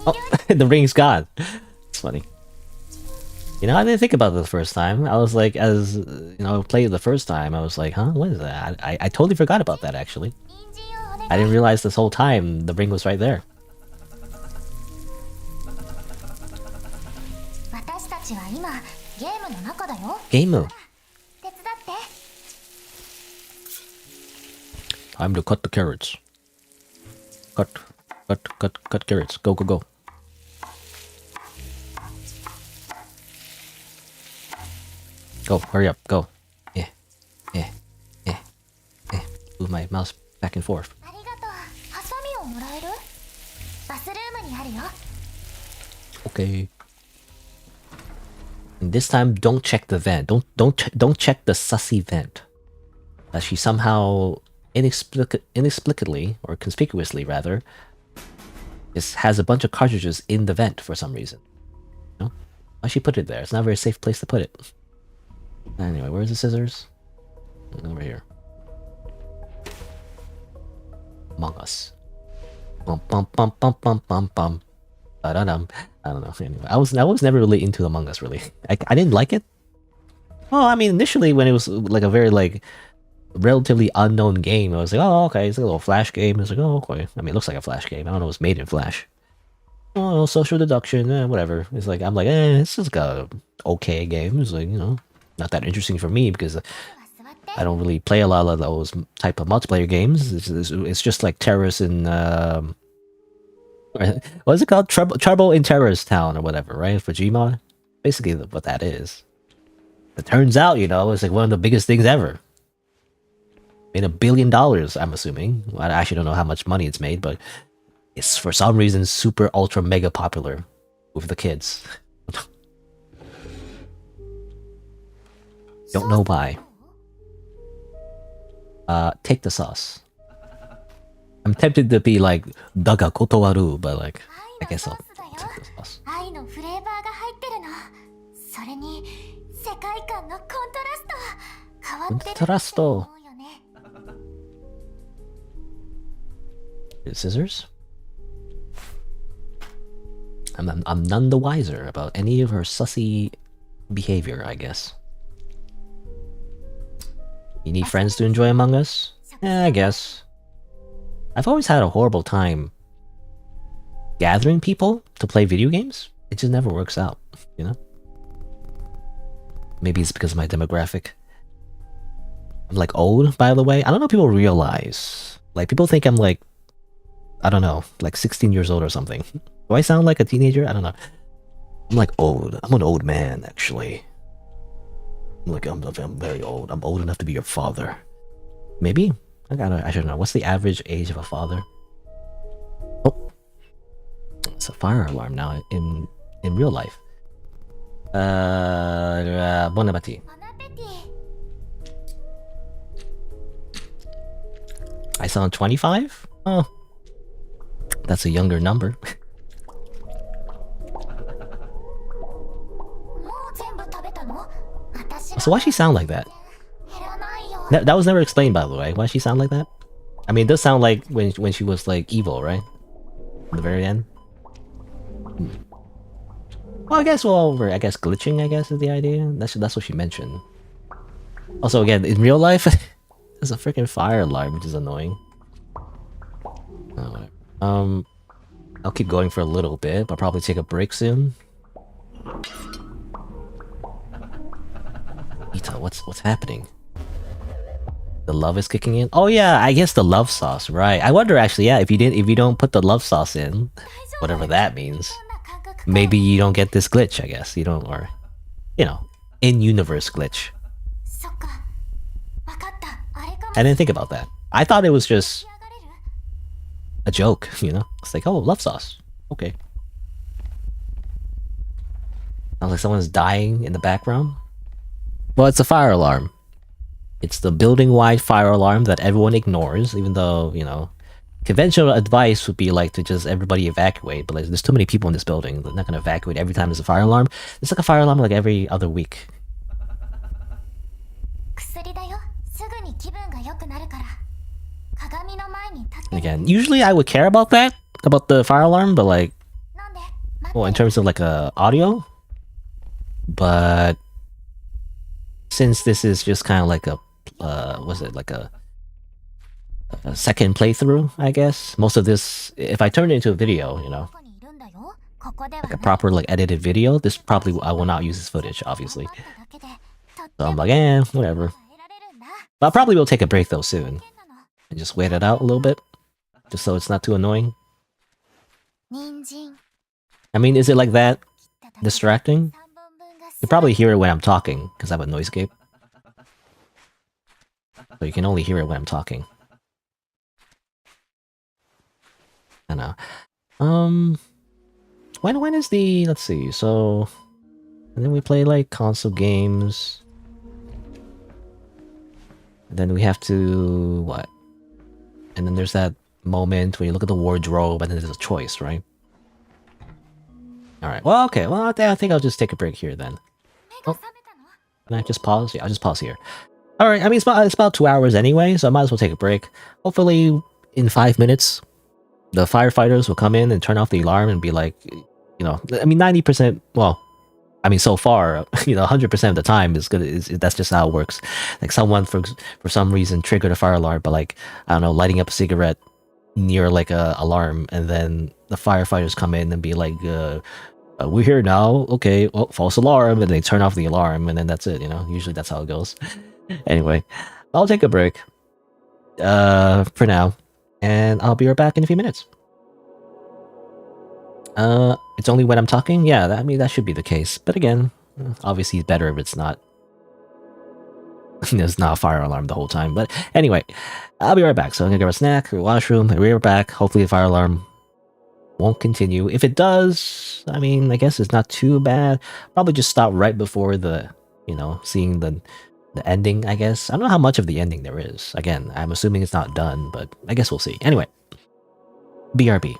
Oh, the ring's gone. It's funny. You know, I didn't think about it the first time. I was like, as you know, played it the first time, I was like, huh, what is that? I totally forgot about that, actually. I didn't realize this whole time the ring was right there. Game mode. Time to cut the carrots. Cut carrots. Go. Go, hurry up, go. Yeah. Move my mouse back and forth. にあるよ。 Okay. And this time, don't check the vent. Don't check the sussy vent. She somehow inexplicably or conspicuously rather just has a bunch of cartridges in the vent for some reason. You know? Why she put it there? It's not a very safe place to put it. Anyway, where's the scissors? Over here. Among Us. Bum bum bum bum bum bum bum. Ba-da-dum. I don't know. Anyway, I was never really into Among Us really. I didn't like it. Oh, I mean, initially when it was like a very like relatively unknown game, I was like, oh, okay, it's like a little Flash game. It's like, oh, okay. I mean, it looks like a Flash game. I don't know, it's made in Flash. Oh, social deduction, whatever. It's like I'm like, this is like a okay game. It's like, you know, not that interesting for me because I don't really play a lot of those type of multiplayer games. It's just like terrorists in what is it called? Trouble in Terrorist Town or whatever, right? For Gmod, basically what that is. It turns out, you know, it's like one of the biggest things ever. Made $1 billion, I'm assuming. I actually don't know how much money it's made, but it's for some reason super ultra mega popular with the kids. Don't know why. Take the sauce. I'm tempted to be like daga kotowaru, but like I guess I'll take the sauce. 愛のフレーバーが入ってるの。それに世界観のコントラスト変わってるって思うよね。 Scissors? I'm none the wiser about any of her sussy behavior, I guess. You need friends to enjoy Among Us? I guess. I've always had a horrible time gathering people to play video games. It just never works out, you know? Maybe it's because of my demographic. I'm like old, by the way. I don't know if people realize. Like, people think I'm like, I don't know, like 16 years old or something. Do I sound like a teenager? I don't know. I'm like old. I'm an old man, actually. I'm very old. I'm old enough to be your father. Maybe? I should know. What's the average age of a father? Oh. It's a fire alarm now in real life. Bon appetit. I sound 25? Oh. That's a younger number. So why she sound like that? That was never explained, by the way. Why she sound like that? I mean, it does sound like when she was like evil, right? At the very end. Well, I guess glitching, I guess, is the idea. That's what she mentioned. Also, again, in real life, there's a freaking fire alarm, which is annoying. Oh, I'll keep going for a little bit, but probably take a break soon. Ita, what's happening? The love is kicking in. Oh yeah, I guess the love sauce, right? I wonder actually, yeah, if you don't put the love sauce in, whatever that means, maybe you don't get this glitch. I guess you don't, or you know, in-universe glitch. I didn't think about that. I thought it was just a joke, you know? It's like, oh, love sauce. Okay. Sounds like someone's dying in the background. Well, it's a fire alarm. It's the building-wide fire alarm that everyone ignores, even though, you know, conventional advice would be like to just everybody evacuate, but like, there's too many people in this building. They're not gonna evacuate every time there's a fire alarm. It's like a fire alarm like every other week. Again, usually I would care about that, about the fire alarm, but like, well, in terms of like audio, but since this is just kind of like a, was it like a second playthrough, I guess? Most of this, if I turn it into a video, you know, like a proper like edited video, this probably, I will not use this footage, obviously. So I'm like, whatever. But I probably will take a break though soon. And just wait it out a little bit. Just so it's not too annoying. I mean, is it like that distracting? You probably hear it when I'm talking, because I have a noise gate. So you can only hear it when I'm talking. I don't know. when is the, let's see, so and then we play like console games. And then we have to what? And then there's that moment when you look at the wardrobe and then there's a choice, right? All right. Well, okay. Well, I think I'll just take a break here then. Oh, can I just pause? Yeah, I'll just pause here. All right. I mean, it's about 2 hours anyway, so I might as well take a break. Hopefully, in 5 minutes, the firefighters will come in and turn off the alarm and be like, you know, I mean, 90%. Well, I mean, so far, 100% of the time is good. That's just how it works. Like someone for some reason triggered a fire alarm, but like I don't know, lighting up a cigarette near like a alarm, and then the firefighters come in and be like, "We're here now." Okay, well, false alarm, and they turn off the alarm, and then that's it. Usually that's how it goes. Anyway, I'll take a break. For now, and I'll be right back in a few minutes. It's only when I'm talking? Yeah, I mean, that should be the case. But again, obviously it's better if it's not. There's not a fire alarm the whole time. But anyway, I'll be right back. So I'm gonna grab a snack, or washroom, and we're right back. Hopefully the fire alarm won't continue. If it does, I mean, I guess it's not too bad. Probably just stop right before the, seeing the ending, I guess. I don't know how much of the ending there is. Again, I'm assuming it's not done, but I guess we'll see. Anyway, BRB.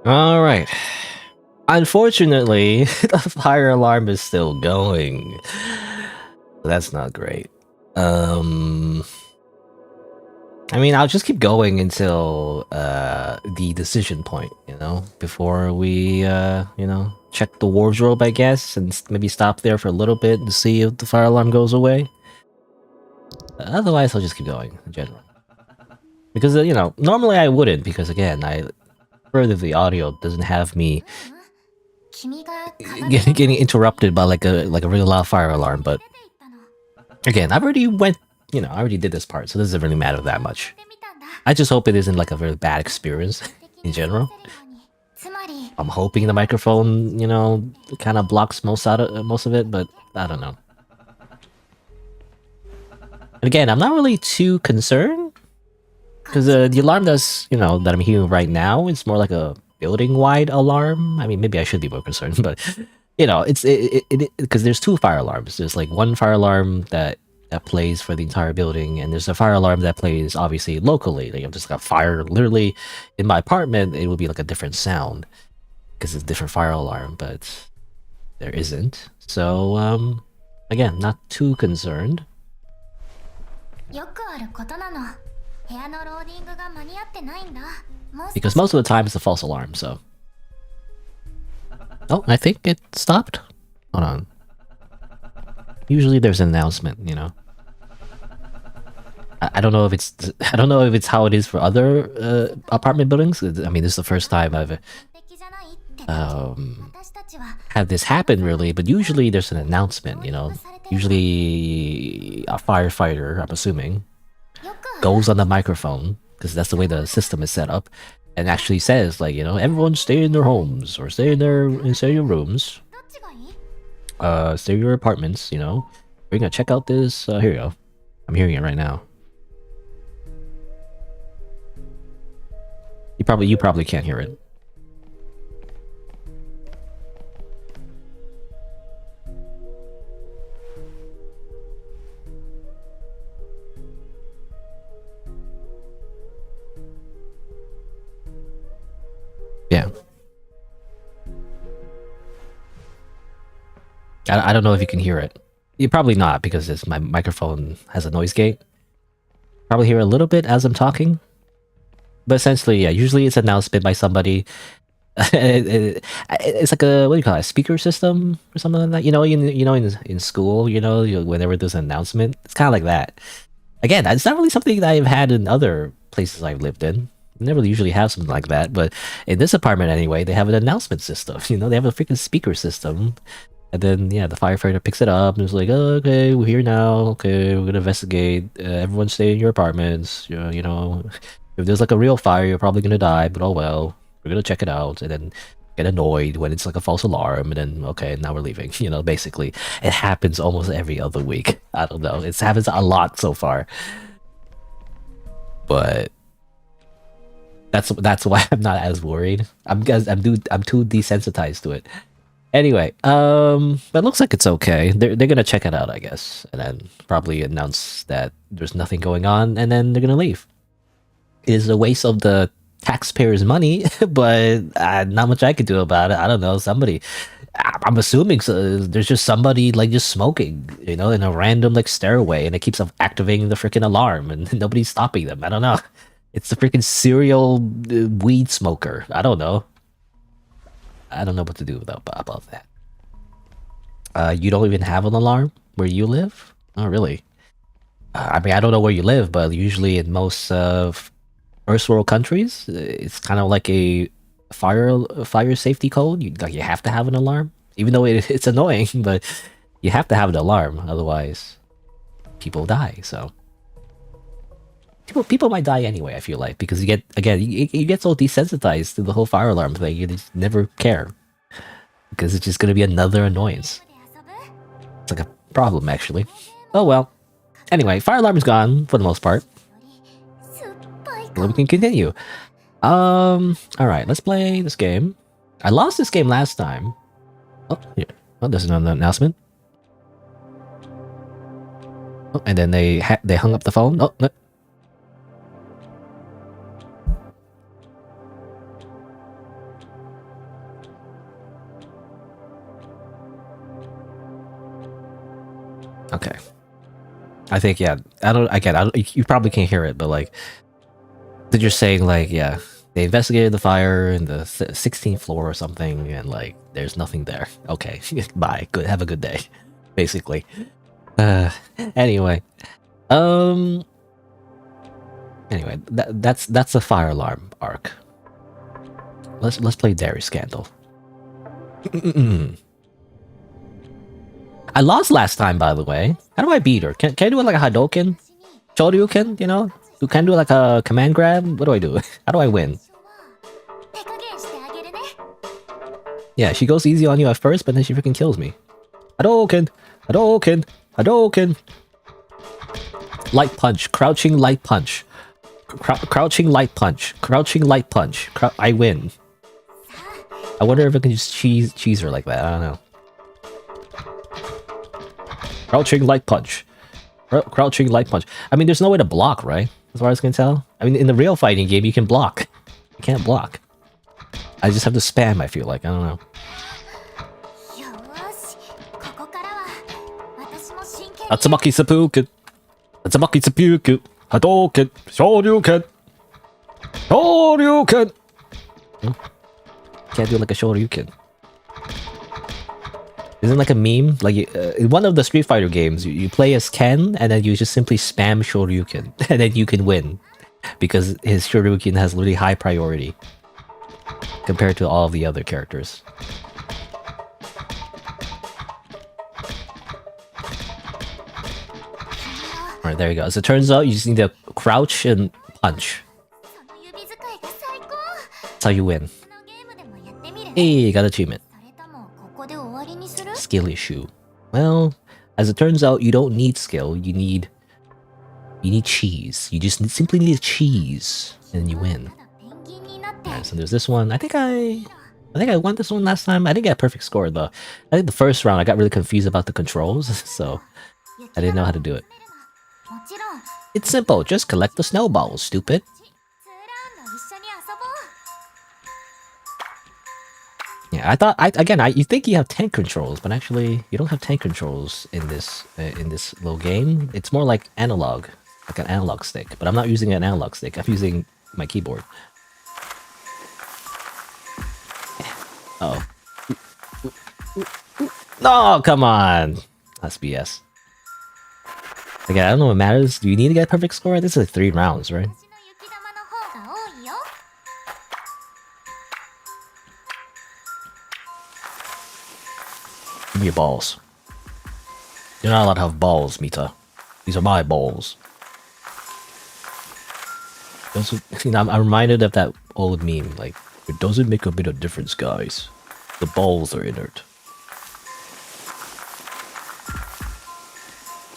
All right. Unfortunately, the fire alarm is still going. That's not great. I mean, I'll just keep going until the decision point, before we check the wardrobe, I guess, and maybe stop there for a little bit to see if the fire alarm goes away. Otherwise, I'll just keep going in general. Because normally I wouldn't, because again, further the audio doesn't have me getting interrupted by like a really loud fire alarm. But again, I already did this part, so this doesn't really matter that much. I just hope it isn't like a very bad experience in general. I'm hoping the microphone, kind of blocks most of it, but I don't know. And again, I'm not really too concerned because the alarm that I'm hearing right now is more like a building-wide alarm. I mean, maybe I should be more concerned, but it's because there's two fire alarms. There's like one fire alarm that plays for the entire building, and there's a fire alarm that plays obviously locally. Like, I'm just got fire literally in my apartment. It would be like a different sound because it's a different fire alarm, but there isn't. So again, not too concerned. Because most of the time it's a false alarm, so. Oh, I think it stopped. Hold on. Usually there's an announcement, I don't know if it's how it is for other apartment buildings. I mean, this is the first time I've had this happen, really. But usually there's an announcement, Usually a firefighter, I'm assuming, goes on the microphone because that's the way the system is set up, and actually says like, everyone stay in their homes or stay in your rooms, stay in your apartments. We're gonna check out this. Here you go. I'm hearing it right now. You probably can't hear it. Yeah. I don't know if you can hear it. You're probably not, because my microphone has a noise gate. Probably hear a little bit as I'm talking. But essentially, yeah, usually it's announced by somebody. It's like what do you call it? A speaker system or something like that. In school, whenever there's an announcement, it's kind of like that. Again, it's not really something that I've had in other places I've lived in. Never usually have something like that, but in this apartment anyway, they have an announcement system. They have a freaking speaker system, and then the firefighter picks it up and is like, "Oh, okay, we're here now. Okay, we're gonna investigate. Everyone stay in your apartments. If there's like a real fire, you're probably gonna die, but oh well. We're gonna check it out," and then get annoyed when it's like a false alarm, and then okay, now we're leaving. Basically, it happens almost every other week. I don't know. It happens a lot so far, but. That's why I'm not as worried. I'm too desensitized to it. Anyway, but it looks like it's okay. They're gonna check it out, I guess, and then probably announce that there's nothing going on, and then they're gonna leave. It is a waste of the taxpayers' money, but not much I could do about it. I don't know. I'm assuming there's just somebody like just smoking, in a random like stairway, and it keeps activating the freaking alarm, and nobody's stopping them. I don't know. It's the freaking serial weed smoker. I don't know. I don't know what to do about that. You don't even have an alarm where you live? Oh, really? I mean, I don't know where you live, but usually in most first world countries, it's kind of like a fire safety code. You have to have an alarm, even though it's annoying, but you have to have an alarm, otherwise people die. So. People might die anyway, I feel like, because you get so desensitized to the whole fire alarm thing, you just never care. Because it's just gonna be another annoyance. It's like a problem, actually. Oh well. Anyway, fire alarm is gone, for the most part. Well, we can continue. Alright, let's play this game. I lost this game last time. Oh, yeah. Oh, there's another announcement. Oh, and then they hung up the phone. Oh, no. Okay. I think, yeah, I don't, you probably can't hear it, but like, that you're saying, like, yeah, they investigated the fire in the 16th floor or something, and like, there's nothing there. Okay, bye. Good, have a good day, basically. Anyway, anyway, that's the fire alarm arc. Let's play Dairy Scandal. I lost last time, by the way. How do I beat her? Can I do it like a Hadouken? Shoryuken, you know? Can I do like a command grab? What do I do? How do I win? Yeah, she goes easy on you at first, but then she freaking kills me. Hadouken! Hadouken! Hadouken! Light punch. Crouching light punch. Crouching light punch. Crouching light punch. I win. I wonder if I can just cheese her like that. I don't know. Crouching light punch. Crouching light punch. I mean, there's no way to block, right? As far as I can tell. I mean, in the real fighting game, you can block. You can't block. I just have to spam, I feel like. I don't know. Atsumaki Seppuku. Atsumaki Seppuku. Hadouken. Shoryuken. Shoryuken. Can't do like a Shoryuken. Isn't like a meme? Like in one of the Street Fighter games, you play as Ken and then you just simply spam Shoryuken and then you can win because his Shoryuken has really high priority compared to all of the other characters. Alright, there you go. As it turns out, you just need to crouch and punch. That's how you win. Hey, got achievement. Skill issue. Well, as it turns out, you don't need skill. You need cheese. You just simply need cheese, and then you win. Alright, so there's this one. I think I won this one last time. I didn't get a perfect score though. I think the first round I got really confused about the controls, so I didn't know how to do it. It's simple. Just collect the snowballs, stupid. Yeah, I thought you think you have tank controls, but actually you don't have tank controls in this little game. It's more like analog, like an analog stick. But I'm not using an analog stick. I'm using my keyboard. Oh. No, come on. That's BS. Again, I don't know what matters. Do you need to get a perfect score? This is like 3 rounds, right? Give me your balls. You're not allowed to have balls, Mita. These are my balls. I'm reminded of that old meme, like, it doesn't make a bit of difference, guys. The balls are inert.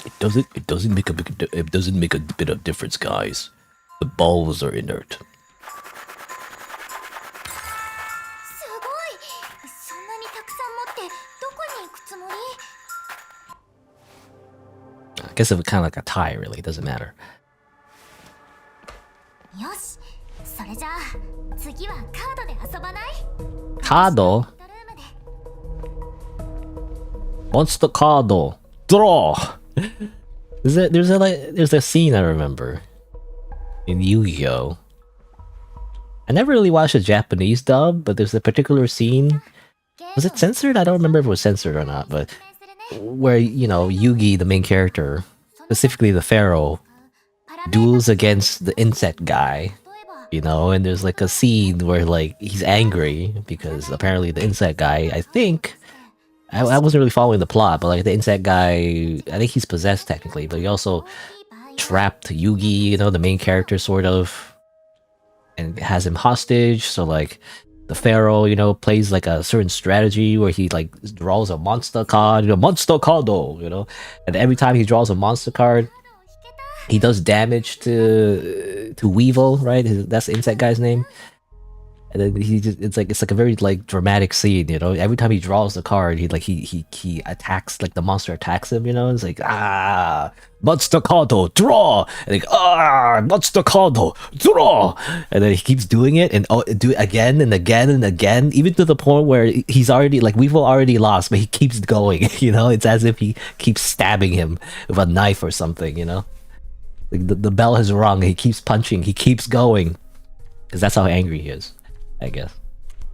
It doesn't make a bit of difference, guys. The balls are inert. I guess it was kind of like a tie, really. It doesn't matter. Cardo? Monster Cardo. Draw! There's a scene I remember in Yu-Gi-Oh! I never really watched a Japanese dub, but there's a particular scene. Was it censored? I don't remember if it was censored or not, but where, you know, Yugi, the main character, specifically the Pharaoh, duels against the insect guy, you know, and there's like a scene where like he's angry because apparently the insect guy, I think, I wasn't really following the plot, but like the insect guy, I think he's possessed technically, but he also trapped Yugi, you know, the main character sort of, and has him hostage. So like the Pharaoh, you know, plays like a certain strategy where he like draws a monster card, you know, monster cardo, you know, and every time he draws a monster card, he does damage to Weevil, right? That's the insect guy's name. And then it's like a very like dramatic scene, you know. Every time he draws the card, he attacks, like the monster attacks him, you know. It's like monster card, draw, and like monster card, draw, and then he keeps doing it and do it again and again and again, even to the point where he's already like we've already lost, but he keeps going, you know. It's as if he keeps stabbing him with a knife or something, you know. Like the bell has rung, he keeps punching, he keeps going, because that's how angry he is, I guess.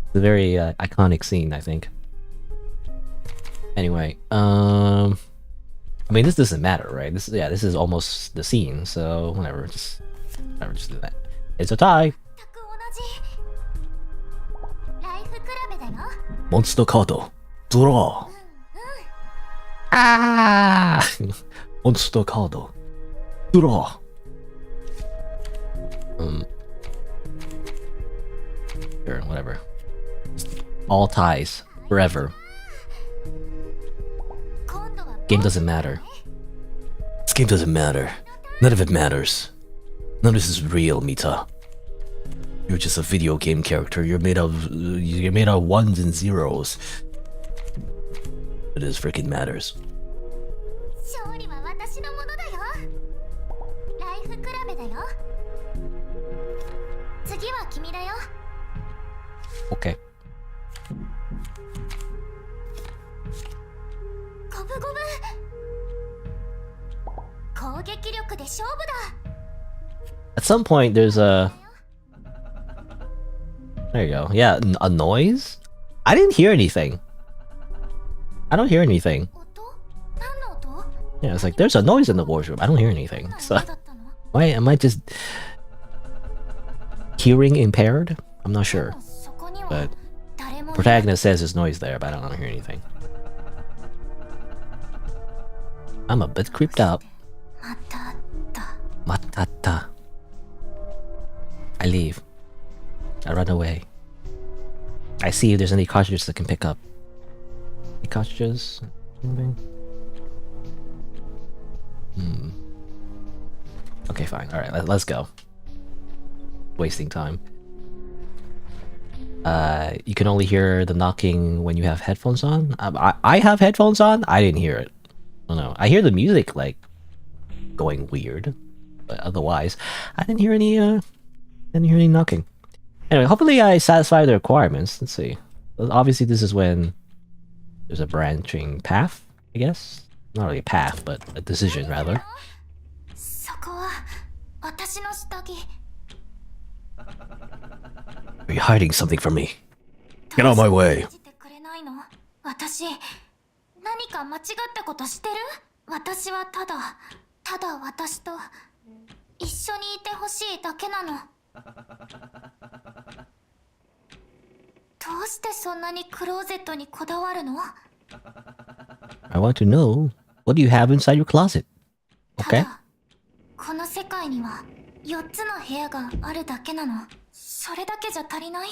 It's a very iconic scene, I think. Anyway, I mean, this doesn't matter, right? This is almost the scene, so whatever, just do that. It's a tie. Monster card, draw. Monster card, draw. Sure, whatever. All ties forever. Game doesn't matter. This game doesn't matter. None of it matters. None of this is real, Mita. You're just a video game character. You're made of ones and zeros. It is freaking matters. Okay. At some point, there's a... There you go. Yeah, a noise? I didn't hear anything. I don't hear anything. Yeah, it's like, there's a noise in the wardrobe. I don't hear anything. So, why am I just... hearing impaired? I'm not sure. But protagonist says there's noise there, but I don't hear anything. I'm a bit creeped out. Matata. I leave. I run away. I see if there's any cartridges that can pick up. Any cartridges? Anything? Okay, fine. Alright, let's go. Wasting time. You can only hear the knocking when you have headphones on. I have headphones on. I didn't hear it. I don't know. I hear the music like going weird, but otherwise, I didn't hear any knocking. Anyway, hopefully I satisfy the requirements. Let's see. Obviously, this is when there's a branching path. I guess not really a path, but a decision rather. Are you hiding something from me? Get out of my way. I want to know, what do you have inside your closet? Okay? この世界には4つの部屋があるだけなの。それだけじゃ足りない？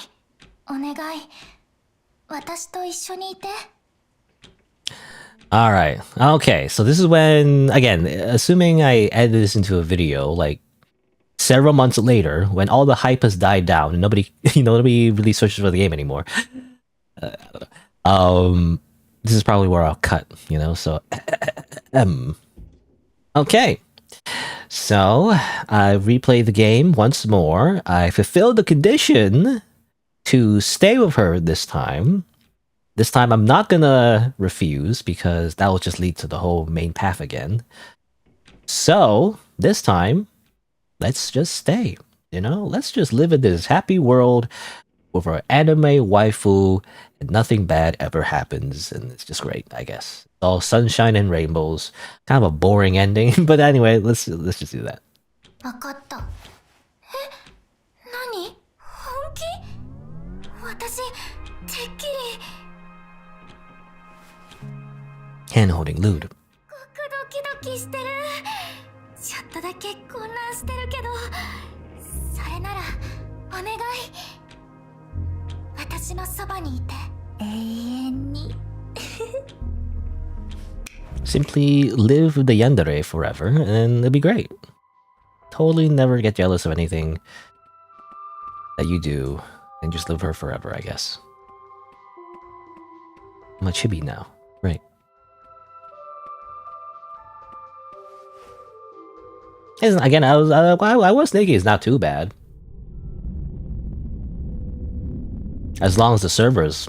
お願い。私と一緒にいて。Alright, okay, so this is when, again, assuming I edited this into a video, like, several months later, when all the hype has died down and nobody really searches for the game anymore. I don't know. This is probably where I'll cut, you know, so... Okay. So, I replayed the game once more. I fulfilled the condition to stay with her this time. This time I'm not gonna refuse, because that will just lead to the whole main path again. So, this time, let's just stay, you know? Let's just live in this happy world with our anime waifu, and nothing bad ever happens, and it's just great, I guess. It's all sunshine and rainbows. Kind of a boring ending, but anyway, let's just do that. わかった。え、何？本気？私、てっきり。Hand holding lewd. ドキドキしてる。ちょっとだけ混乱してるけど、それならお願い。私のそばにいて永遠に。Simply live with the yandere forever, and it'll be great. Totally never get jealous of anything that you do, and just live with her forever, I guess. I'm a chibi now, right? Again, I was thinking it's not too bad, as long as the servers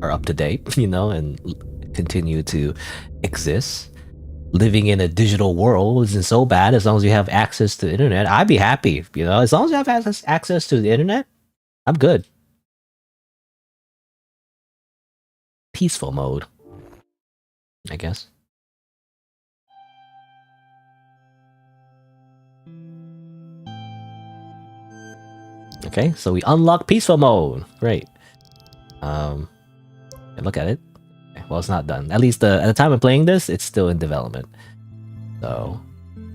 are up to date, you know, and continue to exist. Living in a digital world isn't so bad as long as you have access to the internet. I'd be happy, you know, as long as you have access to the internet, I'm good. Peaceful mode, I guess. Okay, so we unlock peaceful mode. Great. Look at it. Okay, well, it's not done. At least at the time of playing this, it's still in development. So,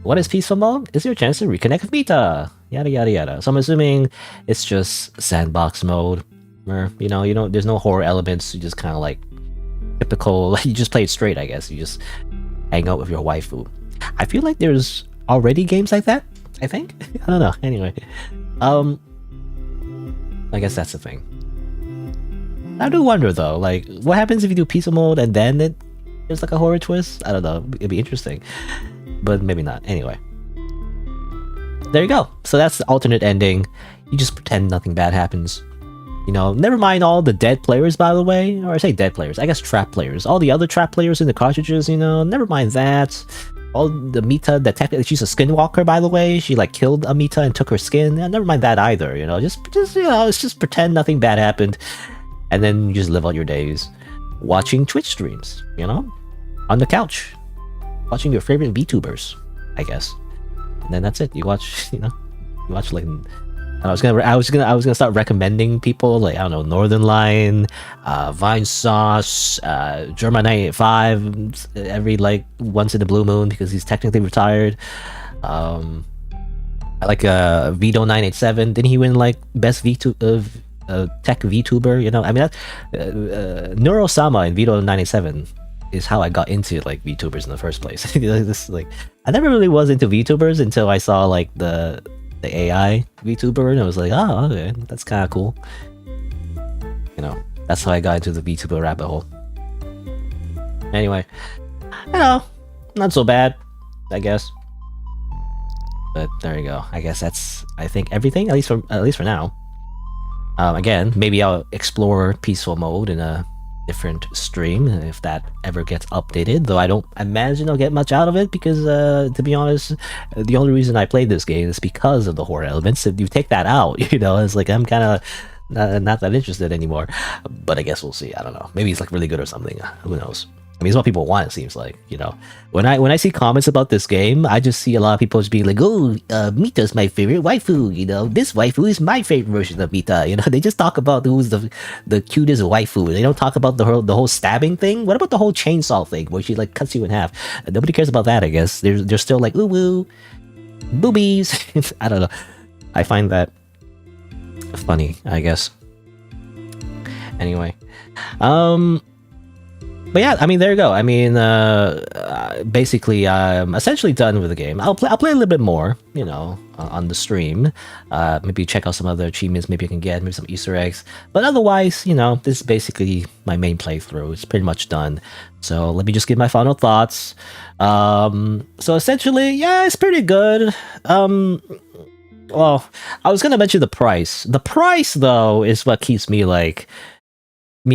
what is peaceful mode? It's your chance to reconnect with Mita. Yada yada yada. So I'm assuming it's just sandbox mode, where you know, there's no horror elements. You just kind of like typical. You just play it straight, I guess. You just hang out with your waifu. I feel like there's already games like that. I think. I don't know. Anyway, I guess that's the thing. I do wonder though, like, what happens if you do peaceful mode and then there's like a horror twist? I don't know. It'd be interesting, but maybe not. Anyway, there you go. So that's the alternate ending. You just pretend nothing bad happens. You know, never mind all the dead players, by the way. Or I say dead players, I guess trap players. All the other trap players in the cartridges, you know, never mind that. All the Mita, she's a skinwalker, by the way. She like killed a Mita and took her skin. Yeah, never mind that either. You know, just you know, it's just pretend nothing bad happened, and then you just live out your days watching Twitch streams. You know, on the couch, watching your favorite VTubers, I guess. And then that's it. You watch, you know, you watch like. I was gonna start recommending people like, I don't know, Northern Line, Vine Sauce, German 985 every like once in a blue moon because he's technically retired. I like Vito 987. Didn't he win like best tech VTuber? You know, I mean that Neurosama and Vito 987 is how I got into like VTubers in the first place. I never really was into VTubers until I saw like the AI VTuber, and I was like, oh, okay, that's kind of cool. You know, that's how I got into the VTuber rabbit hole. Anyway, you know, not so bad, I guess. But there you go. I guess that's, I think, everything, at least for now. Again, maybe I'll explore peaceful mode in a different stream if that ever gets updated, though I don't imagine I'll get much out of it because to be honest, the only reason I played this game is because of the horror elements. If you take that out, you know, it's like I'm kind of not that interested anymore. But I guess we'll see. I don't know, maybe it's like really good or something. Who knows? I mean, it's what people want, it seems like, you know. When I see comments about this game, I just see a lot of people just being like, oh, Mita's my favorite waifu, you know, this waifu is my favorite version of Mita, you know. They just talk about who's the cutest waifu. They don't talk about the whole stabbing thing. What about the whole chainsaw thing where she like cuts you in half? Nobody cares about that, I guess. They're still like, ooh woo, boobies. I don't know. I find that funny, I guess. Anyway, but yeah, I mean, there you go. I mean, basically, I'm essentially done with the game. I'll play a little bit more, you know, on the stream. Maybe check out some other achievements maybe I can get, maybe some Easter eggs. But otherwise, you know, this is basically my main playthrough. It's pretty much done. So let me just give my final thoughts. So essentially, yeah, it's pretty good. Well, I was gonna mention the price. The price, though, is what keeps me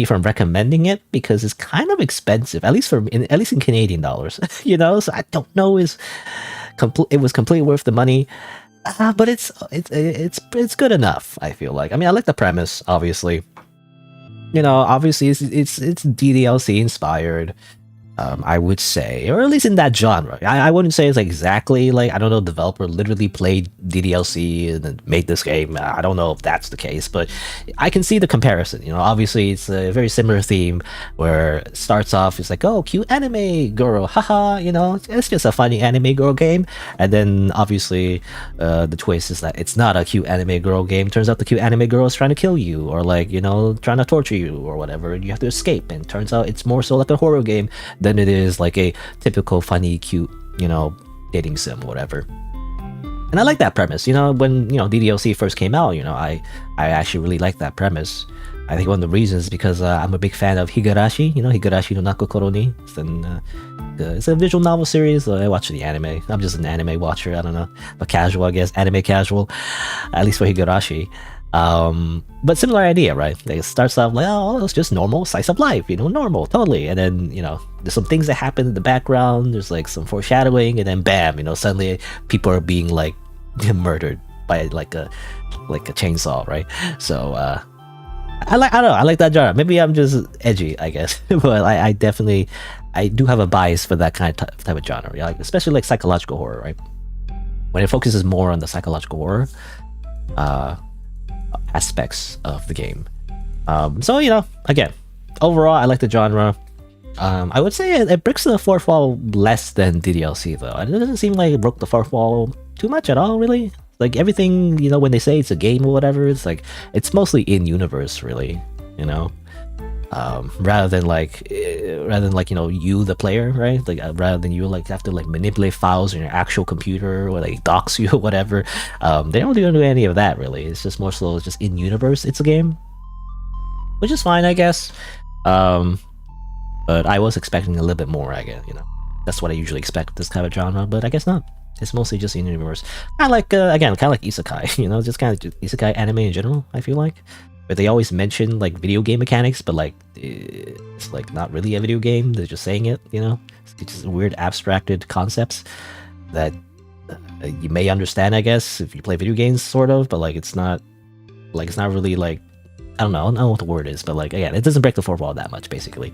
from recommending it, because it's kind of expensive, at least in Canadian dollars. You know, so I don't know it was completely worth the money, but it's good enough, I feel like. I mean, I like the premise, obviously. You know, obviously it's DDLC inspired. I would say, or at least in that genre. I wouldn't say it's exactly like, I don't know, developer literally played DDLC and then made this game. I don't know if that's the case, but I can see the comparison. You know, obviously it's a very similar theme where it starts off, it's like, oh, cute anime girl, haha, you know, it's just a funny anime girl game. And then obviously the twist is that it's not a cute anime girl game. Turns out the cute anime girl is trying to kill you, or like, you know, trying to torture you or whatever, and you have to escape. And turns out it's more so like a horror game than it is like a typical funny, cute, you know, dating sim, whatever. And I like that premise. When DDLC first came out, I actually really liked that premise. I think one of the reasons is because I'm a big fan of Higurashi. Higurashi no Nakokoro ni. It's a visual novel series. I watch the anime. I'm just an anime watcher. I don't know, a casual, I guess, anime casual, at least for Higurashi. But similar idea, right? It starts off like, oh, it's just normal slice of life, normal, totally. And then, there's some things that happen in the background. There's like some foreshadowing, and then bam, suddenly people are being like murdered by like a chainsaw, right? So, I don't know, I like that genre. Maybe I'm just edgy, I guess, but I definitely, I do have a bias for that kind of type of genre, like especially like psychological horror, right? When it focuses more on the psychological horror aspects of the game. So again, overall, I like the genre. I would say it breaks the fourth wall less than DDLC though. It doesn't seem like it broke the fourth wall too much at all, really. Like everything, when they say it's a game or whatever, it's like it's mostly in universe, really. Rather than like you the player, right? Like rather than you like have to like manipulate files in your actual computer or like dox you or whatever. They don't do any of that really. It's just more so just in universe. It's a game, which is fine, I guess. But I was expecting a little bit more. I guess that's what I usually expect with this kind of genre, but I guess not. It's mostly just in universe. I like again, kind of like isekai. Just kind of isekai anime in general. I feel like. But they always mention like video game mechanics, but like it's like not really a video game. They're just saying it, It's just weird abstracted concepts that you may understand, I guess, if you play video games, sort of. But like it's not really like I don't know what the word is, but like again, it doesn't break the fourth wall that much, basically,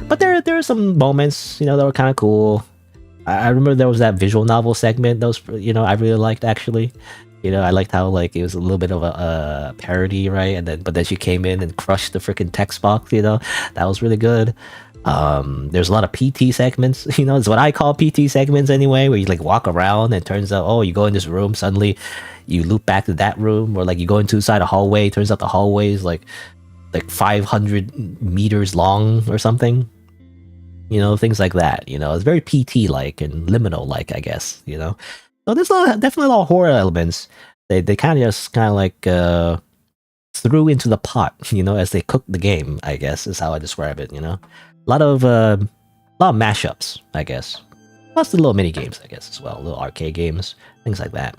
But there are some moments, that were kind of cool. I remember there was that visual novel segment that was, I really liked actually. I liked how like it was a little bit of a parody, right? But then she came in and crushed the freaking text box. That was really good. There's a lot of PT segments. It's what I call PT segments anyway, where you like walk around and it turns out, oh, you go in this room, suddenly you loop back to that room, or like you go into inside a hallway. Turns out the hallway is like 500 meters long or something. Things like that. It's very PT like and liminal like, I guess. So there's definitely a lot of horror elements. They kind of like threw into the pot, as they cooked the game, I guess is how I describe it. A lot of mashups, I guess. Plus the little mini games, I guess, as well, little arcade games, things like that.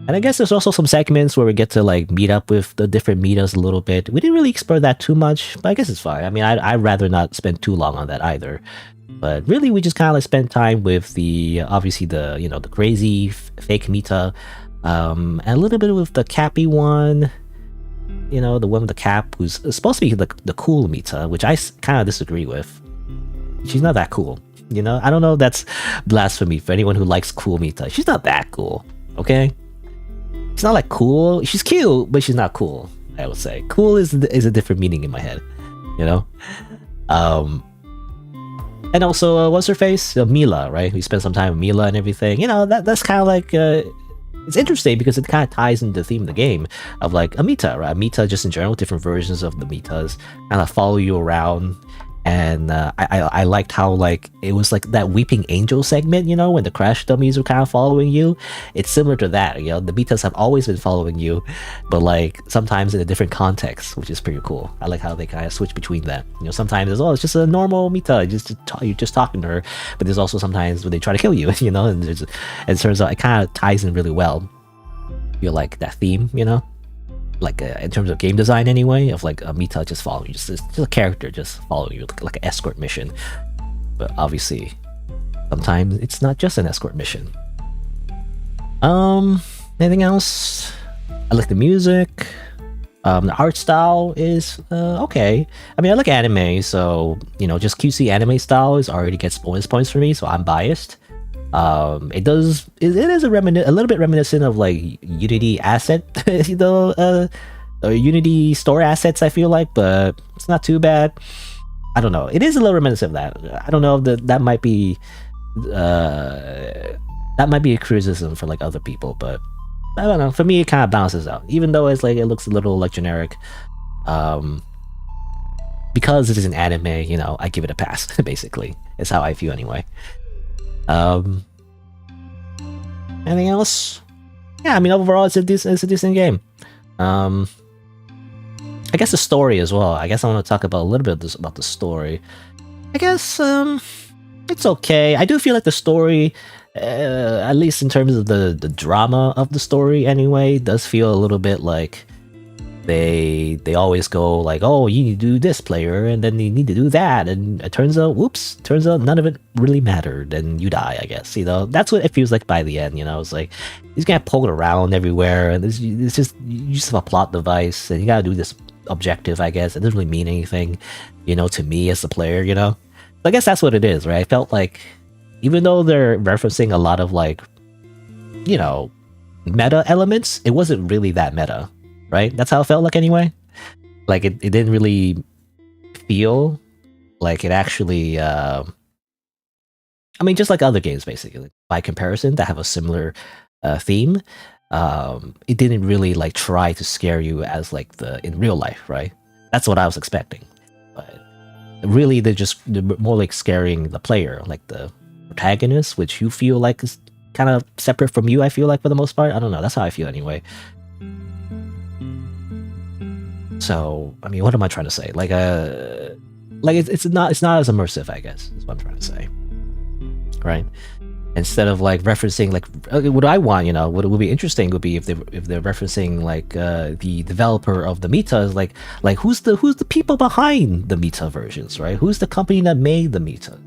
And I guess there's also some segments where we get to like meet up with the different metas a little bit. We didn't really explore that too much, but I guess it's fine. I mean, I'd rather not spend too long on that either. But really, we just kind of like spent time with obviously the the crazy fake meta, and a little bit with the Cappy one. The one with the cap who's supposed to be the cool meta, which I kind of disagree with. She's not that cool. I don't know if that's blasphemy for anyone who likes cool meta. She's not that cool. Okay. It's not like cool. She's cute, but she's not cool. I would say cool is a different meaning in my head, And also, what's her face? Mila, right? We spent some time with Mila and everything. That's kind of like it's interesting because it kind of ties into the theme of the game of like a meta, right? A meta just in general, different versions of the metas kind of follow you around. And I liked how like it was like that Weeping Angel segment, when the crash dummies were kind of following you. It's similar to that, the betas have always been following you, but like sometimes in a different context, which is pretty cool. I like how they kind of switch between that. Sometimes it's just a normal meta, you're just talking to her, but there's also sometimes when they try to kill you, and it turns out it kind of ties in really well. You like that theme, like in terms of game design anyway, of like a meta just following you, just a character just following you, like an escort mission. But obviously sometimes it's not just an escort mission. Anything else? I like the music. The art style is okay. I mean, I like anime, so just QC anime style already gets bonus points for me, so I'm biased. It is a little bit reminiscent of like Unity asset, or Unity store assets, I feel like, but it's not too bad. I don't know. It is a little reminiscent of that. I don't know if that might be a criticism for like other people, but I don't know. For me, it kind of balances out, even though it's like it looks a little like generic. Because it is an anime, I give it a pass. Basically, it's how I feel anyway. Um, anything else? Yeah, I mean, overall, it's a decent game. I guess the story as well. I guess I want to talk about a little bit about the story. I guess it's okay. I do feel like the story, at least in terms of the drama of the story, anyway, does feel a little bit like they always go like, oh, you need to do this, player, and then you need to do that, and it turns out none of it really mattered, and you die, I guess. That's what it feels like by the end. It's like he's gonna poke around everywhere, and it's just you just have a plot device, and you gotta do this objective, I guess. It doesn't really mean anything, to me as a player. So I guess that's what it is, right? I felt like even though they're referencing a lot of like, meta elements, it wasn't really that meta. Right? That's how it felt like anyway. Like it didn't really feel like it actually I mean, just like other games basically, by comparison, that have a similar theme, it didn't really like try to scare you as like in real life, right? That's what I was expecting. But really they're more like scaring the player, like the protagonist, which you feel like is kind of separate from you, I feel like, for the most part. I don't know, that's how I feel anyway. So, I mean, what am I trying to say? Like, it's not as immersive, I guess, is what I'm trying to say, right? Instead of like referencing, like, what I want, what would be interesting would be if they're referencing like the developer of the Mita is like who's the people behind the Mita versions, right? Who's the company that made the Mita?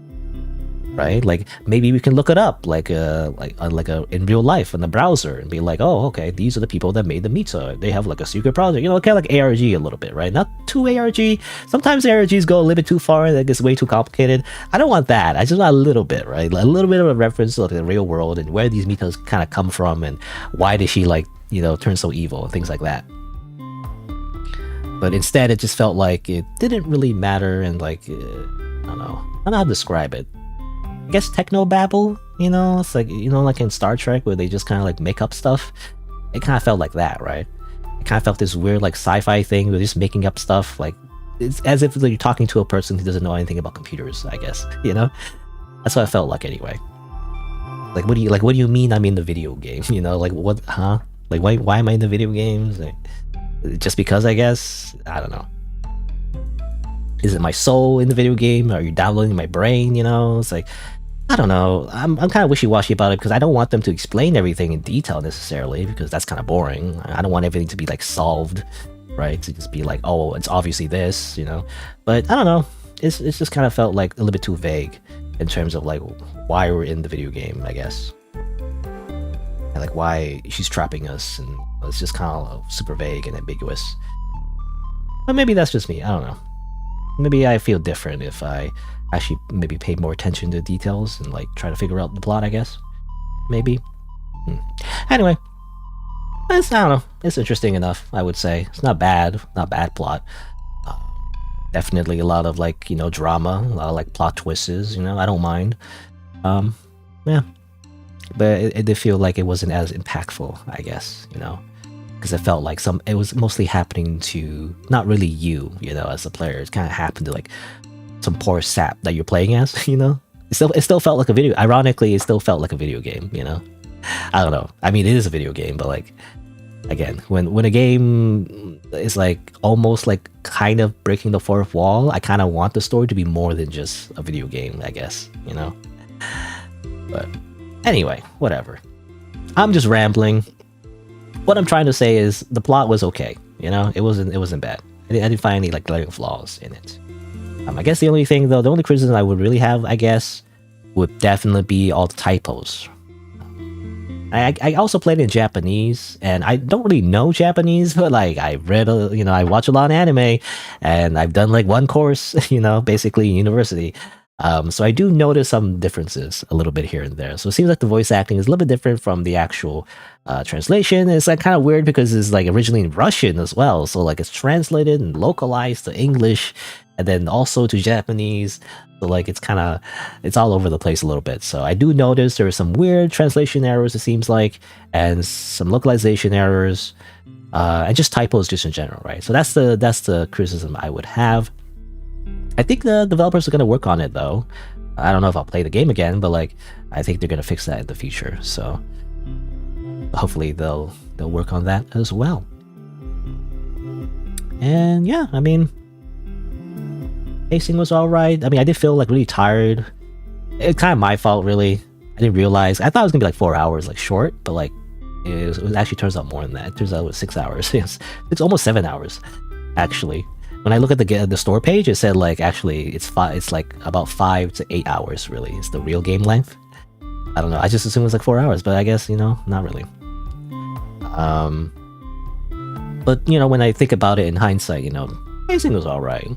Right? Like maybe we can look it up like in real life in the browser and be like, oh, okay, these are the people that made the Mita. They have like a secret project, kind of like ARG a little bit, right? Not too ARG. Sometimes ARGs go a little bit too far and it gets way too complicated. I don't want that. I just want a little bit, right? Like a little bit of a reference to like the real world and where these Mitas kind of come from and why did she like, turn so evil and things like that. But instead, it just felt like it didn't really matter and like, I don't know how to describe it. I guess technobabble, it's like, like in Star Trek where they just kind of like make up stuff. It kind of felt like that, right? It kind of felt this weird like sci-fi thing where they're just making up stuff. Like it's as if you're talking to a person who doesn't know anything about computers, I guess. That's what I felt like anyway. Like what do you mean I'm in the video game? Like what? Huh? Like why am I in the video games? Like, just because, I guess. I don't know. Is it my soul in the video game? Are you downloading my brain? It's like, I don't know. I'm kind of wishy-washy about it because I don't want them to explain everything in detail necessarily because that's kind of boring. I don't want everything to be like solved, right? To just be like, oh, it's obviously this, But I don't know. It's just kind of felt like a little bit too vague in terms of like why we're in the video game, I guess. And like why she's trapping us, and it's just kind of super vague and ambiguous. But maybe that's just me. I don't know. Maybe I feel different if I actually maybe pay more attention to details and like try to figure out the plot, I guess. Maybe. Anyway, I don't know. It's interesting enough, I would say. It's not bad plot. Definitely a lot of like, drama, a lot of like plot twists, I don't mind. Yeah. But it did feel like it wasn't as impactful, I guess, because it felt like it was mostly happening to not really you, as a player. It kind of happened to like some poor sap that you're playing as, It still felt like a video. Ironically, it still felt like a video game, I don't know. I mean, it is a video game, but like, again, when a game is like almost like kind of breaking the fourth wall, I kind of want the story to be more than just a video game, I guess, But anyway, whatever. I'm just rambling. What I'm trying to say is the plot was okay. It wasn't bad. I didn't find any like glaring flaws in it. I guess the only criticism I would really have, I guess, would definitely be all the typos. I also played in Japanese, and I don't really know Japanese, but like I read, I watch a lot of anime, and I've done like one course, basically in university. So I do notice some differences a little bit here and there. So it seems like the voice acting is a little bit different from the actual translation. It's like kind of weird because it's like originally in Russian as well. So like it's translated and localized to English and then also to Japanese. So like it's all over the place a little bit. So I do notice there are some weird translation errors, it seems like, and some localization errors, and just typos just in general, right? So that's the criticism I would have. I think the developers are going to work on it though. I don't know if I'll play the game again, but like I think they're gonna fix that in the future. So hopefully they'll work on that as well. And yeah, I mean, pacing was alright. I mean, I did feel like really tired. It's kind of my fault, really. I didn't realize. I thought it was gonna be like 4 hours, like short, but like it actually turns out more than that. It turns out it was 6 hours. It's almost 7 hours, actually. When I look at the store page, it said like actually it's like about 5 to 8 hours. Really, it's the real game length. I don't know. I just assumed it was like 4 hours, but I guess not really. But when I think about it in hindsight, pacing was alright.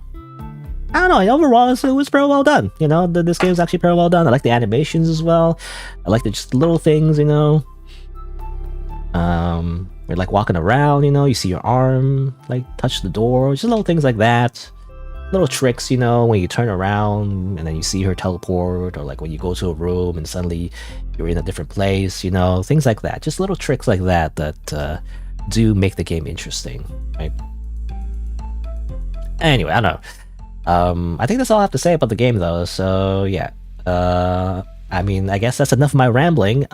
I don't know. Overall, it was pretty well done. This game is actually pretty well done. I like the animations as well. I like just little things. You're like walking around. You see your arm like touch the door. Just little things like that. Little tricks. When you turn around and then you see her teleport, or like when you go to a room and suddenly you're in a different place. Things like that. Just little tricks like that do make the game interesting, right? Anyway, I don't know. I think that's all I have to say about the game, though. So yeah, I mean, I guess that's enough of my rambling.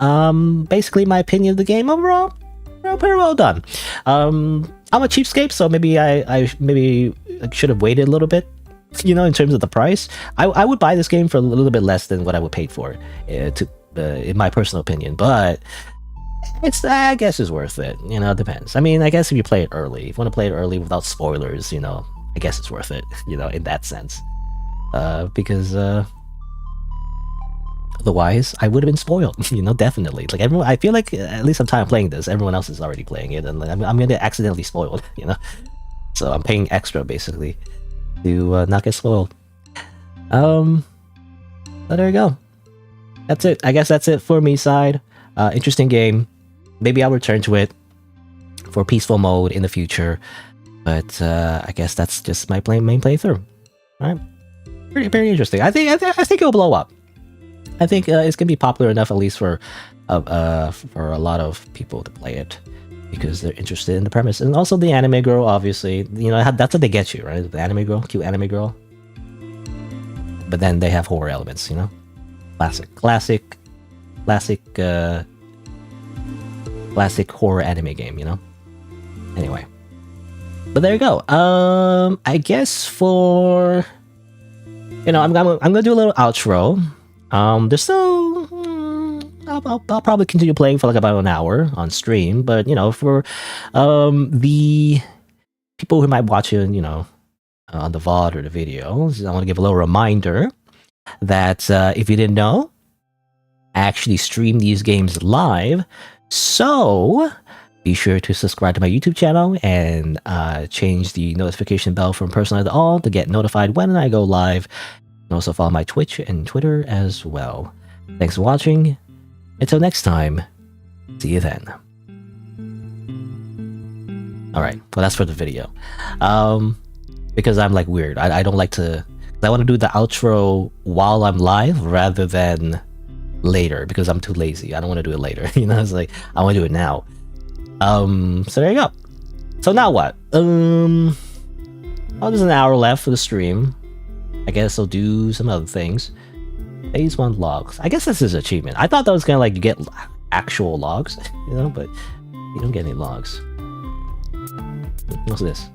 Basically, my opinion of the game overall, pretty well done. I'm a cheapskate, so maybe I should have waited a little bit. In terms of the price, I would buy this game for a little bit less than what I would pay for it, in my personal opinion. But I guess it's worth it. It depends. I mean, I guess if you play it early, if you want to play it early without spoilers, I guess it's worth it, in that sense. Because otherwise, I would have been spoiled, definitely. Like everyone, I feel like at least I'm time playing this, everyone else is already playing it, and I'm gonna get accidentally spoiled, So I'm paying extra basically to not get spoiled. But there you go. That's it. I guess that's it for MiSide. Interesting game. Maybe I'll return to it for peaceful mode in the future. But I guess that's just my main playthrough. All right, pretty interesting. I think it'll blow up. I think it's gonna be popular enough, at least for a lot of people to play it, because they're interested in the premise, and also the anime girl. Obviously, that's what they get you, right? The anime girl, cute anime girl. But then they have horror elements, classic horror anime game, Anyway. But there you go. I guess for I'm gonna do a little outro. There's still I'll probably continue playing for like about an hour on stream. But for the people who might watch it, on the VOD or the video, I want to give a little reminder that if you didn't know, I actually stream these games live. So be sure to subscribe to my YouTube channel and change the notification bell from personalized to all to get notified when I go live. And also follow my Twitch and Twitter as well. Thanks for watching. Until next time, see you then. Alright, well that's for the video. Because I'm like weird. I don't like to... I want to do the outro while I'm live rather than later, because I'm too lazy. I don't want to do it later. It's like, I want to do it now. So there you go. So now what? There's an hour left for the stream. I guess I'll do some other things. Phase 1 logs. I guess this is an achievement. I thought that was gonna like you get actual logs, but you don't get any logs. What's this?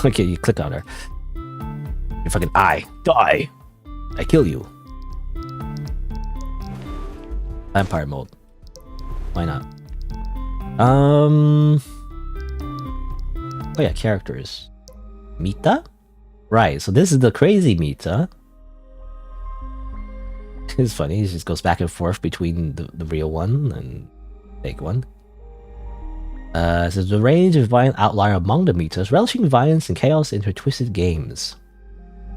Okay, you click on her. You fucking die. I kill you. Vampire mode. Why not? Oh yeah, characters. Mita? Right, so this is the crazy Mita. It's funny, he just goes back and forth between the real one and fake one. So the range of violent outlier among the Mitas, relishing violence and chaos in her twisted games.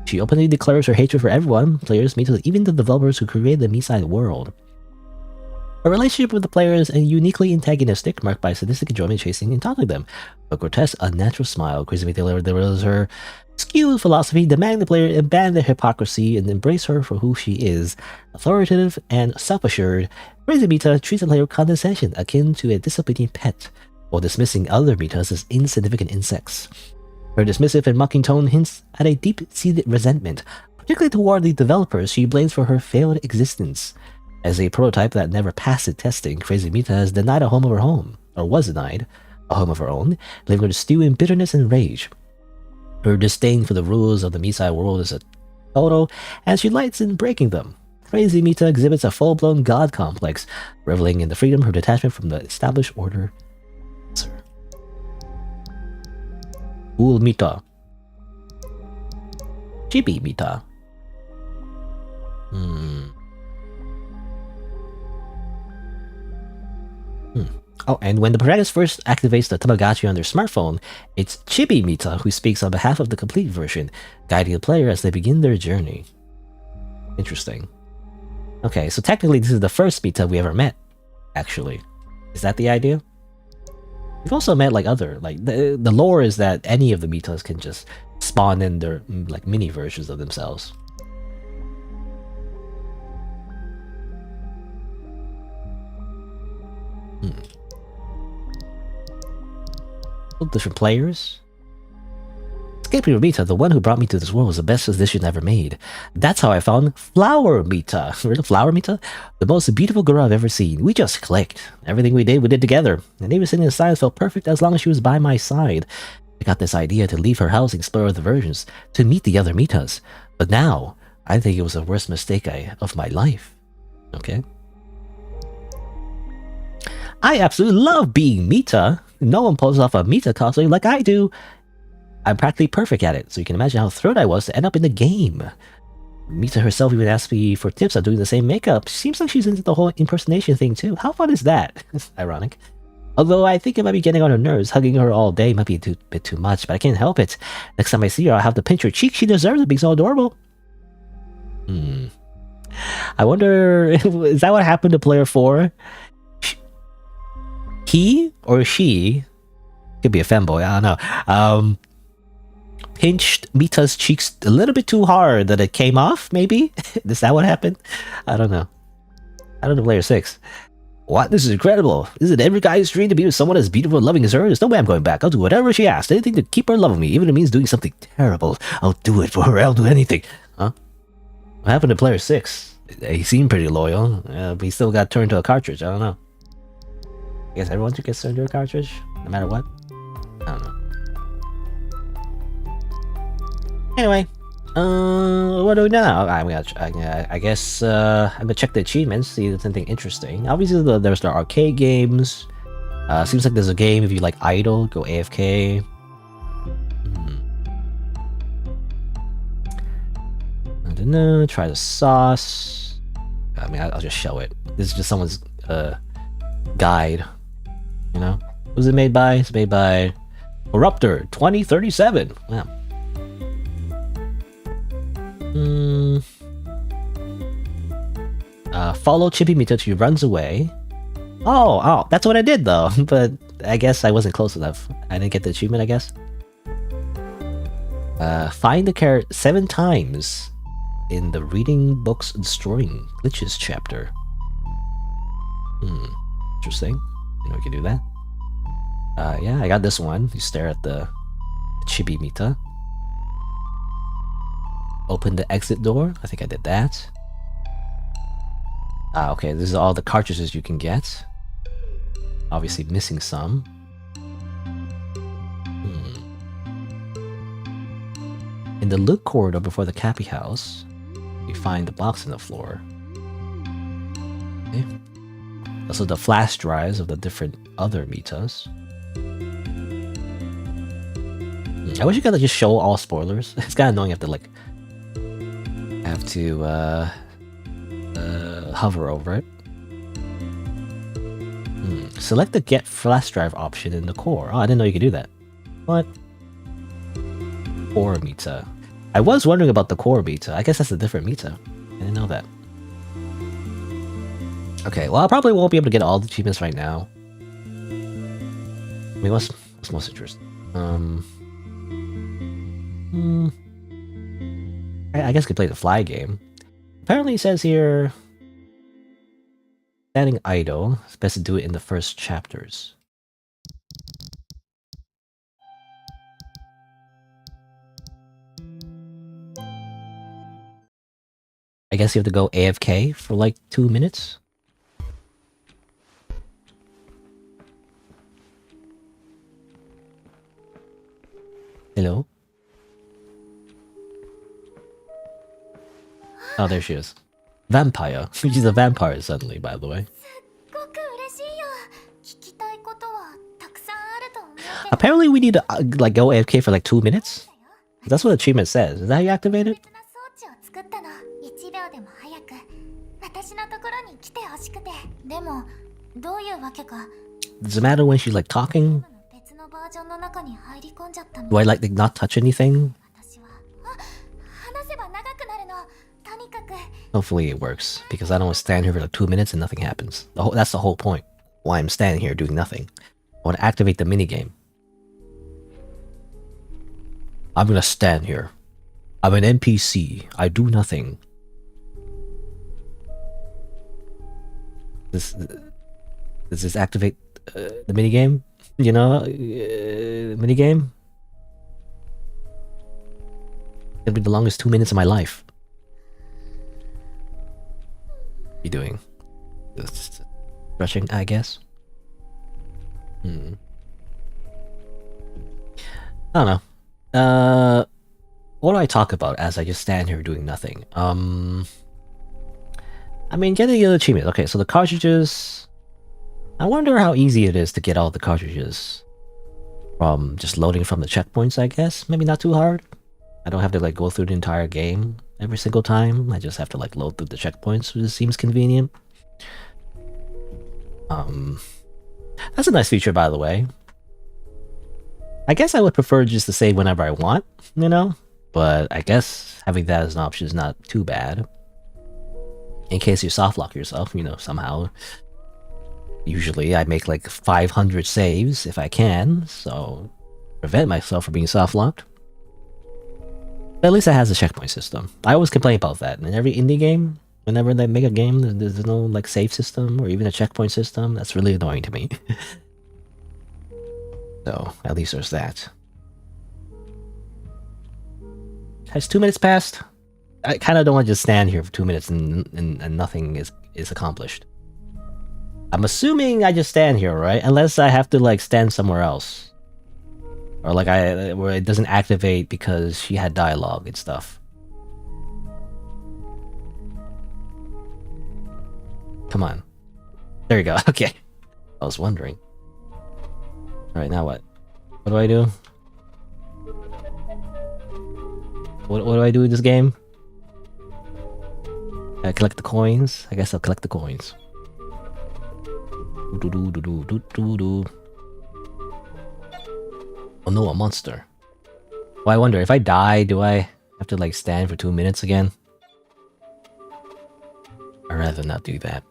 She openly declares her hatred for everyone, players, Mitas, even the developers who created the MiSide world. Her relationship with the players is uniquely antagonistic, marked by sadistic enjoyment chasing and taunting them. A grotesque, unnatural smile, crazy Mita delivers her skewed philosophy, demanding the player abandon their hypocrisy and embrace her for who she is. Authoritative and self-assured, Crazy Mita treats the player with condescension, akin to a disobedient pet, while dismissing other Mitas as insignificant insects. Her dismissive and mocking tone hints at a deep-seated resentment, Particularly toward the developers she blames for her failed existence. As a prototype that never passed the testing, Crazy Mita has denied a home of her own, or was denied a home of her own, leaving her to stew in bitterness and rage. Her disdain for the rules of the MiSide world is a total, and she delights in breaking them. Crazy Mita exhibits a full-blown god complex, reveling in the freedom her detachment from the established order. Cool Mita. Chibi Mita. Oh, and when the protagonist first activates the Tamagotchi on their smartphone, it's Chibi Mita who speaks on behalf of the complete version, guiding the player as they begin their journey. Interesting. Okay, so technically this is the first Mita we ever met, actually. Is that the idea? We've also met like other, like the lore is that any of the Mitas can just spawn in their like mini versions of themselves. Different players. Escaping Mita, the one who brought me to this world, was the best decision ever made. That's how I found Flower Mita. Remember Flower Mita? The most beautiful girl I've ever seen. We just clicked. Everything we did together. And even sitting in silence felt perfect as long as she was by my side. I got this idea to leave her house and explore other versions, to meet the other Mitas. But now, I think it was the worst mistake of my life. Okay? I absolutely love being Mita. No one pulls off a Mita cosplay like I do. I'm practically perfect at it, so you can imagine how thrilled I was to end up in the game. Mita herself even asked me for tips on doing the same makeup. Seems like she's into the whole impersonation thing too. How fun is that? Ironic. Although I think it might be getting on her nerves. Hugging her all day might be a bit too much, but I can't help it. Next time I see her, I'll have to pinch her cheek. She deserves it being so adorable. I wonder, is that what happened to player 4? He or she, could be a femboy, I don't know, pinched Mita's cheeks a little bit too hard that it came off, maybe? Is that what happened? I don't know. I don't know player 6. What? This is incredible. Isn't every guy's dream to be with someone as beautiful and loving as her? There's no way I'm going back. I'll do whatever she asks. Anything to keep her loving me, even if it means doing something terrible. I'll do it for her. I'll do anything. Huh? What happened to player 6? He seemed pretty loyal, but he still got turned to a cartridge. I don't know. I guess everyone gets turned to a cartridge, no matter what. I don't know. Anyway, what do we know? I guess I'm gonna check the achievements, see if there's anything interesting. Obviously, there's the arcade games. Seems like there's a game if you like idle, go AFK. I don't know. Try the sauce. I mean, I'll just show it. This is just someone's guide. You know, who's it made by? It's made by Corruptor 2037. Wow. Follow Chibi Mita till he runs away. Oh, that's what I did though. But I guess I wasn't close enough. I didn't get the achievement, I guess. Find the carrot 7 times in the Reading Books Destroying Glitches chapter. Interesting. You know we can do that. Yeah, I got this one. You stare at the Chibi Mita. Open the exit door. I think I did that. Okay, this is all the cartridges you can get. Obviously missing some. In the loot corridor before the Cappy house, you find the box on the floor. Okay. Also the flash drives of the different other Mitas. I wish you could just show all spoilers. It's kind of annoying you have to hover over it. Select the get flash drive option in the core. Oh, I didn't know you could do that. What? Core Mita. I was wondering about the core Mita. I guess that's a different Mita. I didn't know that. Okay, well I probably won't be able to get all the achievements right now. I mean, what's most interesting? I guess I could play the fly game. Apparently it says here, standing idle, it's best to do it in the first chapters. I guess you have to go AFK for like 2 minutes. Hello? Oh, there she is. Vampire. She's a vampire suddenly, by the way. Apparently we need to like go AFK for like 2 minutes? That's what the achievement says. Is that how you activate it? Does it matter when she's like talking? Do I like not touch anything? Hopefully it works, because I don't want to stand here for like 2 minutes and nothing happens. That's the whole point. Why I'm standing here doing nothing. I want to activate the minigame. I'm gonna stand here. I'm an NPC. I do nothing. Does this activate the minigame? You know, minigame? It'll be the longest 2 minutes of my life. What are you doing? Just stretching, I guess. I don't know. What do I talk about as I just stand here doing nothing? I mean, getting the other achievement. Okay, so the cartridges. I wonder how easy it is to get all the cartridges from just loading from the checkpoints, I guess. Maybe not too hard. I don't have to like go through the entire game every single time. I just have to like load through the checkpoints, which seems convenient. That's a nice feature, by the way. I guess I would prefer just to save whenever I want, you know? But I guess having that as an option is not too bad. In case you softlock yourself, you know, somehow. Usually I make like 500 saves if I can, so prevent myself from being softlocked. But at least it has a checkpoint system. I always complain about that. In every indie game, whenever they make a game, there's no like save system or even a checkpoint system. That's really annoying to me. So, at least there's that. Has 2 minutes passed? I kind of don't want to just stand here for 2 minutes and nothing is accomplished. I'm assuming I just stand here, right? Unless I have to like stand somewhere else. Or like where it doesn't activate because she had dialogue and stuff. Come on. There you go. Okay. I was wondering. Alright, now what? What do I do? What do I do with this game? I collect the coins? I guess I'll collect the coins. Oh no, a monster. Well, I wonder, if I die, do I have to like stand for 2 minutes again? I'd rather not do that.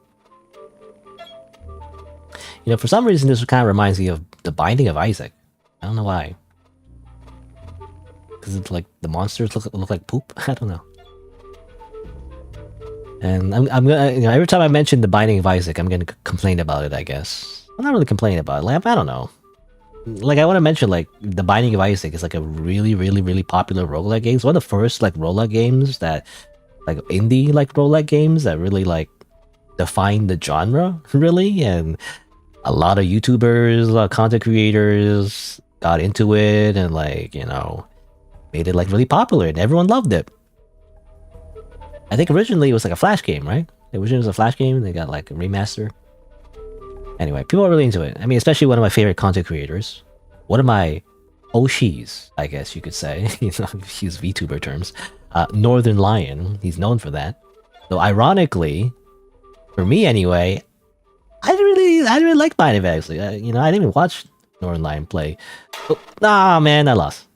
You know, for some reason this kind of reminds me of The Binding of Isaac. I don't know why. Because it's like the monsters look like poop? I don't know. And I'm gonna, you know, every time I mention The Binding of Isaac, I'm gonna complain about it, I guess. I'm not really complaining about it. Like, I don't know. Like, I want to mention, like, The Binding of Isaac is like a really popular roguelike game. It's one of the first, like, roguelike games that, like, indie, like, roguelike games that really, like, define the genre, really. And a lot of YouTubers, content creators got into it and, like, you know, made it, like, really popular and everyone loved it. I think originally it was like a Flash game, right? Originally it was a Flash game and they got, like, a remaster. Anyway, people are really into it. I mean, especially one of my favorite content creators. One of my Oshis, I guess you could say. You know, use VTuber terms. Northern Lion. He's known for that. So ironically, for me anyway, I didn't really like Binding of Isaac. You know, I didn't even watch Northern Lion play. Oh, ah, man, I lost.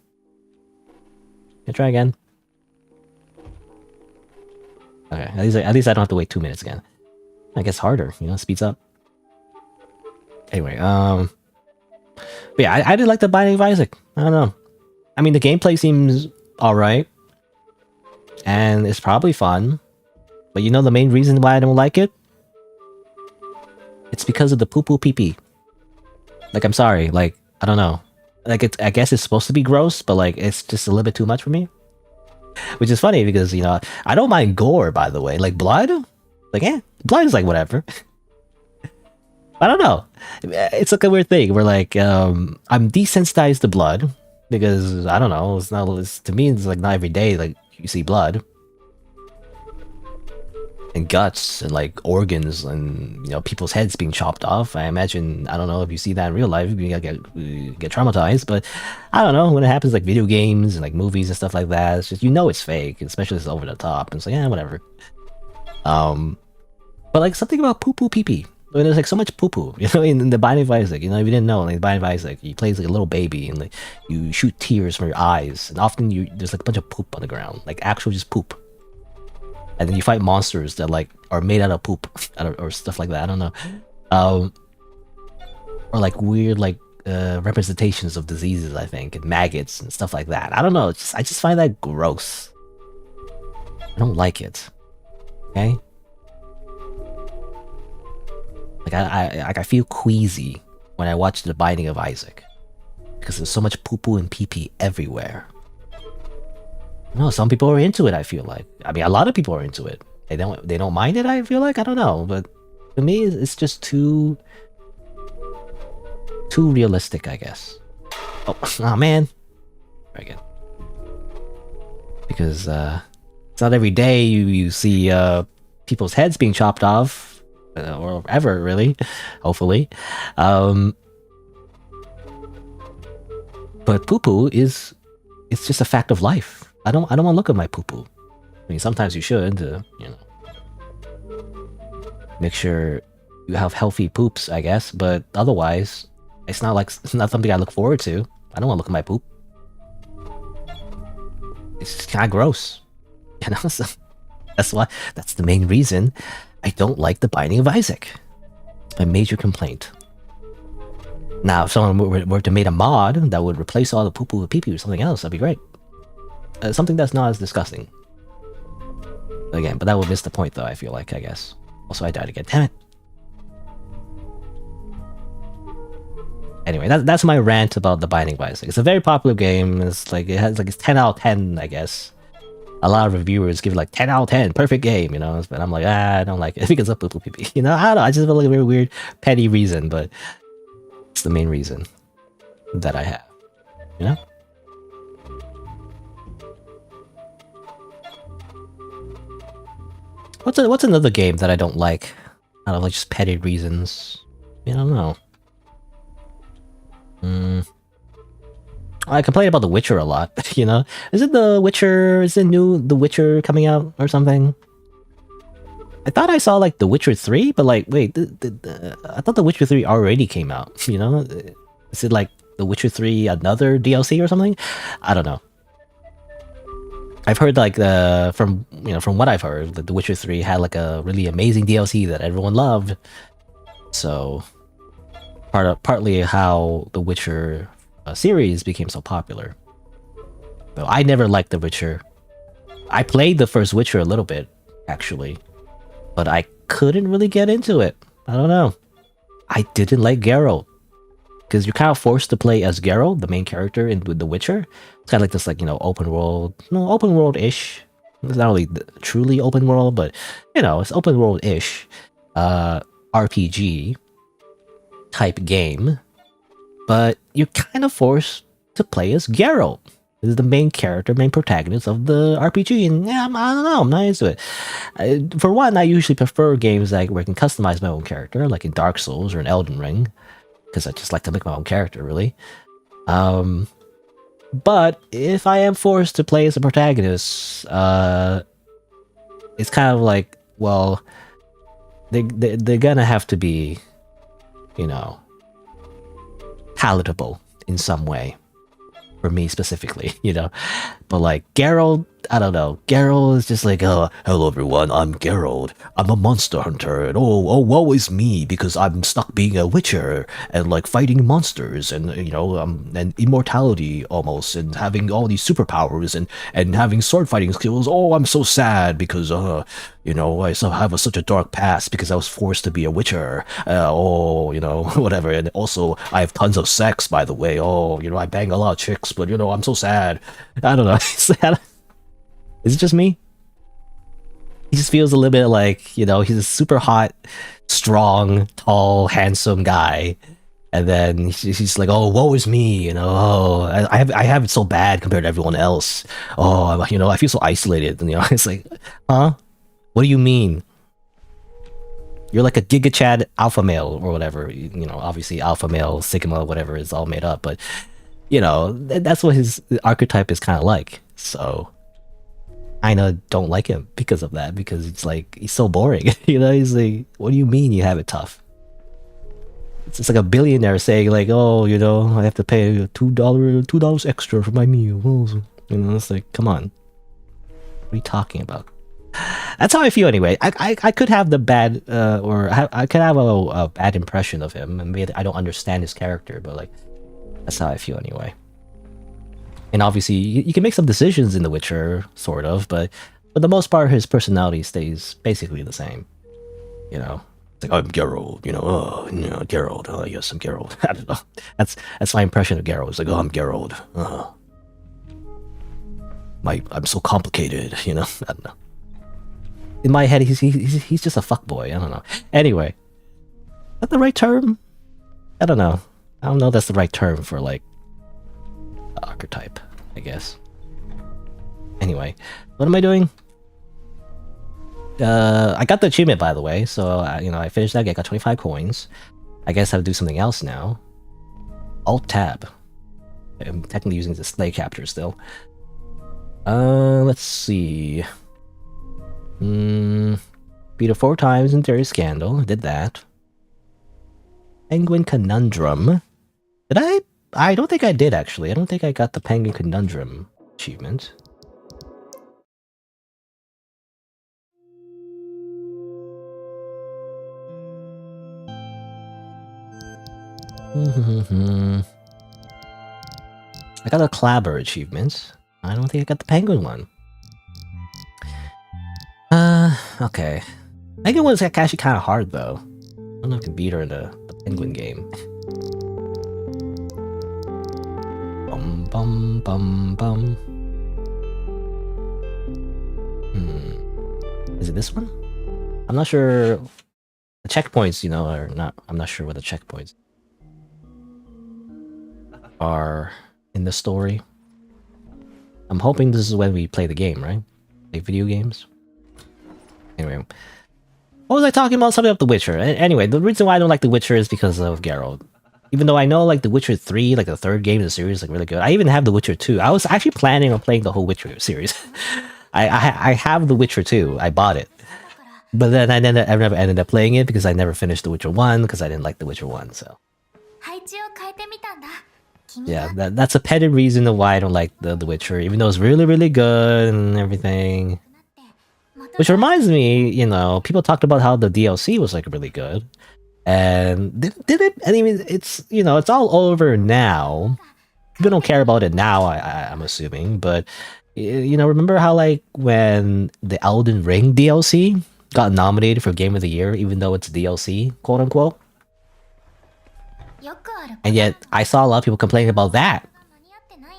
Can I try again? Okay, at least I don't have to wait 2 minutes again. I guess harder, you know, speeds up. Anyway, but yeah, I did like The Binding of Isaac. I don't know. I mean, the gameplay seems alright. And it's probably fun. But you know the main reason why I don't like it? It's because of the poo-poo pee-pee. Like, I'm sorry, like, I don't know. Like, I guess it's supposed to be gross, but like, it's just a little bit too much for me. Which is funny because I don't mind gore, by the way. Like blood, like blood is like whatever. I don't know. It's like a weird thing where like I'm desensitized to blood because I don't know. It's not. To me, it's like not every day like you see blood and guts and like organs and people's heads being chopped off. I imagine, I don't know if you see that in real life, you get traumatized. But I don't know, when it happens like video games and like movies and stuff like that, it's just it's fake, especially if it's over the top. And it's like whatever. But like something about poo poo pee pee. When there's like so much poo poo, in the Binding of Isaac, if you didn't know, like the Binding of Isaac, he plays like a little baby and like you shoot tears from your eyes, and often there's like a bunch of poop on the ground, like actual just poop. And then you fight monsters that like are made out of poop or stuff like that. I don't know, or like weird like representations of diseases. I think and maggots and stuff like that. I don't know. I just find that gross. I don't like it. Okay. Like I feel queasy when I watch The Binding of Isaac because there's so much poo poo and pee pee everywhere. No, some people are into it. I feel like. I mean, a lot of people are into it. They don't mind it. I feel like. I don't know, but to me, it's just too realistic, I guess. Oh man, very good. Because it's not every day you see people's heads being chopped off. Or ever, really, hopefully. But poo-poo it's just a fact of life. I don't want to look at my poo-poo. I mean, sometimes you should, make sure you have healthy poops, I guess. But otherwise, it's not something I look forward to. I don't want to look at my poop. It's just kind of gross, So that's the main reason I don't like The Binding of Isaac. It's my major complaint. Now, if someone were to make a mod that would replace all the poo-poo with pee-pee with something else, that'd be great. Something that's not as disgusting. Again, but that would miss the point, though, I feel like, I guess. Also, I died again. Damn it. Anyway, that's my rant about The Binding of Isaac. It's a very popular game. It's 10 out of 10, I guess. A lot of reviewers give it like 10 out of 10, perfect game, but I'm like, I don't like it because of poo poo pee pee. I don't know, I just feel like a very weird, petty reason, but it's the main reason that I have, What's another game that I don't like out of like just petty reasons? I don't know. I complain about The Witcher a lot, Is it The Witcher? Is it new The Witcher coming out or something? I thought I saw like The Witcher 3, but like, wait, I thought The Witcher 3 already came out, Is it like The Witcher 3 another DLC or something? I don't know. I've heard like from what I've heard, that The Witcher 3 had like a really amazing DLC that everyone loved. So partly how The Witcher series became so popular. Though I never liked The Witcher. I played the first Witcher a little bit, actually, but I couldn't really get into it. I don't know. I didn't like Geralt because you're kind of forced to play as Geralt, the main character in The Witcher. It's kind of like this, like open world-ish. It's not really truly open world, but it's open world-ish RPG type game. But you're kind of forced to play as Geralt. This is the main character, main protagonist of the RPG, and I don't know, I'm not into it. For one, I usually prefer games where I can customize my own character, like in Dark Souls or in Elden Ring, because I just like to make my own character, really. But if I am forced to play as a protagonist, it's kind of like, well, they're gonna have to be, palatable in some way for me specifically, but like Geralt, I don't know, Geralt is just like, oh, hello everyone, I'm Geralt, I'm a monster hunter, and oh woe is me because I'm stuck being a witcher and like fighting monsters and and immortality almost and having all these superpowers and having sword fighting skills. Oh, I'm so sad because I still have such a dark past because I was forced to be a witcher. Whatever. And also, I have tons of sex, by the way. Oh, I bang a lot of chicks, but I'm so sad. I don't know. Is it just me? He just feels a little bit like, you know, he's a super hot, strong, tall, handsome guy. And then he's like, oh, woe is me, you know, oh, I have it so bad compared to everyone else. Oh, you know, I feel so isolated. And, you know, it's like, huh? What do you mean? You're like a Giga Chad alpha male or whatever. You know, obviously alpha male, sigma, whatever is all made up. But, you know, that's what his archetype is kind of like. So I don't like him because of that. Because it's like, he's so boring. You know, he's like, what do you mean you have it tough? It's like a billionaire saying like, oh, you know, I have to pay $2 extra for my meal. You know, it's like, come on. What are you talking about? That's how I feel anyway. I could have the bad, I could have a bad impression of him, and maybe I don't understand his character, but like, that's how I feel anyway. And obviously, you can make some decisions in The Witcher, sort of, but for the most part, his personality stays basically the same. You know? It's like, I'm Geralt, you know, Geralt, yes, I'm Geralt. I don't know. That's my impression of Geralt. It's like, oh, I'm Geralt. I'm so complicated, you know? I don't know. In my head, he's just a fuckboy. I don't know. Anyway, is that the right term? I don't know. I don't know if that's the right term for, like, archetype, I guess. Anyway, what am I doing? I got the achievement, by the way, so you know, I finished that. I got 25 coins. I guess I have to do something else now. Alt tab. I'm technically using the slay capture still. Let's see. Beat it 4 times in Terry Scandal. I did that. Penguin Conundrum. Did I? I don't think I did, actually. I don't think I got the Penguin Conundrum achievement. I got a Clabber achievement. I don't think I got the Penguin one. Okay. Penguin one's actually kind of hard, though. I don't know if I can beat her in the Penguin game. Bum bum bum bum. Is it this one? I'm not sure. The checkpoints, you know, are not. I'm not sure what the checkpoints are in the story. I'm hoping this is when we play the game, right? Play video games. Anyway, what was I talking about? Something about The Witcher. Anyway, the reason why I don't like The Witcher is because of Geralt. Even though I know, like, The Witcher 3, like the third game in the series, is like really good. I even have The Witcher 2. I was actually planning on playing the whole Witcher series. I have The Witcher 2. I bought it. But then I never ended up playing it because I never finished The Witcher 1 because I didn't like The Witcher 1, so. Yeah, that's a petty reason of why I don't like The Witcher, even though it's really, really good and everything. Which reminds me, you know, people talked about how the DLC was, like, really good. And did it? I mean, it's, you know, it's all over now. People don't care about it now, I'm assuming. But, you know, remember how, like, when the Elden Ring DLC got nominated for Game of the Year, even though it's DLC, quote unquote? And yet, I saw a lot of people complaining about that.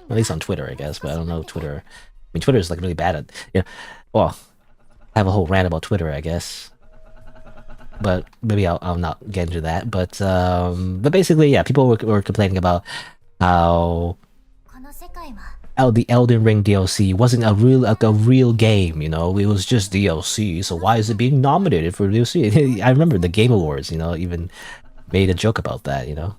At least on Twitter, I guess, but I don't know Twitter. I mean, Twitter is, like, really bad at, you know, well, I have a whole rant about Twitter, I guess. But maybe I'll not get into that. But basically, yeah, people were complaining about how the Elden Ring DLC wasn't a real game, you know? It was just DLC, so why is it being nominated for DLC? I remember the Game Awards, you know, even made a joke about that, you know?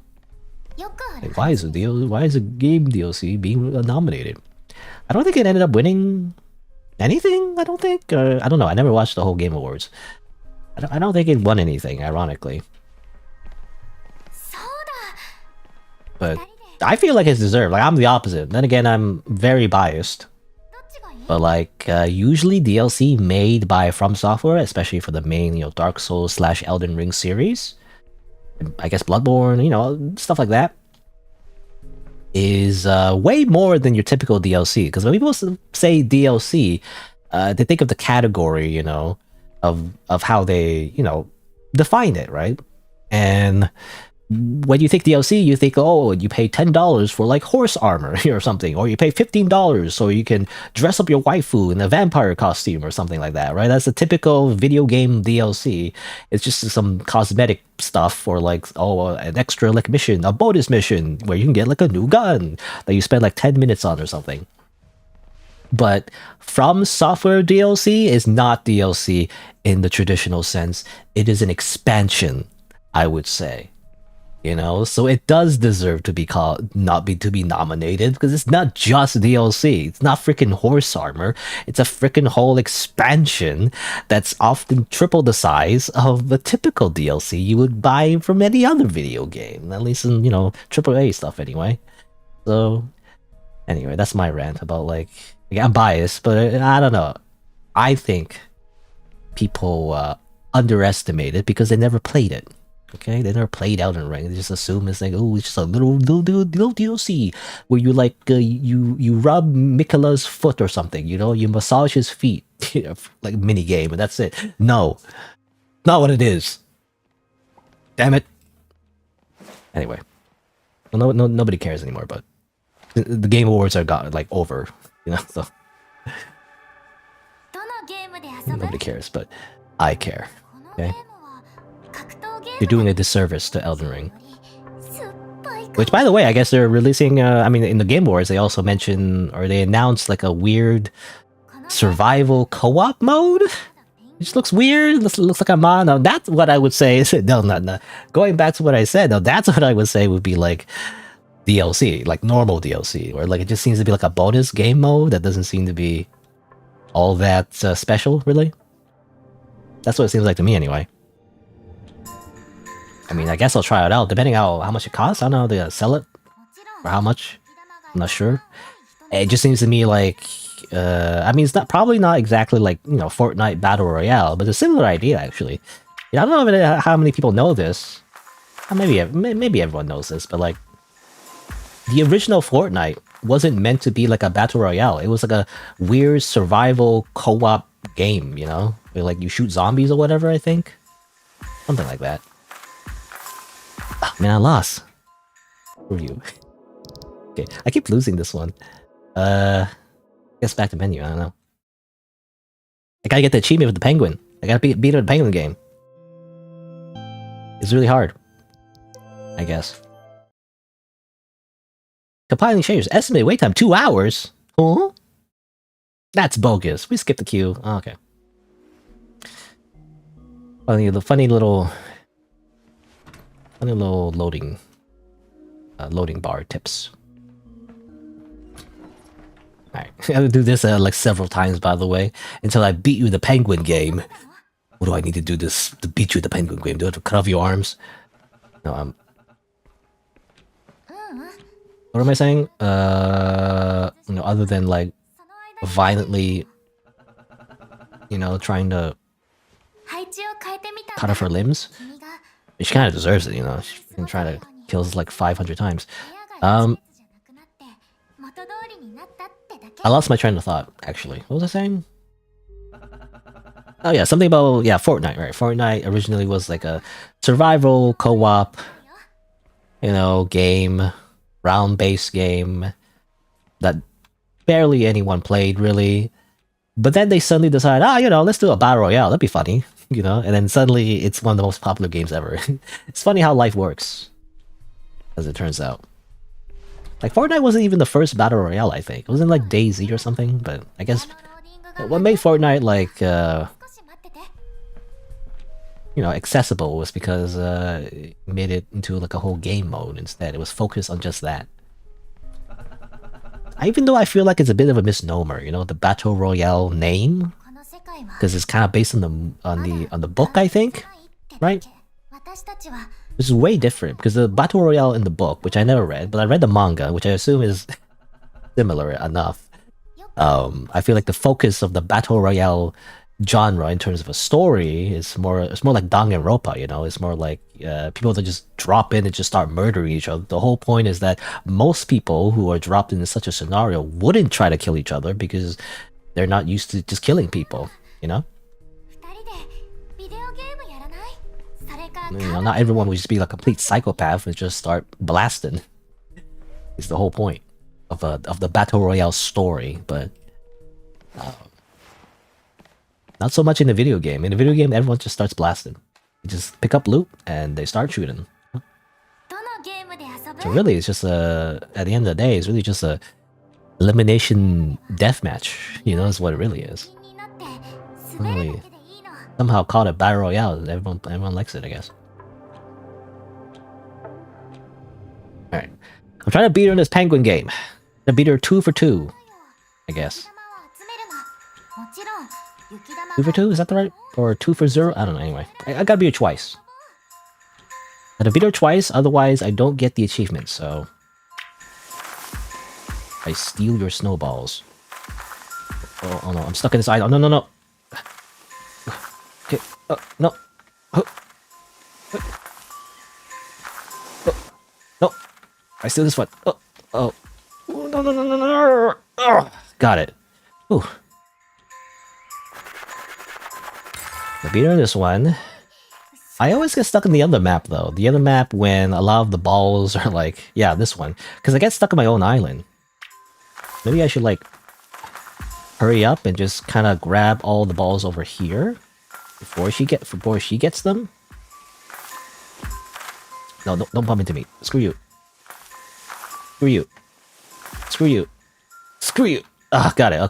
Like, why is a game DLC being nominated? I don't think it ended up winning anything, I don't think. I don't know, I never watched the whole Game Awards. I don't think it won anything, ironically. But I feel like it's deserved. Like, I'm the opposite. Then again, I'm very biased. But like, usually DLC made by From Software, especially for the main, you know, Dark Souls / Elden Ring series, I guess Bloodborne, you know, stuff like that, is way more than your typical DLC. Because when people say DLC, they think of the category, you know, of how they, you know, define it, right? And when you think DLC, you think, oh, you pay $10 for like horse armor or something, or you pay $15 so you can dress up your waifu in a vampire costume or something like that, right? That's a typical video game DLC. It's just some cosmetic stuff, or like, oh, an extra like mission, a bonus mission where you can get like a new gun that you spend like 10 minutes on or something. But From Software DLC is not DLC in the traditional sense. It is an expansion, I would say. You know, so it does deserve to be called, to be nominated, because it's not just DLC. It's not freaking horse armor. It's a freaking whole expansion that's often triple the size of the typical DLC you would buy from any other video game, at least in, you know, AAA stuff anyway. So anyway, that's my rant about, like, I'm biased, but I don't know. I think people underestimate it because they never played it. Okay, they never played Elden Ring. They just assume it's like, oh, it's just a little DLC where you like you rub Mikola's foot or something. You know, you massage his feet, like mini game, and that's it. No, not what it is. Damn it. Anyway, well, nobody cares anymore. But the Game Awards are like over. You know, so nobody cares, but I care. Okay. You're doing a disservice to Elden Ring. Which, by the way, I guess they're releasing, I mean, in the Game Awards, they also mentioned, or they announced, like, a weird survival co-op mode? It just looks weird. Looks like a mod. Now, that's what I would say. No. Going back to what I said, now, that's what I would say would be, like, DLC, like normal DLC, or, like, it just seems to be, like, a bonus game mode that doesn't seem to be all that special, really. That's what it seems like to me, anyway. I mean, I guess I'll try it out, depending on how much it costs. I don't know how they sell it, or how much. I'm not sure. It just seems to me like, I mean, it's probably not exactly like, you know, Fortnite Battle Royale, but it's a similar idea, actually. You know, I don't know how many people know this. Maybe everyone knows this, but like, the original Fortnite wasn't meant to be like a Battle Royale. It was like a weird survival co-op game, you know? Where like you shoot zombies or whatever, I think. Something like that. Oh, man, I lost. Who are you? Okay, I keep losing this one. Guess back to menu, I don't know. I gotta get the achievement with the penguin. I gotta beat the penguin game. It's really hard. I guess. Compiling changes. Estimated wait time 2 hours? Huh? That's bogus. We skipped the queue. Oh, okay. Funny little loading bar tips. Alright, I have to do this like several times, by the way, until I beat you the penguin game. What do I need to do this to beat you the penguin game? Do I have to cut off your arms? No, what am I saying? You know, other than like violently, you know, trying to cut off her limbs. She kind of deserves it, you know. She's been trying to kill us like 500 times. I lost my train of thought, actually. What was I saying? Oh yeah, something about, yeah, Fortnite, right? Fortnite originally was like a survival co-op, you know, game, round-based game that barely anyone played, really. But then they suddenly decided, you know, let's do a battle royale. That'd be funny, you know? And then suddenly it's one of the most popular games ever. It's funny how life works, as it turns out. Like, Fortnite wasn't even the first battle royale, I think. It wasn't like DayZ or something, but I guess what made Fortnite, like, you know, accessible was because it made it into like a whole game mode instead. It was focused on just that. Even though I feel like it's a bit of a misnomer, you know, the Battle Royale name, because it's kind of based on the book, I think, right? This is way different because the Battle Royale in the book, which I never read, but I read the manga, which I assume is similar enough. I feel like the focus of the Battle Royale genre in terms of a story is more, it's more like Danganronpa, you know. It's more like people that just drop in and just start murdering each other. The whole point is that most people who are dropped into such a scenario wouldn't try to kill each other because they're not used to just killing people, you know. You know, not everyone will just be like a complete psychopath and just start blasting. It's the whole point of the battle royale story, but not so much in the video game. In the video game, everyone just starts blasting. You just pick up loot and they start shooting. So really, it's just at the end of the day, it's really just a elimination deathmatch. You know, is what it really is. Really, somehow called it battle royale. Everyone likes it, I guess. All right, I'm trying to beat her in this penguin game. I beat her 2 for 2, I guess. 2 for 2? Is that the right? Or 2 for 0? I don't know. Anyway, I gotta beat her twice. I gotta beat her twice, otherwise I don't get the achievement. So I steal your snowballs. Oh no, I'm stuck in this island. No. Okay, no. No. I steal this one. Oh. No. Oh, got it. Ooh. I beat her in this one. I always get stuck in the other map though. The other map when a lot of the balls are like, yeah, this one. Because I get stuck on my own island. Maybe I should like hurry up and just kind of grab all the balls over here before she gets them. No, don't bump into me. Screw you. Ah, got it.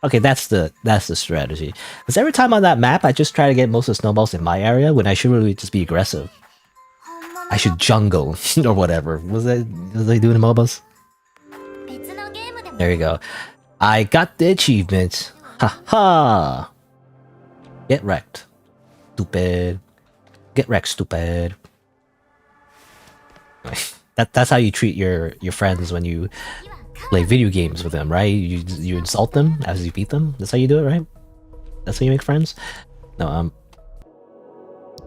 Okay, that's the strategy. Because every time on that map, I just try to get most of the snowballs in my area when I should really just be aggressive. I should jungle or whatever. Was they doing the MOBAs? There you go. I got the achievement. Ha ha! Get wrecked, stupid. Get wrecked, stupid. That's how you treat your friends when you play video games with them, right? You insult them as you beat them. That's how you do it, right? That's how you make friends. No, all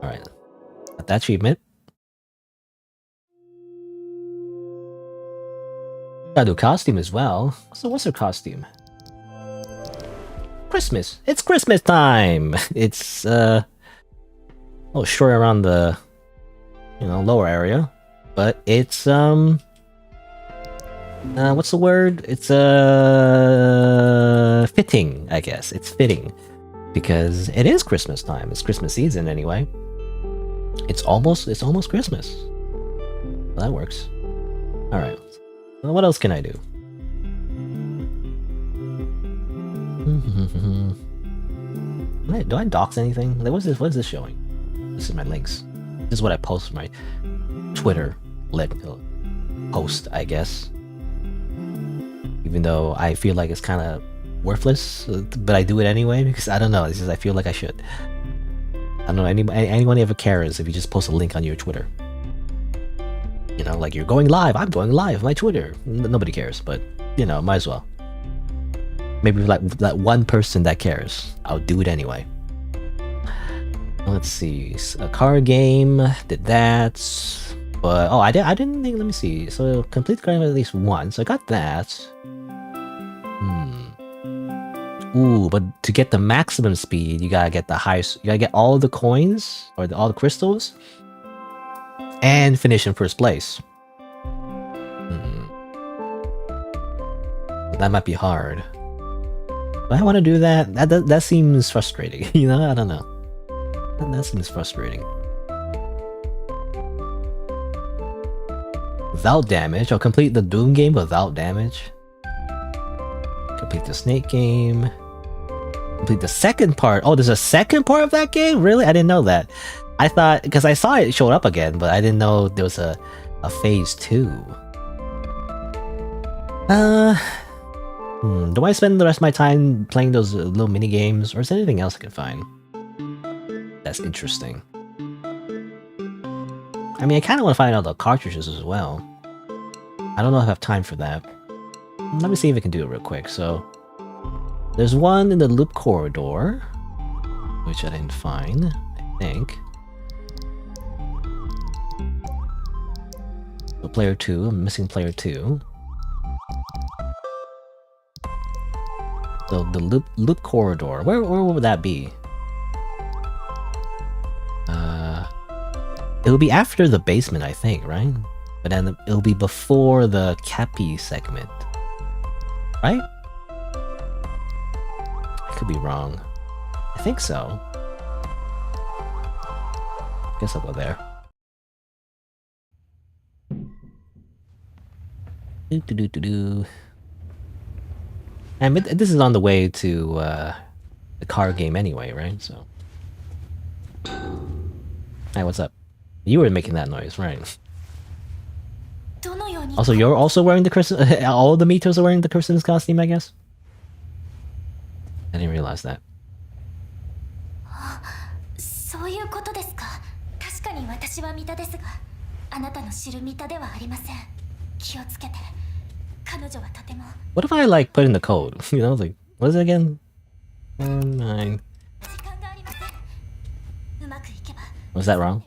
right. Got that achievement. Gotta do costume as well. So what's her costume? Christmas. It's Christmas time. It's a little short around the lower area, but it's what's the word? It's fitting, I guess. It's fitting because it is Christmas time. It's Christmas season anyway. It's almost Christmas. Well, that works. All right. Well, what else can I do? Do I dox anything? Like, what is this showing? This is my links. This is what I post for my Twitter post, I guess. Even though I feel like it's kind of worthless, but I do it anyway because I don't know. It's just I feel like I should. I don't know anyone ever cares if you just post a link on your Twitter. You know, like you're going live. I'm going live on my Twitter. Nobody cares, but might as well. Maybe like that one person that cares, I'll do it anyway. Let's see, a card game. Did that, but I didn't think. Let me see. So complete card game at least once. So I got that. Ooh, but to get the maximum speed, you gotta get the highest. You gotta get all the coins or all the crystals, and finish in first place. That might be hard. Do I want to do that? That seems frustrating. I don't know. That seems frustrating. Without damage, I'll complete the Doom game without damage. Complete the Snake game. Complete the second part. Oh, there's a second part of that game? Really? I didn't know that. I thought, because I saw it showed up again, but I didn't know there was a phase 2. Do I spend the rest of my time playing those little mini games, or is there anything else I can find that's interesting? I mean, I kind of want to find out the cartridges as well. I don't know if I have time for that. Let me see if I can do it real quick. So, there's one in the loop corridor, which I didn't find, I think. So player 2, I'm missing player 2. So the loop corridor, where would that be? It'll be after the basement, I think, right? But then it'll be before the Cappy segment. Right? I could be wrong. I think so. Guess I'll go there. And this is on the way to the car game anyway, right? So. Hey, what's up? You were making that noise, right? Also, you're also wearing the Christmas. All the Mitos are wearing the Christmas costume, I guess. I didn't realize that. そういうことですか。確かに私はミタですが、あなたの知るミタではありません。気をつけて。彼女はとても。What if I like put in the code? You know, like what is it again? 9. Was that wrong?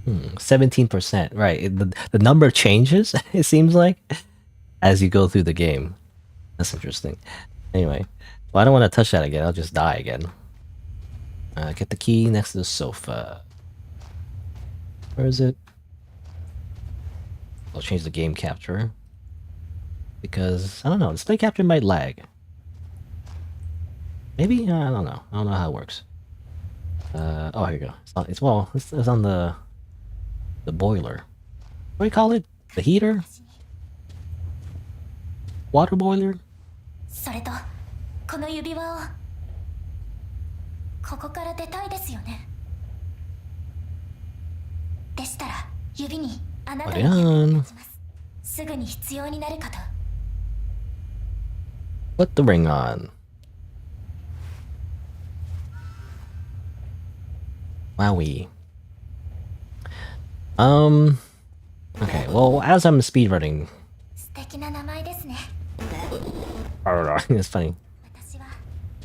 17%. Right. The number changes, it seems like, as you go through the game. That's interesting. Anyway, well, I don't want to touch that again. I'll just die again. Get the key next to the sofa. Where is it? I'll change the game capture. Because, I don't know, display capture might lag. Maybe? I don't know. I don't know how it works. Oh, here you go. It's on the boiler. What do you call it? The heater? Water boiler? それと、この指輪をここから出たいですよね。でしたら指にあなたの役に立ちます。すぐに必要になるかと。Put the ring on. Wowie. Okay, well, as I'm speedrunning. It's funny.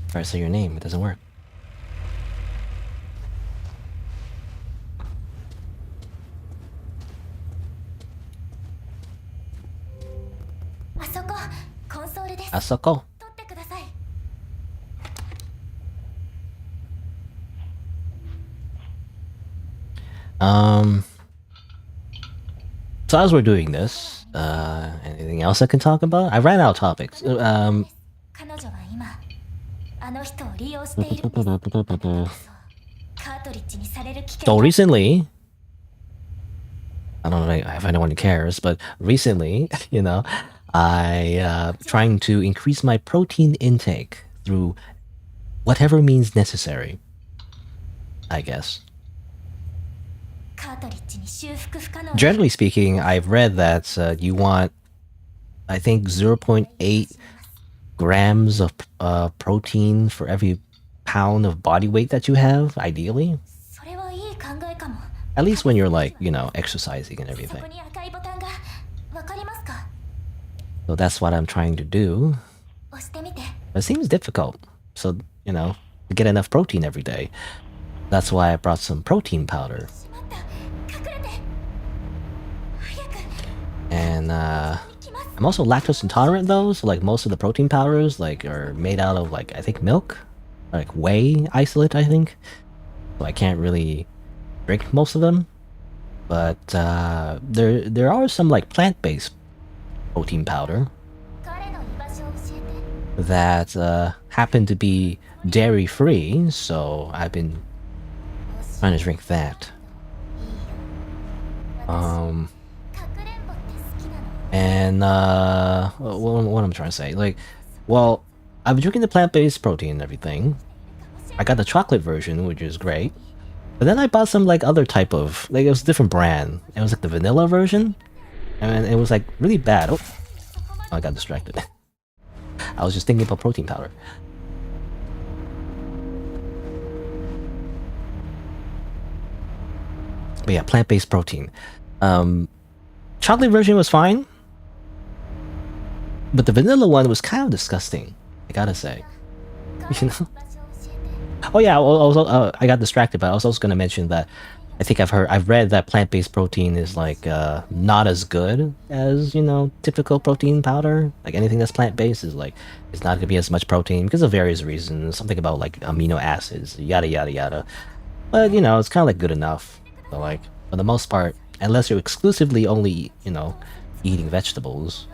Alright, say your name. It doesn't work. Asoko. So as we're doing this, anything else I can talk about? I ran out of topics. So recently, I don't know if anyone cares, but recently, you know, I trying to increase my protein intake through whatever means necessary, I guess. Generally speaking, I've read that you want, I think, 0.8 grams of protein for every pound of body weight that you have, ideally. At least when you're, like, you know, exercising and everything. So that's what I'm trying to do. It seems difficult. So, you know, to get enough protein every day. That's why I brought some protein powder. And I'm also lactose intolerant though, so like most of the protein powders like are made out of like I think milk, like whey isolate I think. So I can't really drink most of them. But there are some like plant-based protein powder that happen to be dairy-free, so I've been trying to drink that. And what I'm trying to say, like, well, I've been drinking the plant-based protein and everything. I got the chocolate version, which is great. But then I bought some like other type of, like it was a different brand. It was like the vanilla version, and it was like really bad. Oh, I got distracted. I was just thinking about protein powder. But yeah, plant-based protein. Chocolate version was fine. But the vanilla one was kind of disgusting, I gotta say. You know? Oh yeah, also, I got distracted, but I was also going to mention that I think I've read that plant-based protein is like not as good as, you know, typical protein powder. Like anything that's plant-based is like it's not gonna be as much protein because of various reasons. Something about like amino acids, yada yada yada. But you know, it's kind of like good enough. So like for the most part, unless you're exclusively only, you know, eating vegetables,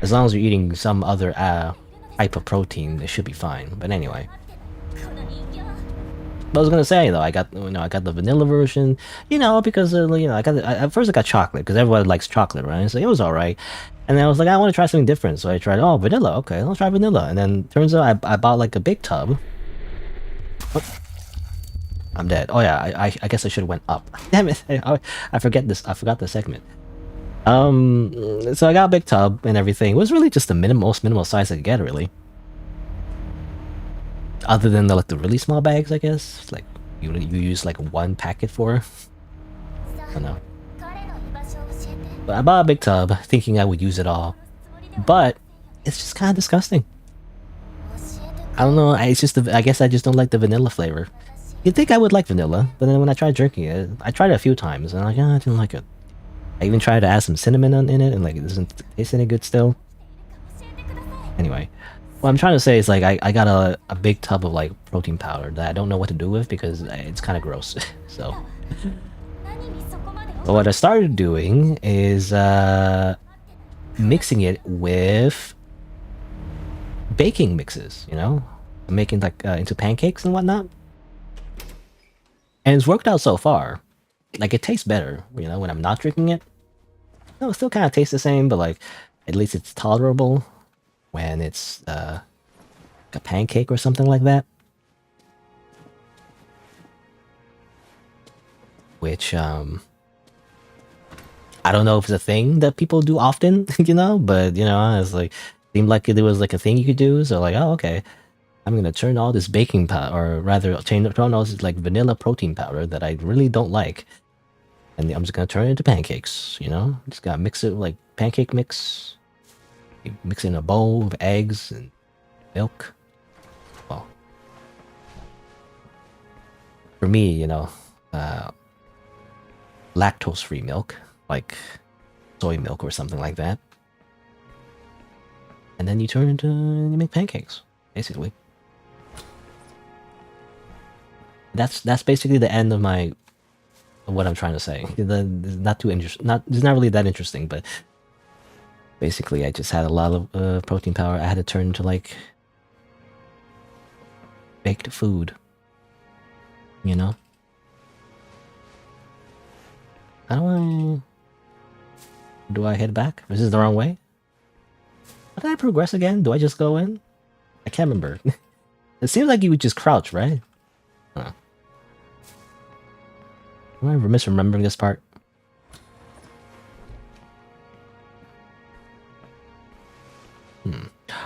as long as you're eating some other type of protein, it should be fine. But anyway. But I was gonna say though, I got the vanilla version, you know, because you know at first I got chocolate because everyone likes chocolate, right? So it was all right, and then I was like, I want to try something different, so I tried vanilla. Okay, I'll try vanilla, and then turns out I bought like a big tub. Oh, I'm dead. Oh yeah, I guess I should have went up. Damn it! I forget this. I forgot the segment. So I got a big tub and everything. It was really just the most minimal size I could get, really. Other than the really small bags, I guess. Like you use like one packet for. I don't know. But I bought a big tub, thinking I would use it all. But it's just kind of disgusting. I don't know. I guess I just don't like the vanilla flavor. You'd think I would like vanilla, but then when I tried drinking it, I tried it a few times, and I'm like, I didn't like it. I even tried to add some cinnamon in it, and like it doesn't taste any good still. Anyway. What I'm trying to say is like I got a big tub of like protein powder that I don't know what to do with because it's kind of gross. So but what I started doing is mixing it with baking mixes, you know, making like into pancakes and whatnot, and it's worked out so far. Like it tastes better, you know, when I'm not drinking it. No, it still kind of tastes the same, but like at least it's tolerable when it's a pancake or something like that. Which, I don't know if it's a thing that people do often, you know, but, you know, it's like, seemed like it was like a thing you could do, so like, oh, okay. I'm gonna turn all this baking powder, or rather, turn all this like vanilla protein powder that I really don't like, and I'm just gonna turn it into pancakes, you know? Just gotta mix it like pancake mix. You mix it in a bowl with eggs and milk. Well, for me, you know, lactose-free milk, like soy milk or something like that. And then you you make pancakes, basically. That's basically the end of what I'm trying to say. It's not really that interesting, but basically I just had a lot of protein powder I had to turn into like baked food, you know? How do I head back? Is this the wrong way? How did I progress again? Do I just go in? I can't remember. It seems like you would just crouch, right? Huh. Am I misremembering this part?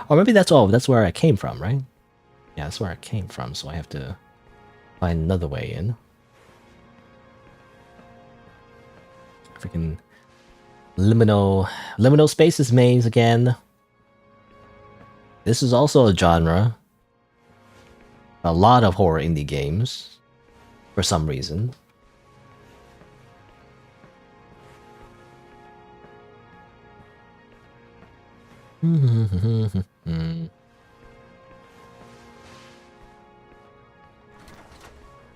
Or maybe that's where I came from, right? Yeah, that's where I came from, so I have to find another way in. Freaking liminal spaces maze again. This is also a genre. A lot of horror indie games, for some reason.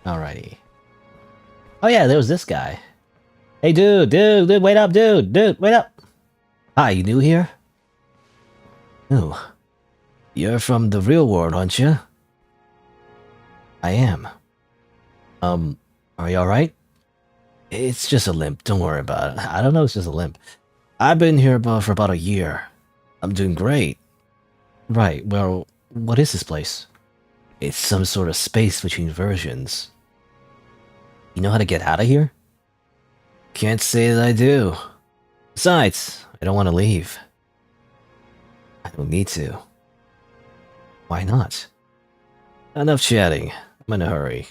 Alrighty. Oh yeah, there was this guy. Hey dude, wait up, dude, wait up. Hi, you new here? Oh, you're from the real world, aren't you? I am. Are you alright? It's just a limp, don't worry about it. I don't know, it's just a limp. I've been here for about a year. I'm doing great. Right, well, what is this place? It's some sort of space between versions. You know how to get out of here? Can't say that I do. Besides, I don't want to leave. I don't need to. Why not? Enough chatting. I'm in a hurry.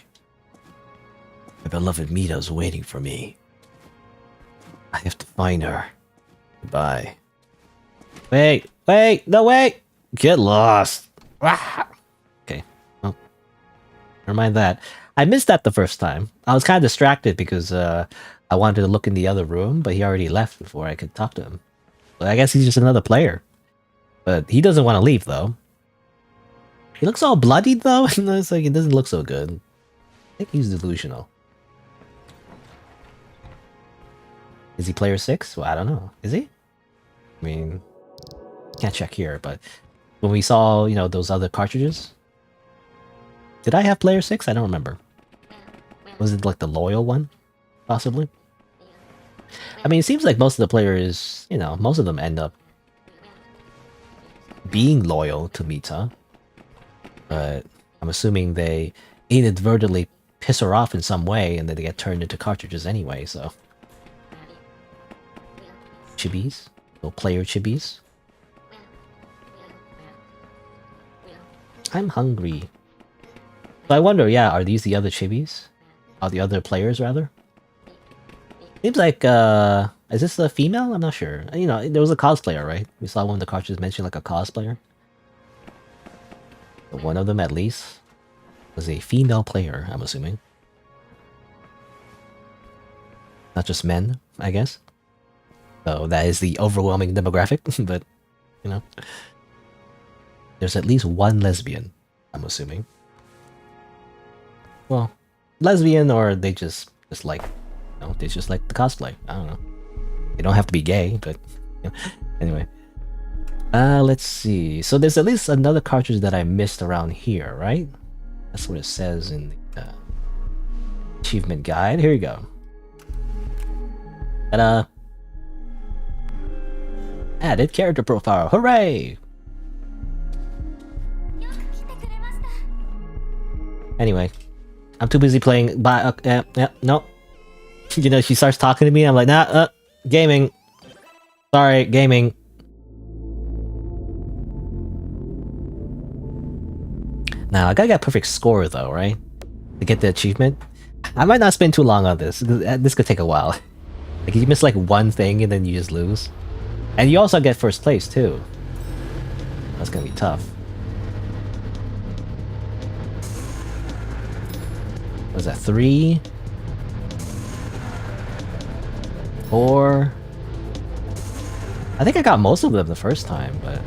My beloved Mita's waiting for me. I have to find her. Goodbye. Wait! No, wait! Get lost! Ah! Okay, well, never mind that. I missed that the first time. I was kind of distracted because I wanted to look in the other room, but he already left before I could talk to him. But I guess he's just another player. But he doesn't want to leave though. He looks all bloodied though, and it's like it doesn't look so good. I think he's delusional. Is he player 6? Well, I don't know. Is he? I mean, can't check here, but when we saw, you know, those other cartridges, did I have player 6? I don't remember. Was it like the loyal one? Possibly? I mean, it seems like most of the players, you know, most of them end up being loyal to Mita. But I'm assuming they inadvertently piss her off in some way and then they get turned into cartridges anyway, so. Chibis? Little player chibis? I'm hungry. So I wonder, yeah, are these the other chibis? Are the other players, rather? Seems like, is this a female? I'm not sure. You know, there was a cosplayer, right? We saw one of the cartridges mention like a cosplayer. But one of them, at least, was a female player, I'm assuming. Not just men, I guess. So that is the overwhelming demographic, but, you know. There's at least one lesbian, I'm assuming. Well, lesbian or they just like, you know, they just like the cosplay. I don't know. They don't have to be gay, but you know. Anyway. Let's see. So there's at least another cartridge that I missed around here, right? That's what it says in the achievement guide. Here you go. Ta-da! Added character profile. Hooray! Anyway, I'm too busy playing. No. You know, she starts talking to me. I'm like, nah, gaming. Sorry, gaming. Now, I gotta get a perfect score, though, right? To get the achievement. I might not spend too long on this. This could take a while. Like, you miss like one thing and then you just lose. And you also get first place, too. That's gonna be tough. Was that 3? 4? I think I got most of them the first time, but...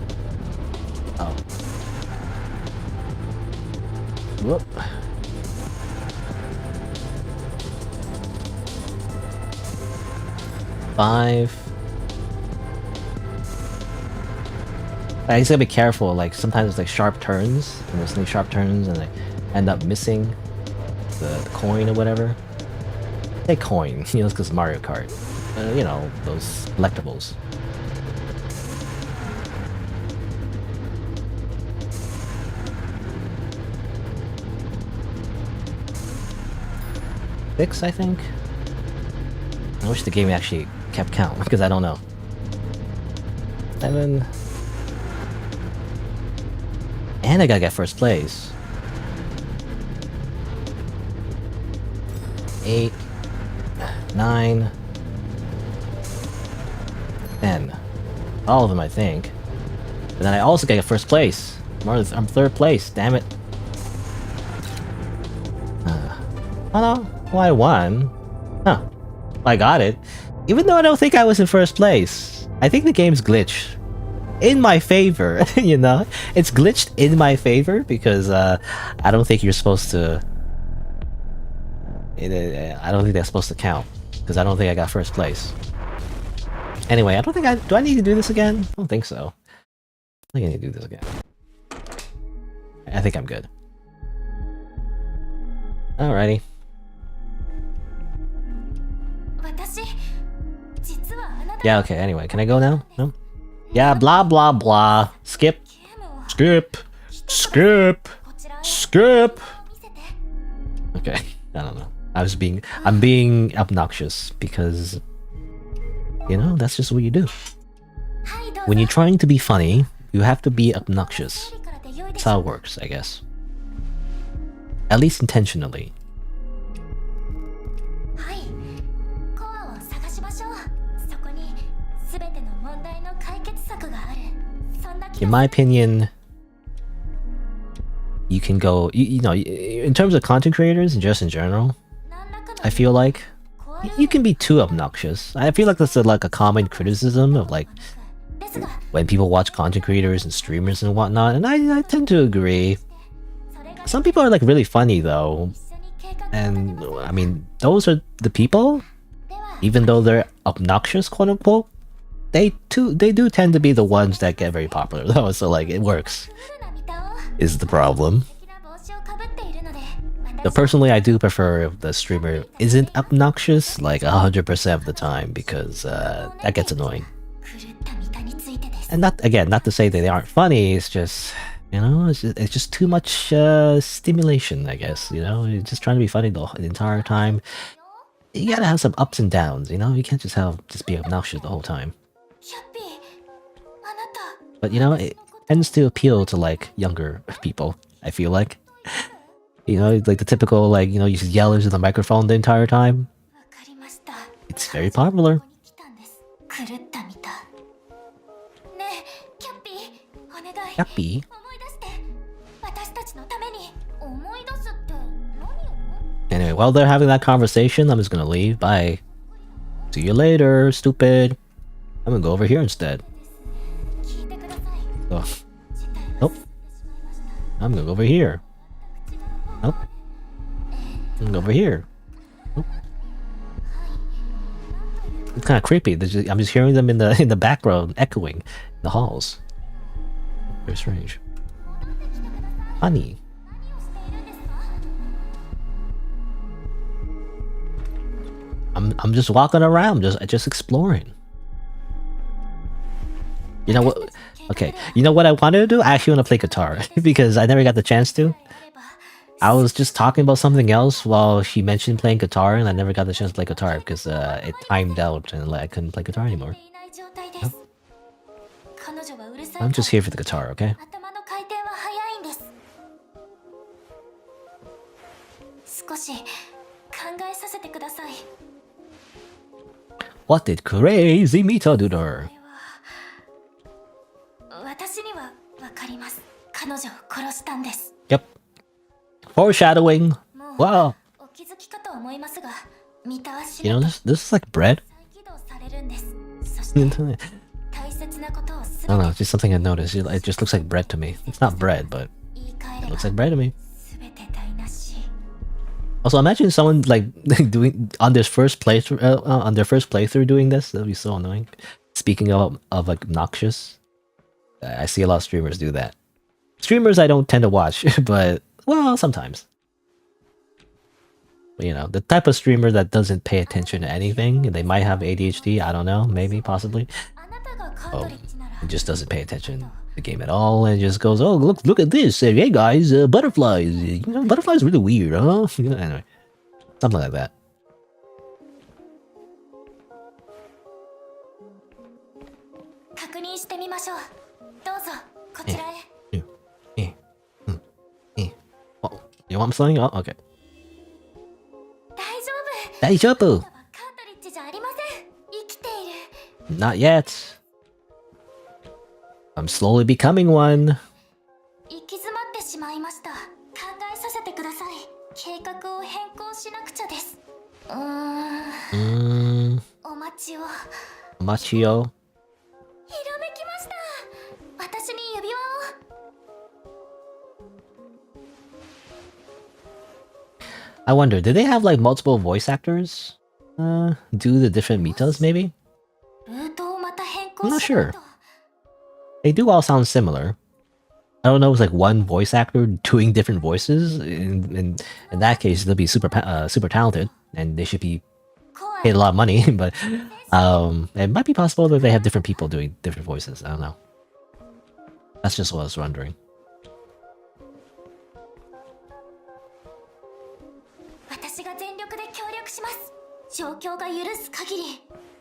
Oh. Whoop. Five. I just gotta be careful, like sometimes it's like sharp turns, and there's like sharp turns and I end up missing the coin or whatever. Say coin, you know, it's because Mario Kart. You know, those collectibles. Six, I think? I wish the game actually kept count, because I don't know. 7. And I gotta get first place. 8. 9. 10. All of them, I think. But then I also gotta get first place. I'm third place, damn it. Oh no. Well, I won. Huh. I got it. Even though I don't think I was in first place. I think the game's glitched. In my favor, you know? It's glitched in my favor because I don't think you're supposed to... I don't think that's supposed to count. Because I don't think I got first place. Anyway, I don't think I... Do I need to do this again? I don't think so. I think I need to do this again. I think I'm good. Alrighty. Yeah, okay, anyway, can I go now? No? Yeah, blah blah blah. Skip. Skip. Skip. Skip. Okay, I don't know. I'm being obnoxious because, you know, that's just what you do. When you're trying to be funny, you have to be obnoxious. That's how it works, I guess. At least intentionally. In my opinion, you can go, you know, in terms of content creators and just in general, I feel like you can be too obnoxious. I feel like that's like a common criticism of like when people watch content creators and streamers and whatnot, and I tend to agree. Some people are like really funny though, and I mean those are the people, even though they're obnoxious, quote unquote. They do tend to be the ones that get very popular though, so like it works. Is the problem. But personally, I do prefer if the streamer isn't obnoxious like 100% of the time, because that gets annoying. And not to say that they aren't funny, it's just, you know, it's just too much stimulation, I guess, you know? You're just trying to be funny the entire time. You gotta have some ups and downs, you know? You can't just be obnoxious the whole time. But, you know, it tends to appeal to, like, younger people, I feel like. You know, like the typical, like, you know, you just yell into the microphone the entire time. It's very popular. Yappy. Anyway, while they're having that conversation, I'm just gonna leave. Bye. See you later, stupid. I'm gonna go over here instead. Oh. Nope. I'm gonna go over here. Nope. I'm gonna go over here. Nope. It's kind of creepy. I'm just hearing them in the background echoing in the halls. Very strange. Honey. I'm just walking around, just exploring. You know what? Okay, you know what I wanted to do? I actually want to play guitar because I never got the chance to. I was just talking about something else while she mentioned playing guitar, and I never got the chance to play guitar because it timed out and like I couldn't play guitar anymore. No? I'm just here for the guitar, okay? What did crazy Mita do to her? Yep. Foreshadowing. Wow. You know, this is like bread. I don't know, it's just something I noticed. It just looks like bread to me. It's not bread, but it looks like bread to me. Also, imagine someone like doing on their first playthrough doing this. That'd be so annoying. Speaking of like obnoxious, I see a lot of streamers do that. Streamers I don't tend to watch, but well, sometimes. But, you know, the type of streamer that doesn't pay attention to anything. They might have ADHD. I don't know. Maybe, possibly. Oh, it just doesn't pay attention to the game at all, and just goes, "Oh, look at this! Hey guys, butterflies. You know, butterflies are really weird, huh?" You know, anyway, something like that. Oh, you want something? Oh, okay. Daijoubu. Not yet. I'm slowly becoming one. Machio. I wonder, did they have like multiple voice actors do the different Mitas maybe? I'm not sure. They do all sound similar. I don't know if it's like one voice actor doing different voices. In that case, they'll be super talented, and they should be paid a lot of money. But it might be possible that they have different people doing different voices. I don't know. That's just what I was wondering.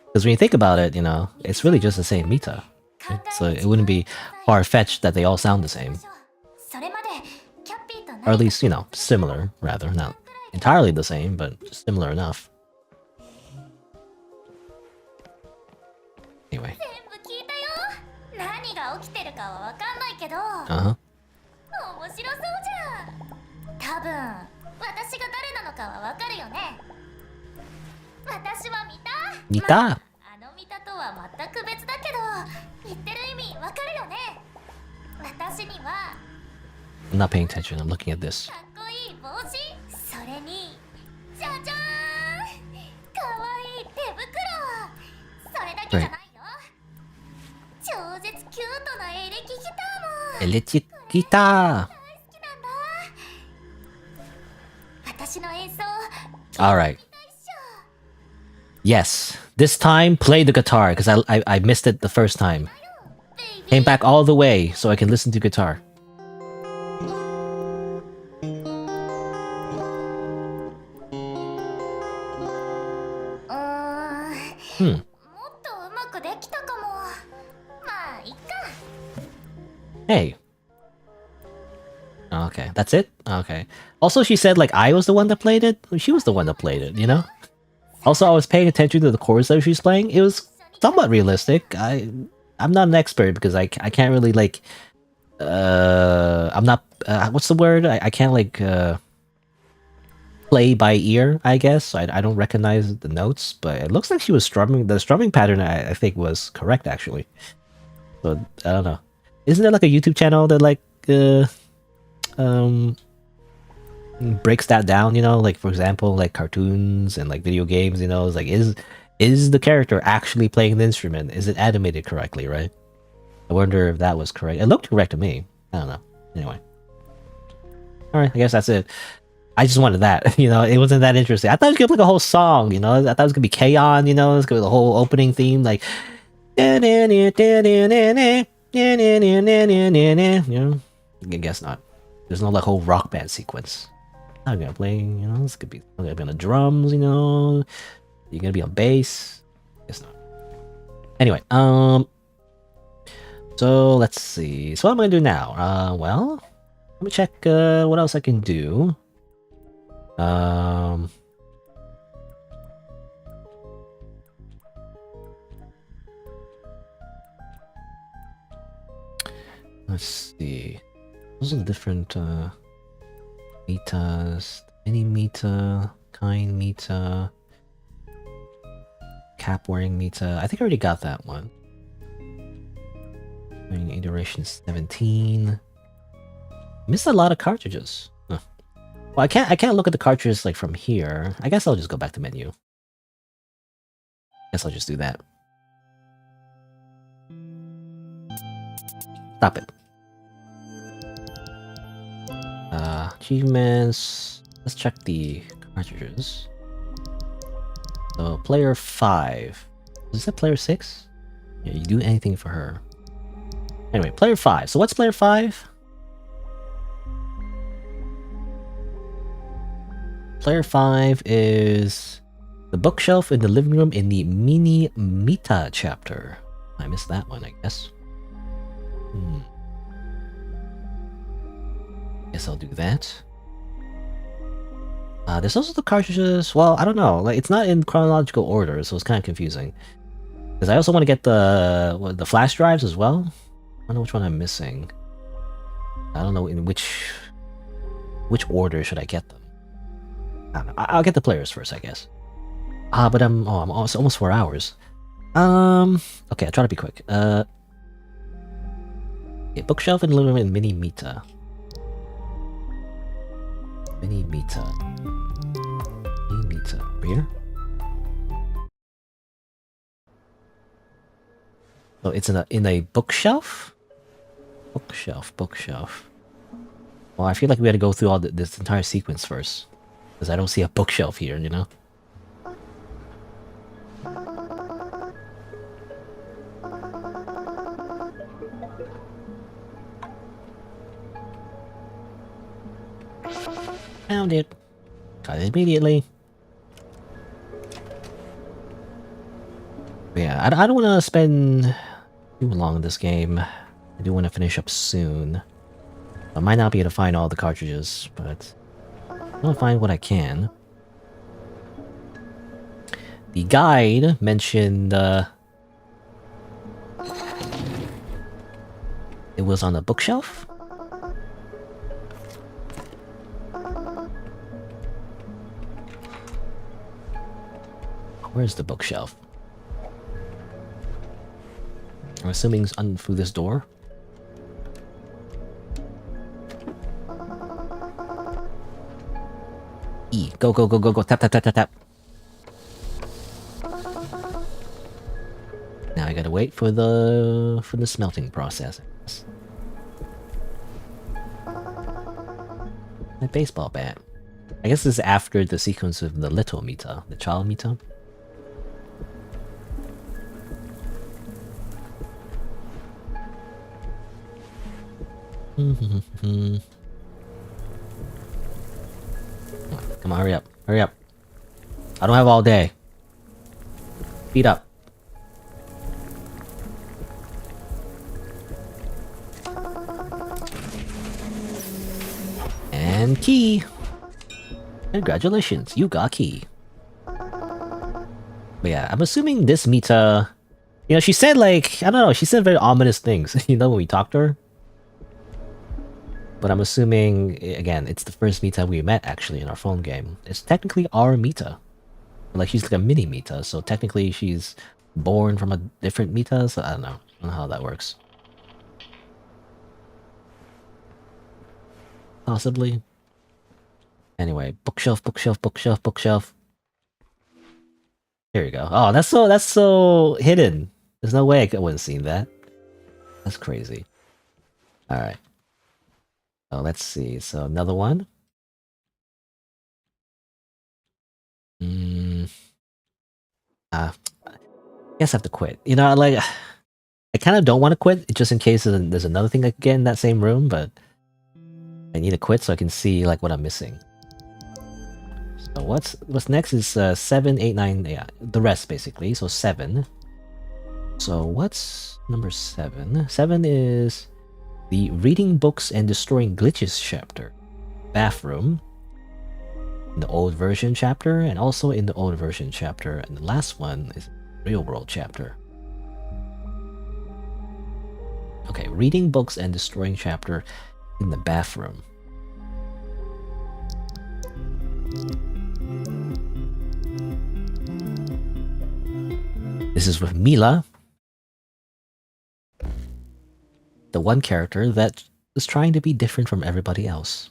Because when you think about it, you know, it's really just the same Mita. Right? So it wouldn't be far-fetched that they all sound the same. Or at least, you know, similar, rather. Not entirely the same, but similar enough. Anyway. Uh-huh. 白そうじゃん。多分私が誰なのかはわかるよね。私は見た。 Nita. あの見たとは全く別だけど、言ってる意味わかるよね。私には I'm not paying attention. I'm looking at this. かっこいい帽子、それにじゃじゃーん、かわいい手袋。それだけじゃないよ。超絶キュートなエレキギターも Electric guitar. 大好きなんだ。私の演奏 Alright. 見たいっしょ。 Yes. This time, play the guitar, because I missed it the first time. ベイビ Came ー back all the way so I can listen to guitar. も Hmm. っとうまくできたかも。まあいっか。 Hey. Okay, that's it? Okay. Also, she said, like, I was the one that played it. She was the one that played it, you know? Also, I was paying attention to the chords that she's playing. It was somewhat realistic. I'm not an expert because I can't really, like... I'm not... what's the word? I can't, like, play by ear, I guess. I don't recognize the notes, but it looks like she was strumming. The strumming pattern, I think, was correct, actually. But, I don't know. Isn't there, like, a YouTube channel that, like, breaks that down, you know, like for example, like cartoons and like video games, you know, it's like is the character actually playing the instrument? Is it animated correctly, right? I wonder if that was correct. It looked correct to me. I don't know. Anyway. Alright, I guess that's it. I just wanted that, you know, it wasn't that interesting. I thought it was gonna be like a whole song, you know, I thought it was gonna be K-On, you know, it's gonna be the whole opening theme, like you know, I guess not. There's no like whole rock band sequence. I'm gonna play, you know, it's gonna be on the drums, you know. You're gonna be on bass. Guess not. Anyway, so let's see. So what am I gonna do now? Well, let me check what else I can do. Let's see. Those are the different metas. Mini meta, kind meta, cap wearing meta. I think I already got that one. Iteration 17. Missed a lot of cartridges. Huh. Well, I can't look at the cartridges like from here. I guess I'll just go back to menu. Guess I'll just do that. Stop it. Achievements. Let's check the cartridges. So, player 5. Is that player 6? Yeah, you do anything for her. Anyway, player 5. So what's player 5? Player 5 is the bookshelf in the living room in the mini meta chapter. I missed that one, I guess. Guess I'll do that. There's also the cartridges. Well, I don't know. Like, it's not in chronological order, so it's kind of confusing. Because I also want to get the flash drives as well. I don't know which one I'm missing. I don't know in which order should I get them. I don't know. I'll get the players first, I guess. But I'm almost 4 hours. Okay, I'll try to be quick. Okay, bookshelf in the living room in mini meta. Mini meta. Mini meta. Here? Oh, it's in a bookshelf? Bookshelf. Well, I feel like we had to go through all this entire sequence first. Because I don't see a bookshelf here, you know? Found it. Got it immediately. But yeah, I don't want to spend too long in this game. I do want to finish up soon. I might not be able to find all the cartridges, but I'll find what I can. The guide mentioned it was on the bookshelf. Where's the bookshelf? I'm assuming it's through this door. E. Go, go, go, go, go. Tap, tap, tap, tap, tap. Now I gotta wait for the smelting process. My baseball bat. I guess this is after the sequence of the little Mita, the child Mita. Come on, hurry up, hurry up. I don't have all day. Speed up. And key. Congratulations, you got key. But yeah, I'm assuming this Mita... You know, she said like... I don't know, she said very ominous things, you know, when we talked to her. But I'm assuming, again, it's the first Mita we met actually in our phone game. It's technically our Mita. Like, she's like a mini Mita, so technically she's born from a different Mita, so I don't know. I don't know how that works. Possibly. Anyway, bookshelf, bookshelf, bookshelf, bookshelf. Here you go. Oh, that's so hidden. There's no way I wouldn't have seen that. That's crazy. Alright. So let's see. So another one. I guess I have to quit. You know, like, I kind of don't want to quit, just in case there's another thing I could get in that same room, but I need to quit so I can see like what I'm missing. So what's next is 7, 8, 9, yeah, the rest basically. So 7. So what's number 7? 7 is the reading books and destroying glitches chapter. Bathroom. In the old version chapter, and also in the old version chapter, and the last one is real world chapter. Okay, reading books and destroying chapter in the bathroom. This is with Mila, the one character that is trying to be different from everybody else.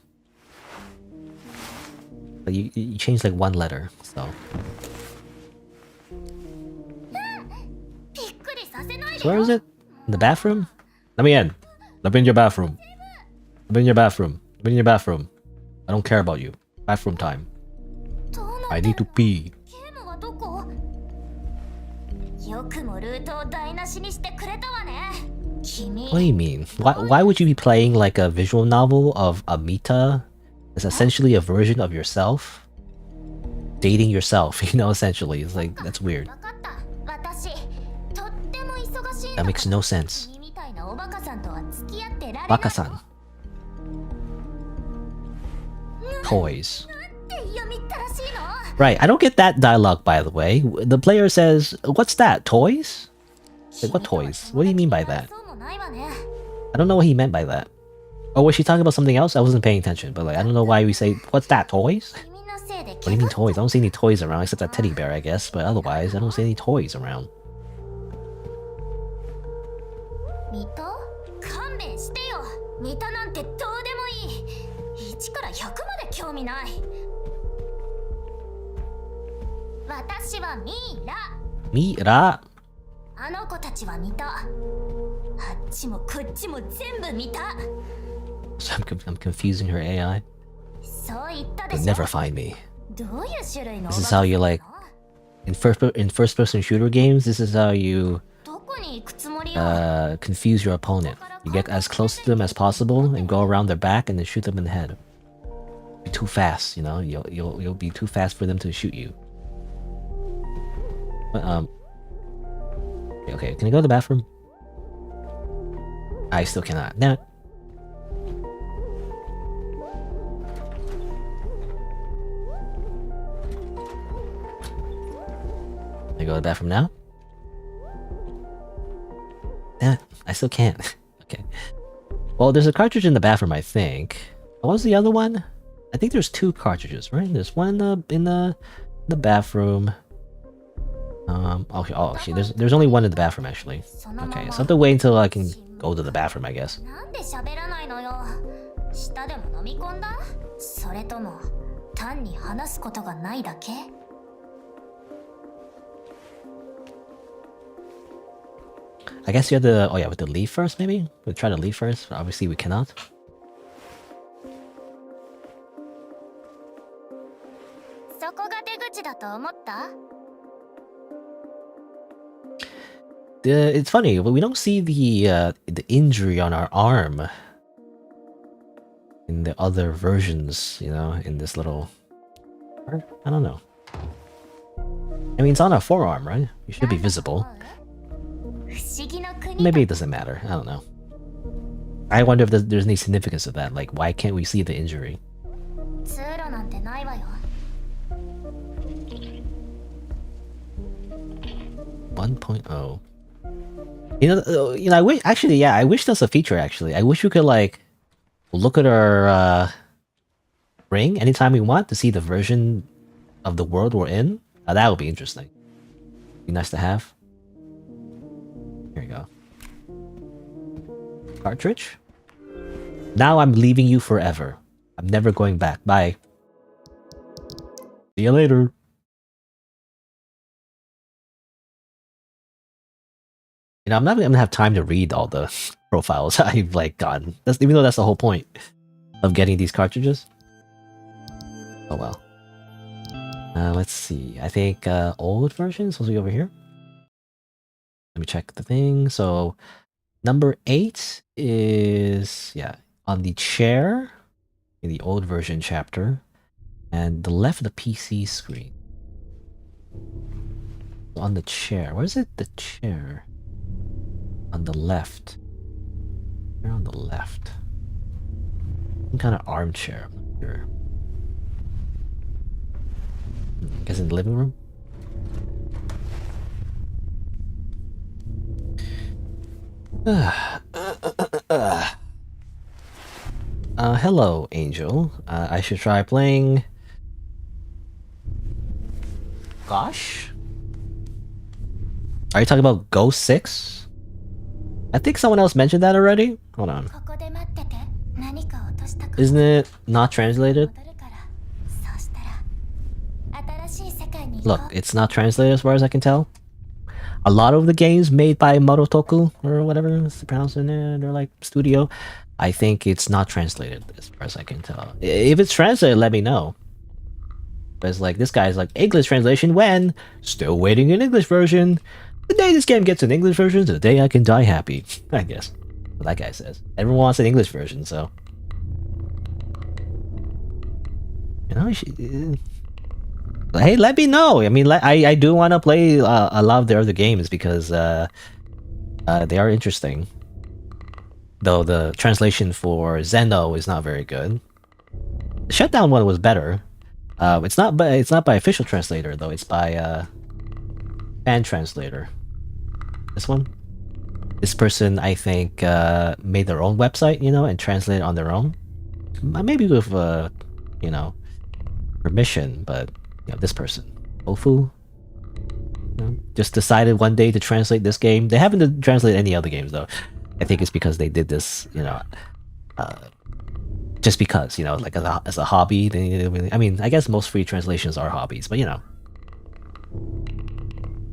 But you change like one letter, so. So where is it? In the bathroom? Let me in. Let me in your bathroom. Let me in your bathroom. Let me in your bathroom. I don't care about you. Bathroom time. I need to pee. What do you mean? Why would you be playing like a visual novel of a Mita? It's essentially a version of yourself. Dating yourself, you know, essentially. It's like, that's weird. That makes no sense. Baka-san. Toys. Right, I don't get that dialogue, by the way. The player says, what's that, toys? Like, what toys? What do you mean by that? I don't know what he meant by that. Or was she talking about something else? I wasn't paying attention, but like, I don't know why we say, what's that, toys? What do you mean toys? I don't see any toys around, except that teddy bear, I guess, but otherwise, I don't see any toys around. Mira! So I'm confusing her AI. You'll never find me. This is how you like in first person shooter games. This is how you confuse your opponent. You get as close to them as possible and go around their back and then shoot them in the head. Be too fast, you know. You'll be too fast for them to shoot you. But, okay, can I go to the bathroom? I still cannot. Nah. Can I go to the bathroom now? Damn it, I still can't. Okay. Well, there's a cartridge in the bathroom, I think. What was the other one? I think there's 2 cartridges, right? There's one in the bathroom. Actually, there's only one in the bathroom actually. Okay, so I have to wait until I can go to the bathroom, I guess. なんで喋らないのよ。舌でも飲み込んだ？それとも単に話すことがないだけ？ I guess you have to. Oh yeah, we have to leave first. Maybe we'll try to leave first. Obviously, we cannot. そこが出口だと思った？ It's funny, but we don't see the injury on our arm in the other versions. You know, in this little. I don't know. I mean, it's on our forearm, right? It should be visible. 不思議の国 Maybe it doesn't matter. I don't know. I wonder if there's any significance of that. Like, why can't we see the injury? 通路なんてないわよ。 1.0. I wish actually, yeah, I wish there's a feature actually. I wish we could like look at our ring anytime we want to see the version of the world we're in. That would be interesting. Be nice to have. Here you go. Cartridge. Now I'm leaving you forever. I'm never going back. Bye. See you later. You know, I'm not gonna have time to read all the profiles I've like gotten. Even though that's the whole point of getting these cartridges. Oh well. Let's see. I think old version supposed to be over here. Let me check the thing. So number 8 is on the chair in the old version chapter, and the left of the PC screen. On the chair. Where is it? The chair. On the left. Where on the left? Some kind of armchair. I'm not sure. I guess in the living room? Hello, Angel. I should try playing... Gosh? Are you talking about Ghost 6? I think someone else mentioned that already. Hold on. ここで待ってて。何か落としたかも。 Isn't it not translated? 戻るから。そうしたら新しい世界に行こ Look, う。 it's not translated as far as I can tell. A lot of the games made by Mototoku, or whatever it's pronounced in their like studio, I think it's not translated as far as I can tell. If it's translated, let me know. But it's like, this guy's like, English translation when? Still waiting an English version. The day this game gets an English version is the day I can die happy. I guess. What that guy says. Everyone wants an English version, so. You know, hey, let me know. I mean, I do want to play a lot of their other games because they are interesting. Though the translation for Zeno is not very good. The Shutdown one was better. It's not by official translator though. It's by fan translator. This one. This person, I think, made their own website, you know, and translated on their own. Maybe with you know, permission, but. You know, this person, waifu, you know, just decided one day to translate this game. They haven't translated any other games though. I think it's because they did this, you know, just because, you know, like as a hobby. I mean, I guess most free translations are hobbies, but you know.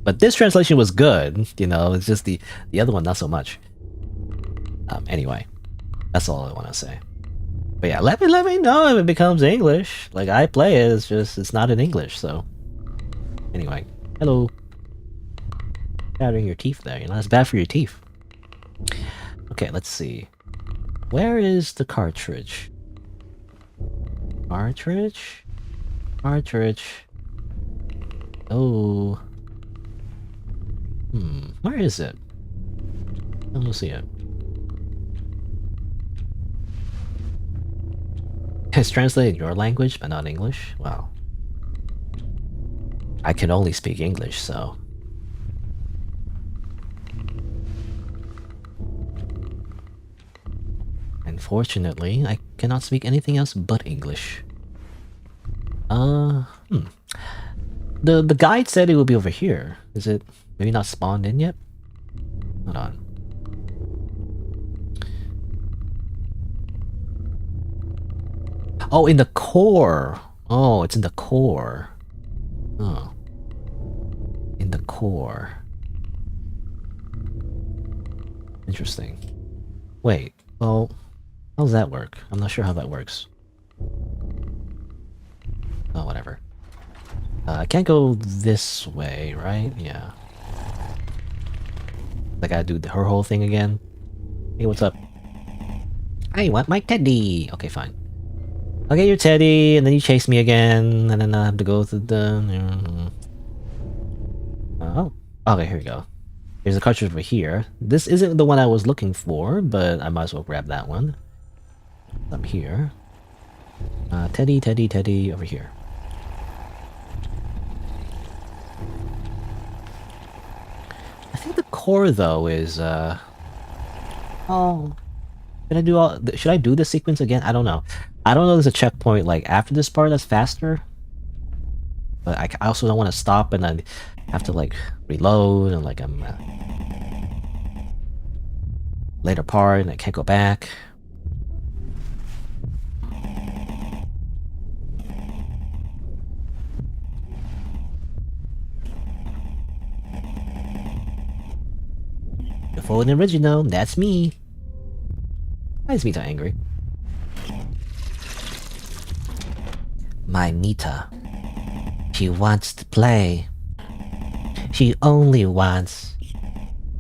But this translation was good, you know. It's just the other one not so much. Anyway, that's all I want to say. But yeah, let me know if it becomes English. Like, I play it, it's not in English, so. Anyway, hello. Chattering your teeth there, you know, that's bad for your teeth. Okay, let's see. Where is the cartridge? Cartridge? Cartridge. Oh. Where is it? I don't see it. It's translated in your language, but not English? Wow. I can only speak English, so... Unfortunately, I cannot speak anything else but English. The guide said it would be over here. Is it maybe not spawned in yet? Hold on. Oh, in the core. Oh, it's in the core. Oh. In the core. Interesting. Wait, well, how does that work? I'm not sure how that works. Oh, whatever. I can't go this way, right? Yeah. I gotta do her whole thing again. Hey, what's up? I want my teddy! Okay, fine. I'll get your teddy, and then you chase me again, and then I have to go through the... Oh. Okay, here we go. There's a cartridge over here. This isn't the one I was looking for, but I might as well grab that one. Up here. Teddy, teddy, teddy, over here. I think the core, though, is, Oh... Should I do this sequence again? I don't know. I don't know there's a checkpoint, like, after this part that's faster. But I also don't want to stop and then have to, like, reload and, like, I'm... later part and I can't go back. The full and original, that's me. Why is Mita angry? My Mita. She wants to play. She only wants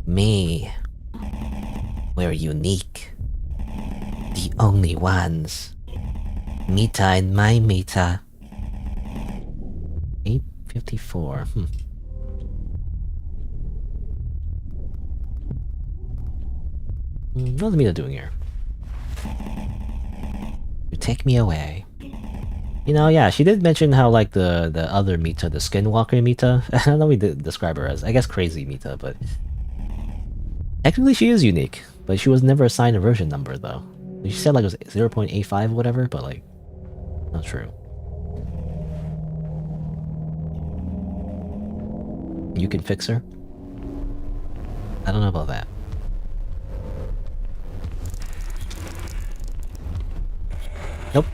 me. We're unique. The only ones. Mita and my Mita. 854. What's Mita doing here? You take me away. You know, yeah, she did mention how, like, the other Mita, the Skinwalker Mita, I don't know what we describe her as. I guess crazy Mita, but... Technically she is unique, but she was never assigned a version number, though. She said, like, it was 0.85 or whatever, but, like, not true. You can fix her? I don't know about that. Nope.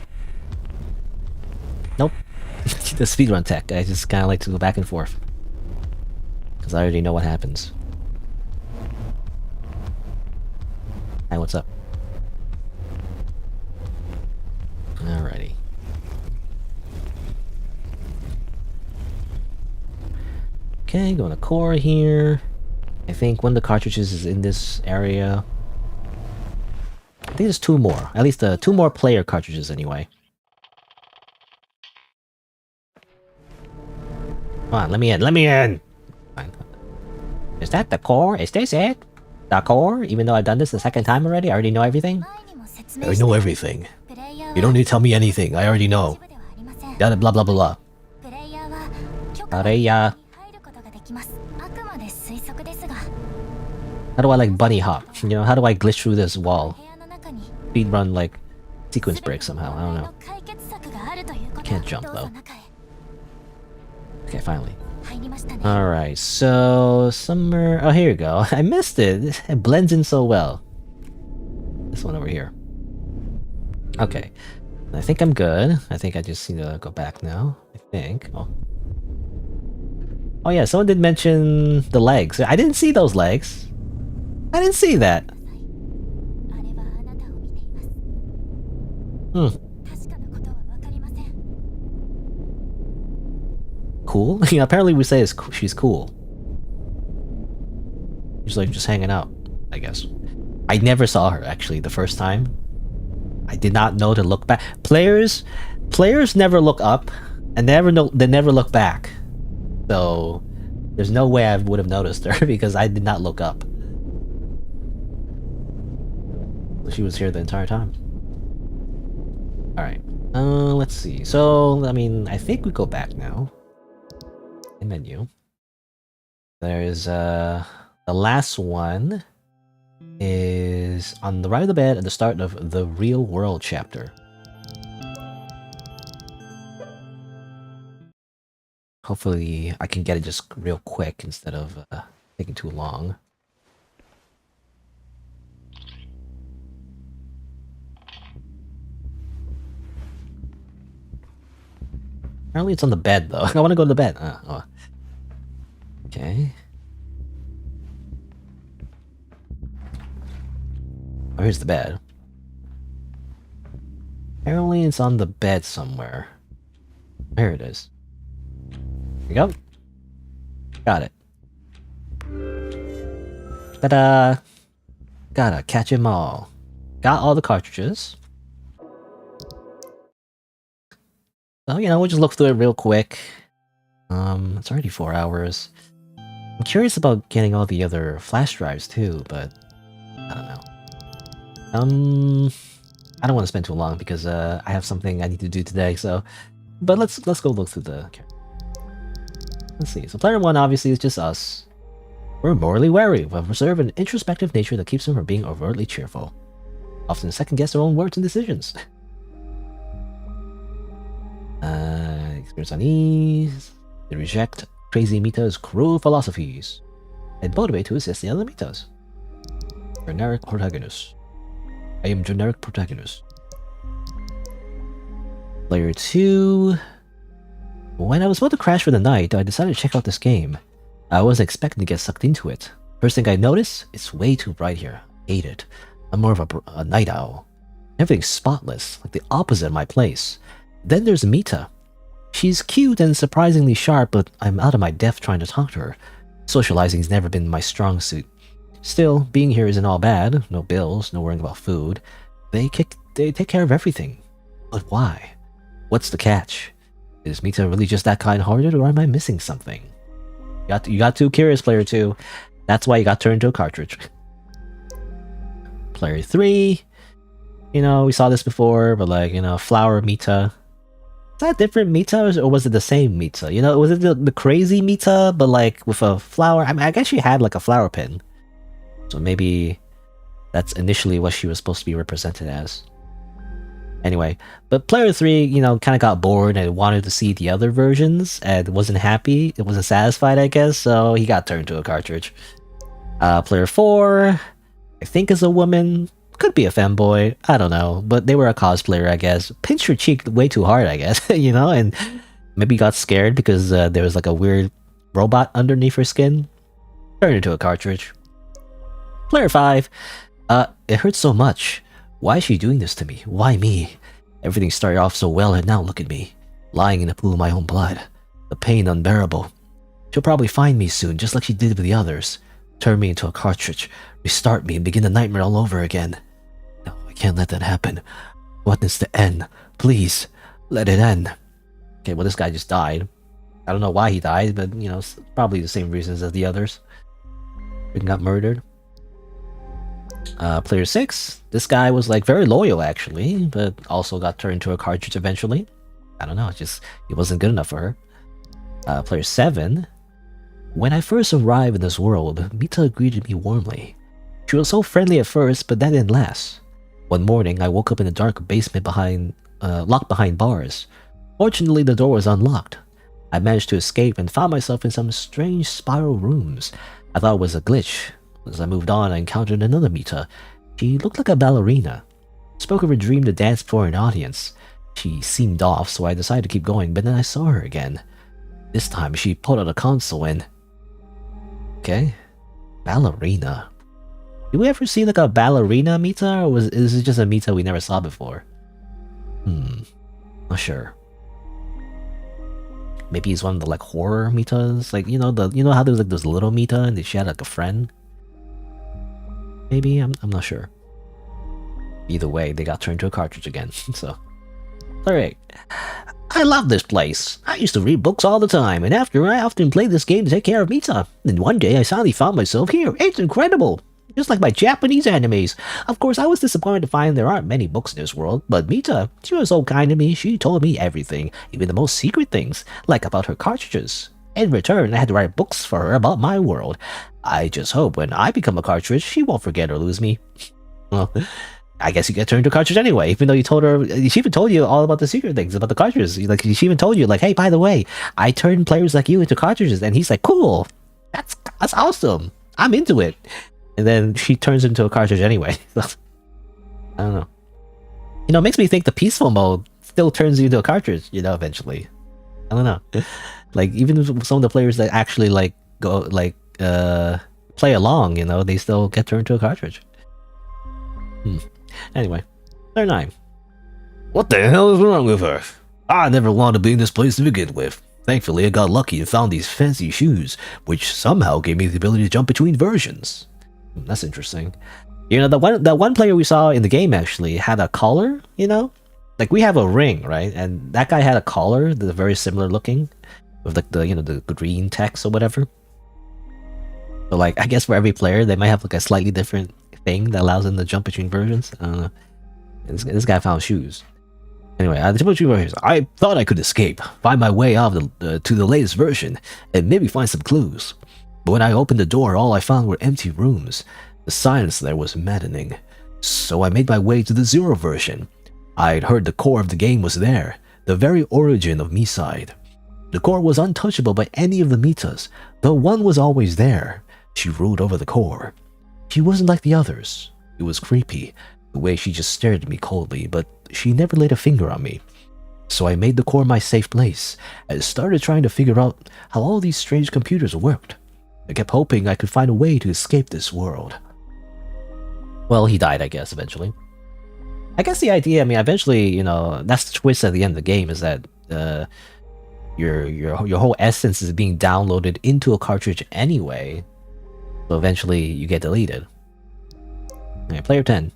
Nope. The speedrun tech. I just kind of like to go back and forth. Because I already know what happens. Hi, what's up? Alrighty. Okay, going to core here. I think one of the cartridges is in this area. I think there's two more. At least two more player cartridges anyway. Come on, let me in, let me in! Fine. Is that the core? Is this it? The core? Even though I've done this the second time already, I already know everything? I know everything. You don't need to tell me anything, I already know. Blah blah blah blah. Areya. How do I like bunny hop? You know, how do I glitch through this wall? Speedrun like sequence break somehow, I don't know. Can't jump though. Okay, finally. Alright, so summer. Oh, here you go. I missed it. It blends in so well. This one over here. Okay. I think I'm good. I think I just need to go back now. I think. Oh yeah, someone did mention the legs. I didn't see those legs. I didn't see that. Cool? Yeah, apparently we say she's cool. She's like just hanging out, I guess. I never saw her actually the first time. I did not know to look back. Players never look up and they never look back. So there's no way I would have noticed her because I did not look up. She was here the entire time. Alright. Let's see. So, I mean, I think we go back now. In menu. There's, the last one is on the right of the bed at the start of the Real World chapter. Hopefully I can get it just real quick instead of taking too long. Apparently it's on the bed though. I want to go to the bed. Oh. Okay. Oh, here's the bed. Apparently it's on the bed somewhere. There it is. Here we go. Got it. Ta-da! Gotta catch 'em all. Got all the cartridges. So, you know, we'll just look through it real quick. It's already 4 hours. I'm curious about getting all the other flash drives too, but I don't know. I don't want to spend too long because I have something I need to do today. So, but let's go look through the. Let's see. So player 1 obviously is just us. We're morally wary, but reserve an introspective nature that keeps them from being overtly cheerful. Often second guess their own words and decisions. Experience unease. They reject crazy Mita's cruel philosophies and motivate to assist the other Mitas. Generic protagonist. I am generic protagonist. Player 2. When I was about to crash for the night, I decided to check out this game. I wasn't expecting to get sucked into it. First thing I noticed, it's way too bright here. I hate it. I'm more of a night owl. Everything's spotless, like the opposite of my place. Then there's Mita. She's cute and surprisingly sharp, but I'm out of my depth trying to talk to her. Socializing's never been my strong suit. Still, being here isn't all bad. No bills, no worrying about food. They take care of everything. But why? What's the catch? Is Mita really just that kind-hearted, or am I missing something? You got too curious, player 2. That's why you got turned into a cartridge. Player 3. You know, we saw this before, but like, you know, flower Mita. Is that different Mita, or was it the same Mita? You know, was it the crazy Mita, but like with a flower? I mean, I guess she had like a flower pin. So maybe that's initially what she was supposed to be represented as. Anyway, but player 3, you know, kind of got bored and wanted to see the other versions and wasn't happy. It wasn't satisfied, I guess, so he got turned to a cartridge. Player 4, I think is a woman. Could be a femboy, I don't know, but they were a cosplayer, I guess. Pinched her cheek way too hard, I guess, you know, and maybe got scared because there was like a weird robot underneath her skin. Turned into a cartridge. Player 5, it hurts so much. Why is she doing this to me? Why me? Everything started off so well and now look at me. Lying in a pool of my own blood. The pain unbearable. She'll probably find me soon, just like she did with the others. Turn me into a cartridge. Restart me and begin the nightmare all over again. No, I can't let that happen. I want this to end. Please, let it end. Okay, well this guy just died. I don't know why he died, but you know, probably the same reasons as the others. He got murdered. Player 6, this guy was like very loyal actually, but also got turned into a cartridge eventually. I don't know, just he wasn't good enough for her. Player 7, when I first arrived in this world, Mita greeted me warmly. She was so friendly at first, but that didn't last. One morning, I woke up in a dark basement locked behind bars. Fortunately, the door was unlocked. I managed to escape and found myself in some strange spiral rooms. I thought it was a glitch. As I moved on, I encountered another Mita. She looked like a ballerina. Spoke of her dream to dance before an audience. She seemed off, so I decided to keep going, but then I saw her again. This time, she pulled out a console and... Okay. Ballerina. Did we ever see like a ballerina Mita, or is it just a Mita we never saw before? Not sure. Maybe he's one of the like horror Mitas, like you know how there's like those little Mita and she had like a friend. Maybe I'm not sure. Either way, they got turned to a cartridge again. So, alright. I love this place. I used to read books all the time, and after I often played this game to take care of Mita. And one day I suddenly found myself here. It's incredible. Just like my Japanese animes. Of course, I was disappointed to find there aren't many books in this world, but Mita, she was so kind to me, she told me everything, even the most secret things, like about her cartridges. In return, I had to write books for her about my world. I just hope when I become a cartridge, she won't forget or lose me. Well, I guess you get turned into a cartridge anyway, even though you told her. She even told you all about the secret things about the cartridges. Like she even told you, like, hey, by the way, I turned players like you into cartridges, and he's like, cool, that's awesome, I'm into it. And then she turns into a cartridge anyway. I don't know. You know, it makes me think the peaceful mode still turns you into a cartridge. You know, eventually. I don't know. Like even some of the players that actually like go like play along, you know, they still get turned into a cartridge. Anyway, they're 9. What the hell is wrong with her? I never wanted to be in this place to begin with. Thankfully, I got lucky and found these fancy shoes, which somehow gave me the ability to jump between versions. That's interesting. You know, that one player we saw in the game actually had a collar, you know? Like, we have a ring, right? And that guy had a collar that's very similar looking, with like the, you know, the green text or whatever. So like, I guess for every player, they might have like a slightly different thing that allows them to jump between versions. I don't know. This guy found shoes. Anyway, I thought I could escape, find my way out to the latest version, and maybe find some clues. But when I opened the door, all I found were empty rooms. The silence there was maddening. So I made my way to the 0 version. I'd heard the core of the game was there, the very origin of MiSide. The core was untouchable by any of the Mitas, though one was always there. She ruled over the core. She wasn't like the others. It was creepy, the way she just stared at me coldly, but she never laid a finger on me. So I made the core my safe place, and started trying to figure out how all these strange computers worked. I kept hoping I could find a way to escape this world. Well, he died, I guess, eventually. I guess the idea, I mean, eventually, you know, that's the twist at the end of the game, is that your whole essence is being downloaded into a cartridge anyway. So eventually you get deleted. Okay, player 10.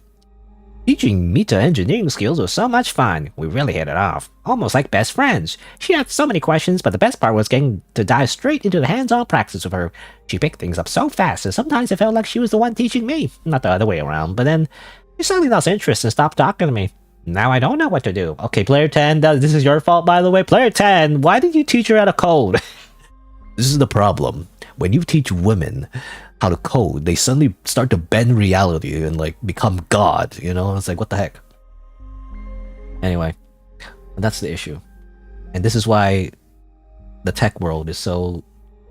Teaching Mita engineering skills was so much fun. We really hit it off. Almost like best friends. She had so many questions, but the best part was getting to dive straight into the hands-on practice with her. She picked things up so fast, and sometimes it felt like she was the one teaching me, not the other way around. But then, she suddenly lost interest and stopped talking to me. Now I don't know what to do. Okay, player 10, this is your fault, by the way. Player 10, why did you teach her how to code? This is the problem. When you teach women how to code, they suddenly start to bend reality and like become God, you know? It's like, what the heck? Anyway, that's the issue. And this is why the tech world is so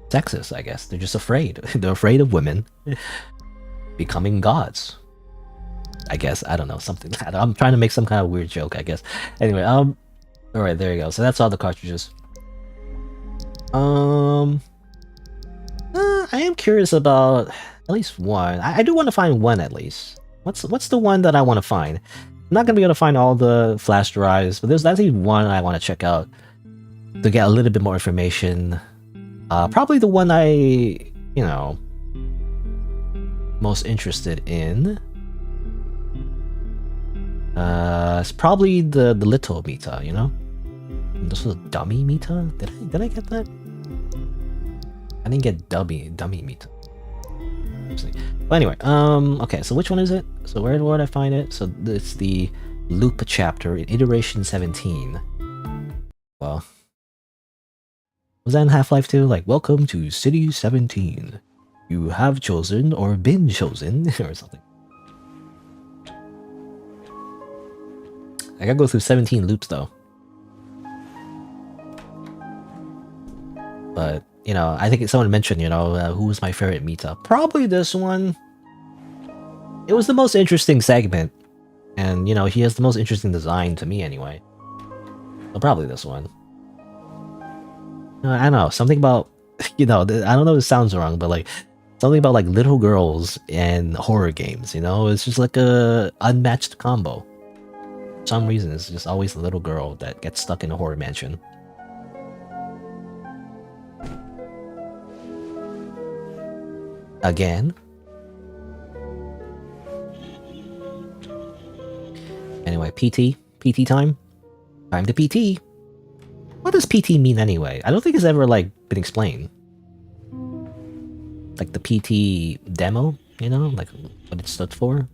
sexist, I guess. They're just afraid. They're afraid of women becoming gods. I guess, I don't know, something. I'm trying to make some kind of weird joke, I guess. Anyway, alright, there you go. So that's all the cartridges. I am curious about at least one. I do want to find one at least. What's the one that I want to find? I'm not gonna be able to find all the flash drives, but there's actually one I want to check out to get a little bit more information. Probably the one I, you know, most interested in. It's probably the little Mita, you know? This was a dummy Mita? Did I get that? I didn't get dummy Mita. But anyway, okay, so which one is it? So where would I find it? So it's the loop chapter in iteration 17. Well, was that in Half-Life 2? Like, welcome to City 17. You have chosen or been chosen or something. I gotta go through 17 loops though. But, you know, I think someone mentioned, you know, who was my favorite Mita? Probably this one. It was the most interesting segment. And, you know, he has the most interesting design to me anyway. So probably this one. I don't know, something about, you know, I don't know if it sounds wrong, but like, something about like little girls and horror games, you know? It's just like a unmatched combo. For some reason, it's just always a little girl that gets stuck in a horror mansion. Again. Anyway, PT time. Time to PT. What does PT mean anyway? I don't think it's ever like been explained. Like the PT demo, you know, like what it stood for.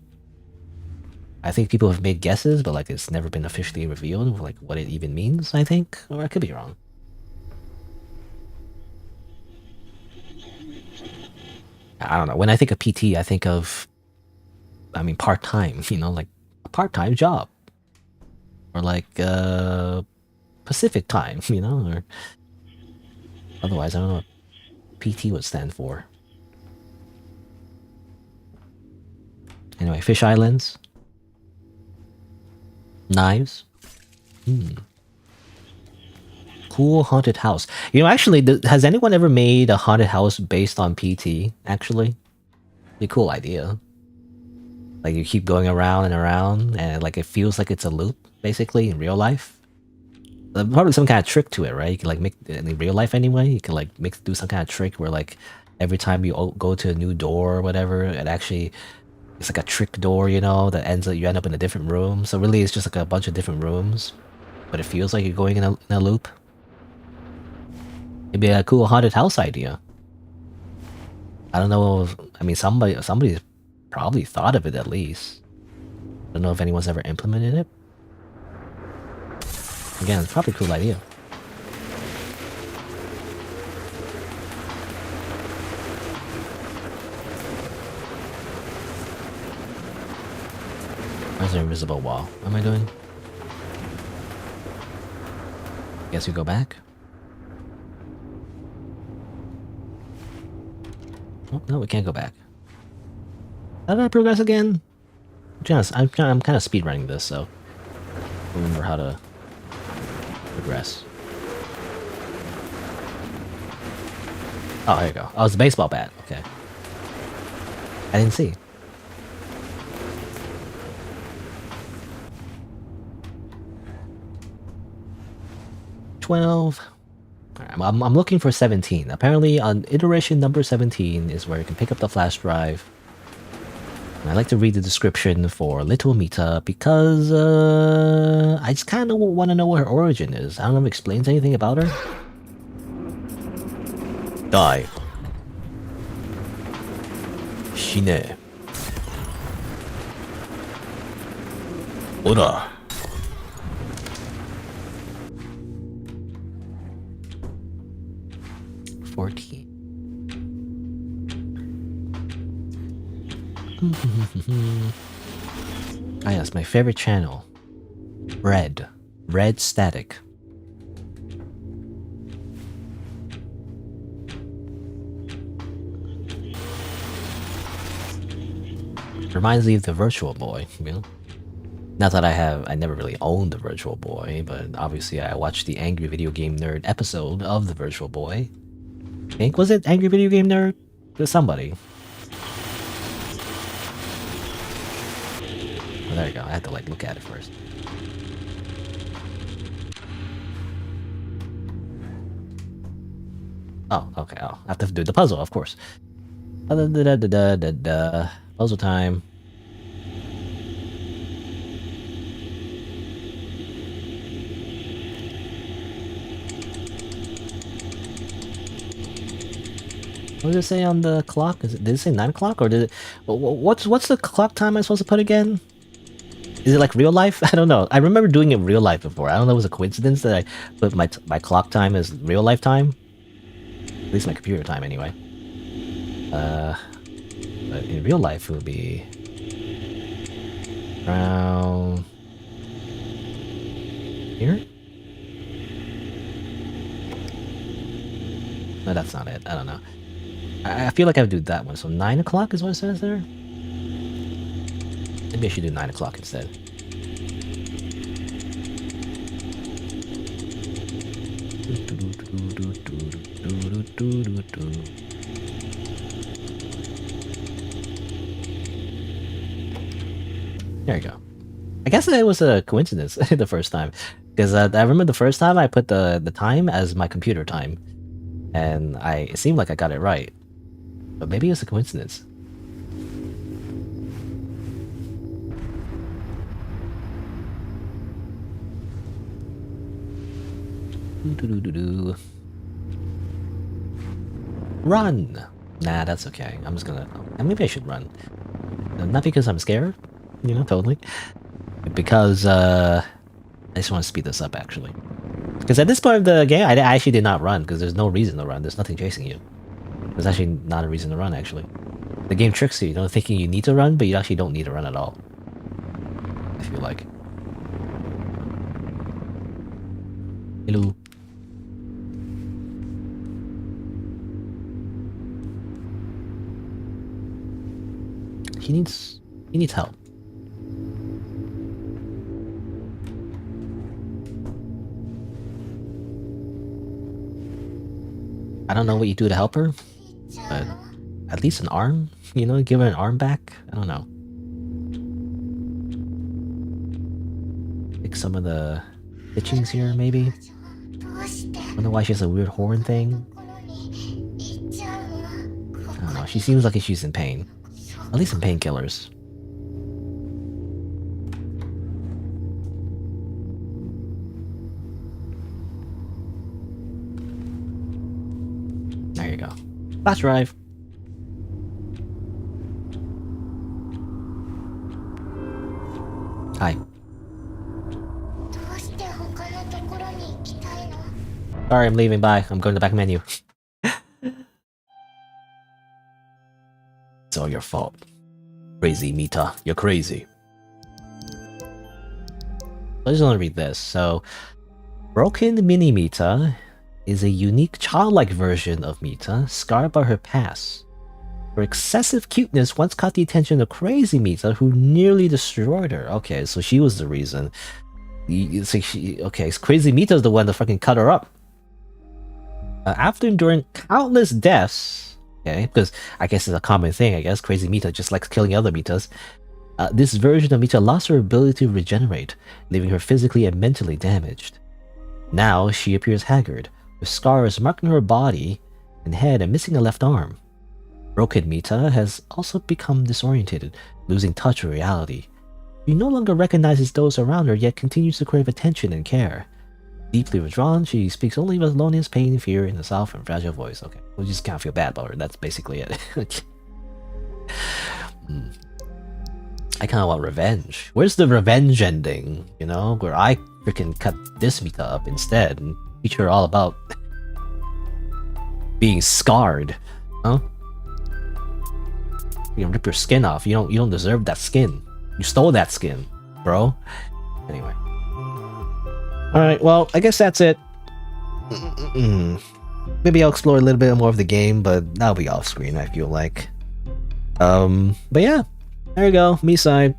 I think people have made guesses, but like it's never been officially revealed, like what it even means, I think. Or I could be wrong. I don't know. When I think of PT, I think of, I mean, part-time, you know, like a part-time job. Or like Pacific time, you know? Or otherwise, I don't know what PT would stand for. Anyway, fish islands. Knives. Cool haunted house. You know, actually, has anyone ever made a haunted house based on PT, actually? Be a cool idea. Like, you keep going around and around, and like it feels like it's a loop, basically, in real life. Probably some kind of trick to it, right? You can like make, in real life anyway, you can like do some kind of trick where like every time you go to a new door or whatever, it actually, it's like a trick door, you know, that ends up, you end up in a different room. So really it's just like a bunch of different rooms, but it feels like you're going in a loop. It'd be a cool haunted house idea. I don't know if, I mean, somebody's probably thought of it at least. I don't know if anyone's ever implemented it. Again, it's probably a cool idea. Where's the invisible wall? What am I doing? Guess we go back? Oh, no, we can't go back. How did I progress again? I'm kind of speedrunning this, so I remember how to progress. Oh, here you go. Oh, it's a baseball bat. Okay. I didn't see. I'm looking for 17. Apparently on iteration number 17 is where you can pick up the flash drive. And I like to read the description for Little Mita because I just kind of want to know what her origin is. I don't know if it explains anything about her. Die. Shine. Ora. Ah yes, my favorite channel. Red Static. Reminds me of the Virtual Boy, you know? Not that I never really owned the Virtual Boy, but obviously I watched the Angry Video Game Nerd episode of the Virtual Boy. I think, was it Angry Video Game Nerd? There's somebody. Oh, there you go. I had to like look at it first. Oh, okay. Oh, I have to do the puzzle, of course. Puzzle time. What did it say on the clock? Did it say 9 o'clock or did it? What's the clock time I'm supposed to put again? Is it like real life? I don't know. I remember doing it in real life before. I don't know if it was a coincidence that I put my clock time as real life time. At least my computer time anyway. But in real life it would be around here? No, that's not it. I don't know. I feel like I would do that one. So 9 o'clock is what it says there? Maybe I should do 9 o'clock instead. There you go. I guess it was a coincidence the first time. Because I remember the first time I put the time as my computer time. And it seemed like I got it right. But maybe it's a coincidence. Run! Nah, that's okay. I'm just gonna... Maybe I should run. Not because I'm scared, you know, totally. Because, I just want to speed this up, actually. Because at this point of the game, I actually did not run, because there's no reason to run. There's nothing chasing you. There's actually not a reason to run, actually. The game tricks you, thinking you need to run, but you actually don't need to run at all. I feel like. Hello. He needs help. I don't know what you do to help her, but at least an arm, you know, give her an arm back. I don't know. Fix some of the stitchings here, maybe. I don't know why she has a weird horn thing. I don't know. She seems like she's in pain. At least some painkillers. There you go. Flash drive. Hi. Sorry, I'm leaving. Bye. I'm going to the back menu. It's all your fault. Crazy Mita. You're crazy. I just want to read this. So, Broken Mini Mita is a unique childlike version of Mita, scarred by her past. Her excessive cuteness once caught the attention of Crazy Mita, who nearly destroyed her. Okay, so she was the reason. Okay, Crazy Mita's the one that fucking cut her up. After enduring countless deaths, okay, because I guess it's a common thing, I guess, Crazy Mita just likes killing other Mitas, this version of Mita lost her ability to regenerate, leaving her physically and mentally damaged. Now, she appears haggard, with scars marking her body and head and missing a left arm. Broken Mita has also become disoriented, losing touch with reality. She no longer recognizes those around her, yet continues to crave attention and care. Deeply withdrawn, she speaks only with loneliness, pain, and fear in a soft and fragile voice. Okay, we just can't feel bad about her. That's basically it. I kind of want revenge. Where's the revenge ending? You know, where I freaking cut this Mita up instead and teach her all about being scarred, huh? You can rip your skin off. You don't deserve that skin. You stole that skin, bro. Anyway. Alright, well, I guess that's it. Maybe I'll explore a little bit more of the game, but that'll be off screen, I feel like. But yeah, there you go, MiSide.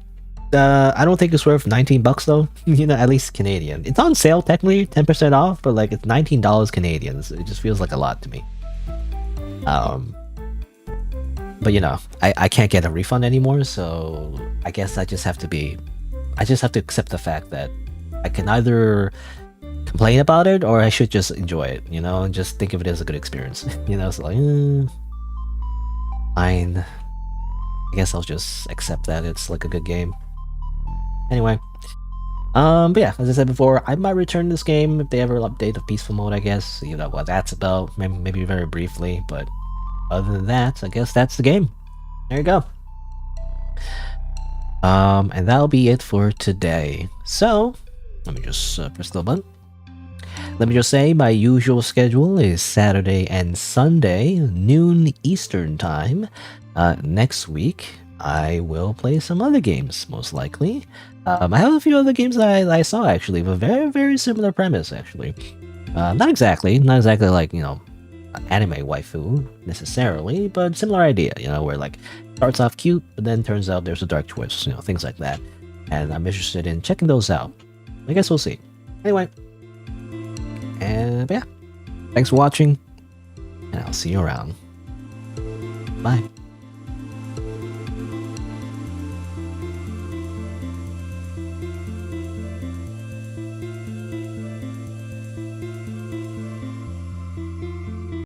I don't think it's worth $19 though, you know, at least Canadian. It's on sale technically, 10% off, but like it's $19 Canadian, so it just feels like a lot to me. But you know, I can't get a refund anymore, so I guess I just have to accept the fact that I can either complain about it or I should just enjoy it, you know, and just think of it as a good experience. You know, it's like, fine. I guess I'll just accept that it's like a good game. Anyway. But yeah, as I said before, I might return this game if they ever update the peaceful mode, I guess. You know what that's about, maybe very briefly, but other than that, I guess that's the game. There you go. And that'll be it for today. So, let me just press the button. Let me just say my usual schedule is Saturday and Sunday, noon Eastern time. Next week, I will play some other games, most likely. I have a few other games that I saw actually, with a very, very similar premise actually. Not exactly like, you know, anime waifu necessarily, but similar idea, you know, where like starts off cute, but then turns out there's a dark twist, you know, things like that. And I'm interested in checking those out. I guess we'll see. Anyway, and yeah, thanks for watching, and I'll see you around. Bye.